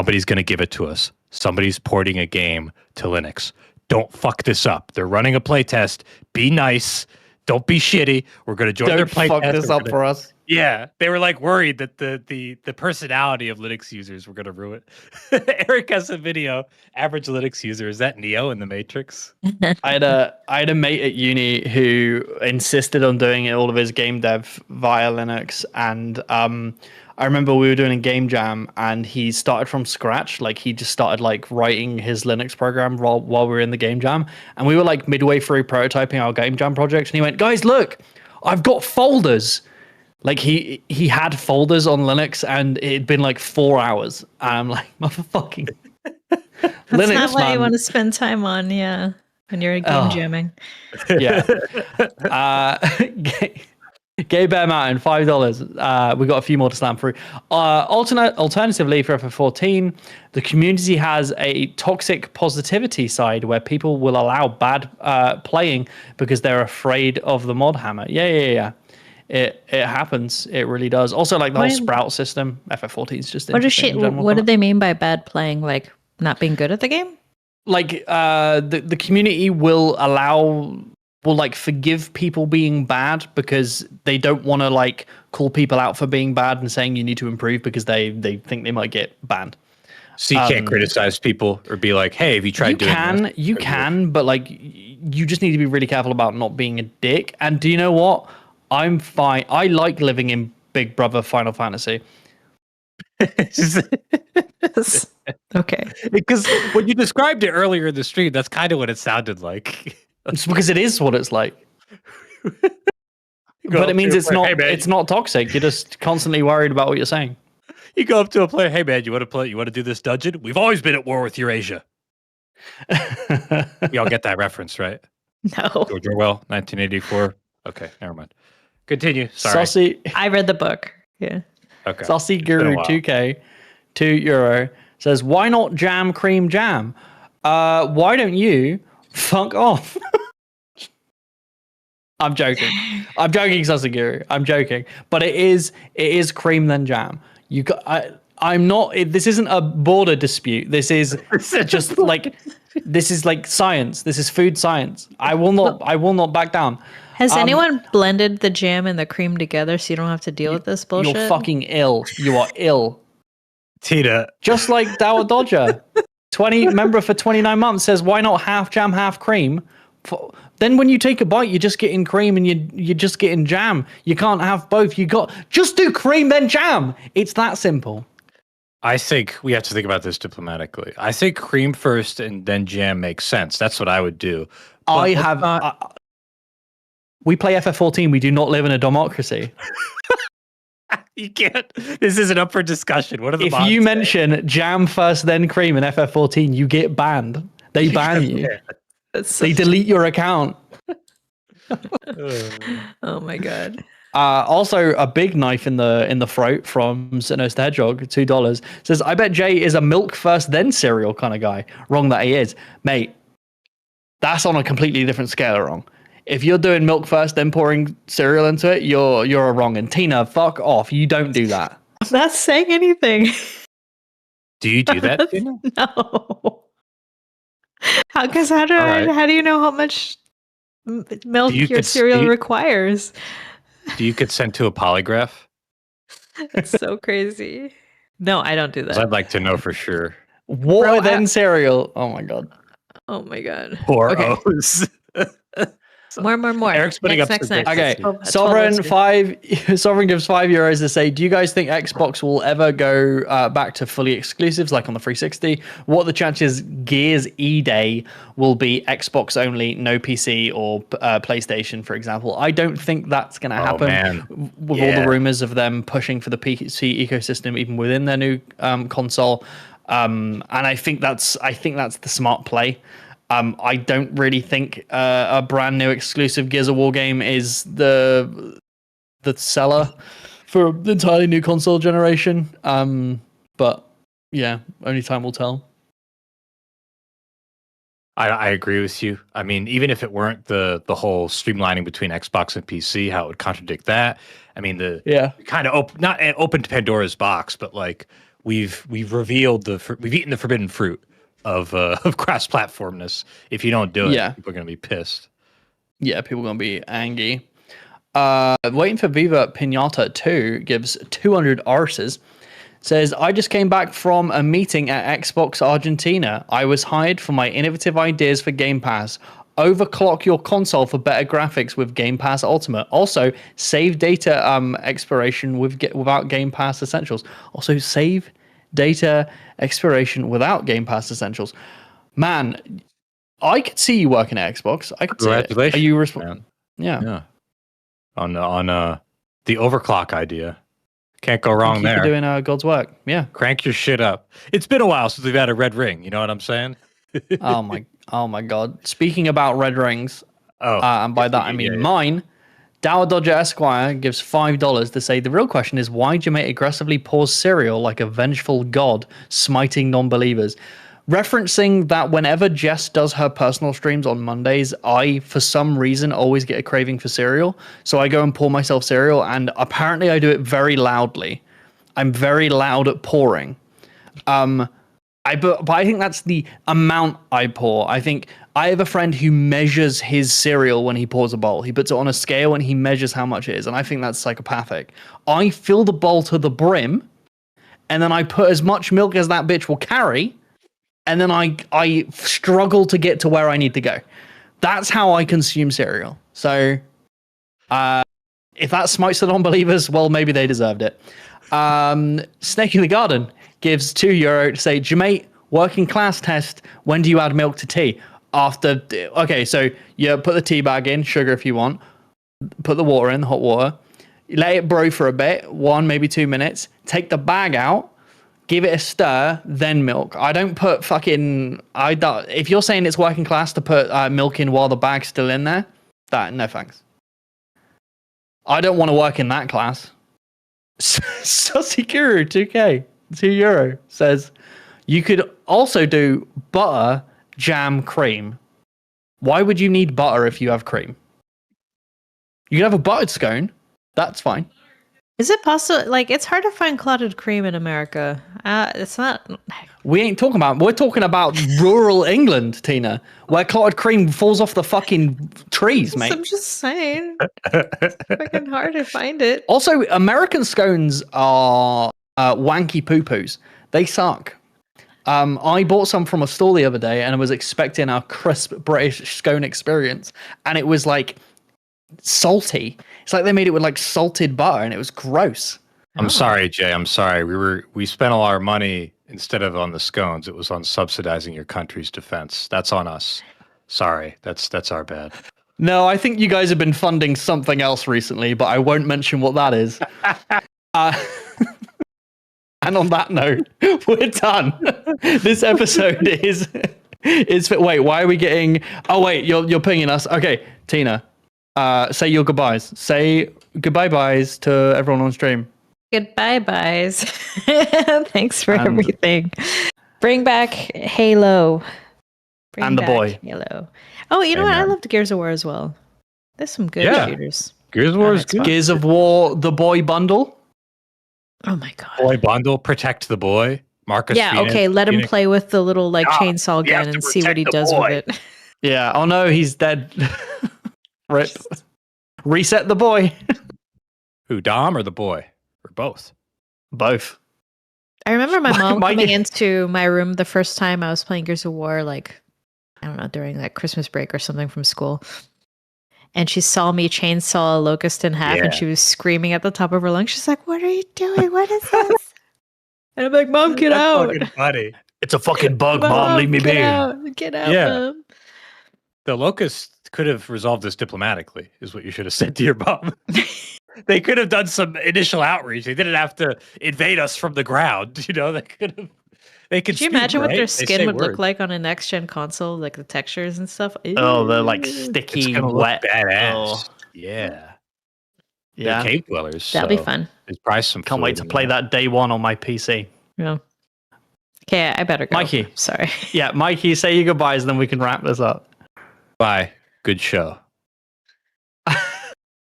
somebody's going to give it to us. Somebody's porting a game to Linux. Don't fuck this up. They're running a playtest. Be nice. Don't be shitty. We're going to join their playtest. Don't fuck this up for us. Yeah, they were like worried that the personality of Linux users were going to ruin it. Eric has a video. Average Linux user, is that Neo in the Matrix? I had a mate at uni who insisted on doing all of his game dev via Linux, and I remember we were doing a game jam, and he started from scratch. Like he just started like writing his Linux program while we were in the game jam, and we were like midway through prototyping our game jam project, and he went, "Guys, look, I've got folders." Like he had folders on Linux, and it'd been like 4 hours. And I'm like, motherfucking That's Linux, not what man. you want to spend time on, when you're game jamming. Yeah. Gay Bear Mountain, $5. We got a few more to slam through. Alternatively, for FF14, the community has a toxic positivity side where people will allow bad playing because they're afraid of the mod hammer. Yeah. It happens. It really does. Also, like the whole sprout system, FF14 is just what did they mean by bad playing? Like not being good at the game? Like the community will forgive people being bad because they don't want to like call people out for being bad and saying you need to improve because they think they might get banned. So you can't criticize people or be like, hey, have you tried doing this? You can, but like you just need to be really careful about not being a dick. And do you know what? I'm fine. I like living in Big Brother Final Fantasy. Okay. Because when you described it earlier in the stream, that's kind of what it sounded like. It's because it is what it's like. But it means it's not toxic. You're just constantly worried about what you're saying. You go up to a player, hey man, you want to play? You want to do this dungeon? We've always been at war with Eurasia. Y'all get that reference, right? No. George Orwell, 1984. Okay, never mind. Continue. Sorry. Saucy. I read the book. Yeah. Okay. Saucy Guru 2K, €2 says, "Why not jam cream jam? Why don't you fuck off?" I'm joking. Saucy Guru. I'm joking. But it is cream then jam. I'm not. This isn't a border dispute. This is just like this is like science. This is food science. I will not back down. Has anyone blended the jam and the cream together so you don't have to deal with this bullshit? You're fucking ill. You are ill. Tina. Just like Dower Dodger. Member for 29 months says, why not half jam, half cream? Then when you take a bite, you're just getting cream and you're just getting jam. You can't have both. Just do cream then jam. It's that simple. I think we have to think about this diplomatically. I think cream first and then jam makes sense. That's what I would do. We play FF14. We do not live in a democracy. You can't. This isn't up for discussion. What are the If you mention jam first then cream in FF14, you get banned. They ban you. They delete your account. Oh my god. Also, a big knife in the throat from Sinnoh the Hedgehog, $2 says, "I bet Jay is a milk first then cereal kind of guy." Wrong that he is, mate. That's on a completely different scale. Wrong. If you're doing milk first then pouring cereal into it, you're wrong. And Tina, fuck off. You don't do that. I'm not saying anything. Do you do that, Tina? No. How do you know how much milk your cereal requires? Do you consent to a polygraph? It's so crazy. No, I don't do that. I'd like to know for sure. Water then cereal. Oh my god. Oh my god. Or O's. More. Eric's putting next. Okay, 12 Sovereign listeners. Sovereign gives €5 to say, do you guys think Xbox will ever go back to fully exclusives like on the 360? What are the chances Gears E-Day will be Xbox only, no PC or PlayStation, for example? I don't think that's going to happen with all the rumors of them pushing for the PC ecosystem even within their new console. And I think that's the smart play. I don't really think a brand new exclusive Gears of War game is the seller for the entirely new console generation. But yeah, only time will tell. I agree with you. I mean, even if it weren't the whole streamlining between Xbox and PC, how it would contradict that. I mean, kind of not open to Pandora's box, but like we've revealed we've eaten the forbidden fruit of cross-platformness. If you don't do it, people are going to be pissed. Yeah, people are going to be angry. Waiting for Viva Pinata 2 gives 200 arses. Says, I just came back from a meeting at Xbox Argentina. I was hired for my innovative ideas for Game Pass. Overclock your console for better graphics with Game Pass Ultimate. Also, save data expiration without Game Pass Essentials. Also, save data expiration without Game Pass Essentials. Man, I could see you working at Xbox. I could see it. Are you responsible? Yeah. On the overclock idea. Can't go wrong there. Doing God's work. Yeah. Crank your shit up. It's been a while since we've had a red ring. You know what I'm saying? Oh my God. Speaking about red rings, and by that I mean mine, Dower Dodger Esquire gives $5 to say, the real question is, why do you make aggressively pause cereal like a vengeful god smiting non-believers? Referencing that whenever Jess does her personal streams on Mondays, I, for some reason, always get a craving for cereal. So I go and pour myself cereal, and apparently I do it very loudly. I'm very loud at pouring. But I think that's the amount I pour. I think I have a friend who measures his cereal when he pours a bowl. He puts it on a scale and he measures how much it is. And I think that's psychopathic. I fill the bowl to the brim, and then I put as much milk as that bitch will carry. And then I struggle to get to where I need to go. That's how I consume cereal. So if that smites the non-believers, well, maybe they deserved it. Snake in the Garden gives €2 to say, Jamate, working class test, when do you add milk to tea? Okay, so you put the tea bag in, sugar if you want, put the water in, the hot water, let it brew for a bit, 1, maybe 2 minutes, take the bag out, give it a stir, then milk. I don't put if you're saying it's working class to put milk in while the bag's still in there, no thanks. I don't want to work in that class. Susikuru 2K, €2 says, you could also do butter, jam, cream. Why would you need butter if you have cream? You can have a buttered scone. That's fine. Is it possible? Like, it's hard to find clotted cream in America. It's not. We're talking about rural England, Tina, where clotted cream falls off the fucking trees, mate. I'm just saying. It's fucking hard to find it. Also, American scones are wanky poo-poos. They suck. I bought some from a store the other day and I was expecting a crisp British scone experience, and it was like salty. It's like they made it with like salted butter, and it was gross. I'm sorry, Jay. I'm sorry. We spent all our money instead of on the scones. It was on subsidizing your country's defense. That's on us. Sorry. That's our bad. No, I think you guys have been funding something else recently, but I won't mention what that is. And on that note, we're done. This episode is wait, why are we getting? Oh wait, you're pinging us. Okay, Tina, say your goodbyes. Say goodbye byes to everyone on stream. Goodbye, byes. Thanks for everything. Bring back Halo. Bring and the back boy. Halo. Oh, you know what? I loved Gears of War as well. There's some good shooters. Gears of War is good. Gears of War, the boy bundle. Oh my god. Boy bundle, protect the boy. Marcus. Yeah, Phoenix, okay, let him Phoenix. play with the little like chainsaw gun and see what he does with it. Yeah. Oh no, he's dead. Rip. Reset the boy. Who, Dom or the boy? Or both? Both. I remember my mom My- coming into my room the first time I was playing Gears of War, like, I don't know, during like Christmas break or something from school. And she saw me chainsaw a locust in half and she was screaming at the top of her lungs. She's like, "What are you doing? What is this?" And I'm like, "Mom, get out." Fucking funny. It's a fucking bug, Mom. Leave me be. Get out, Mom. The locust could have resolved this diplomatically, is what you should have said to your mom. They could have done some initial outreach. They didn't have to invade us from the ground. You know, they could have. They could. Could you imagine what their skin would look like on a next gen console, like the textures and stuff? Oh, they're like sticky, it's wet. Badass. Oh. Yeah. Yeah. They're cave dwellers. That'll be fun. There's probably some. Can't wait to play that day one on my PC. Yeah. Okay, I better go. Mikey. Sorry. Yeah, Mikey, say your goodbyes, and then we can wrap this up. Bye. Good show.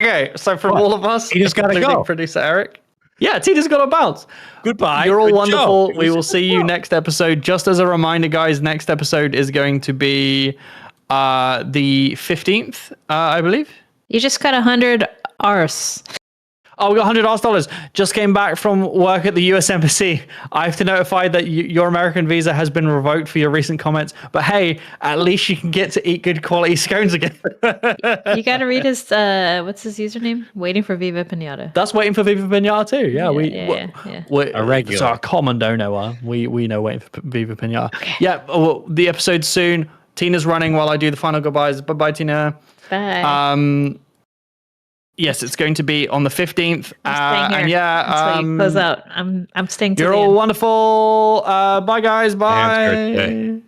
Okay, so from all of us, Tina's gotta including go. Producer Eric. Yeah, Tina's got to bounce. Goodbye. You're all Good wonderful. show. We will see you next episode. Just as a reminder, guys, next episode is going to be the 15th, I believe. You just got 100 Rs. Oh, we got $100. Just came back from work at the US Embassy. I have to notify that your American visa has been revoked for your recent comments. But hey, at least you can get to eat good quality scones again. You got to read his, what's his username? Waiting for Viva Pinata. That's Waiting for Viva Pinata too. Yeah, we're A regular. So our common don't know. We know Waiting for Viva Pinata. Okay. Yeah, well, the episode's soon. Tina's running while I do the final goodbyes. Bye-bye, Tina. Bye. Yes, it's going to be on the 15th. I'm staying here until you close out. I'm staying till You're the all end. wonderful. Bye, guys. Bye.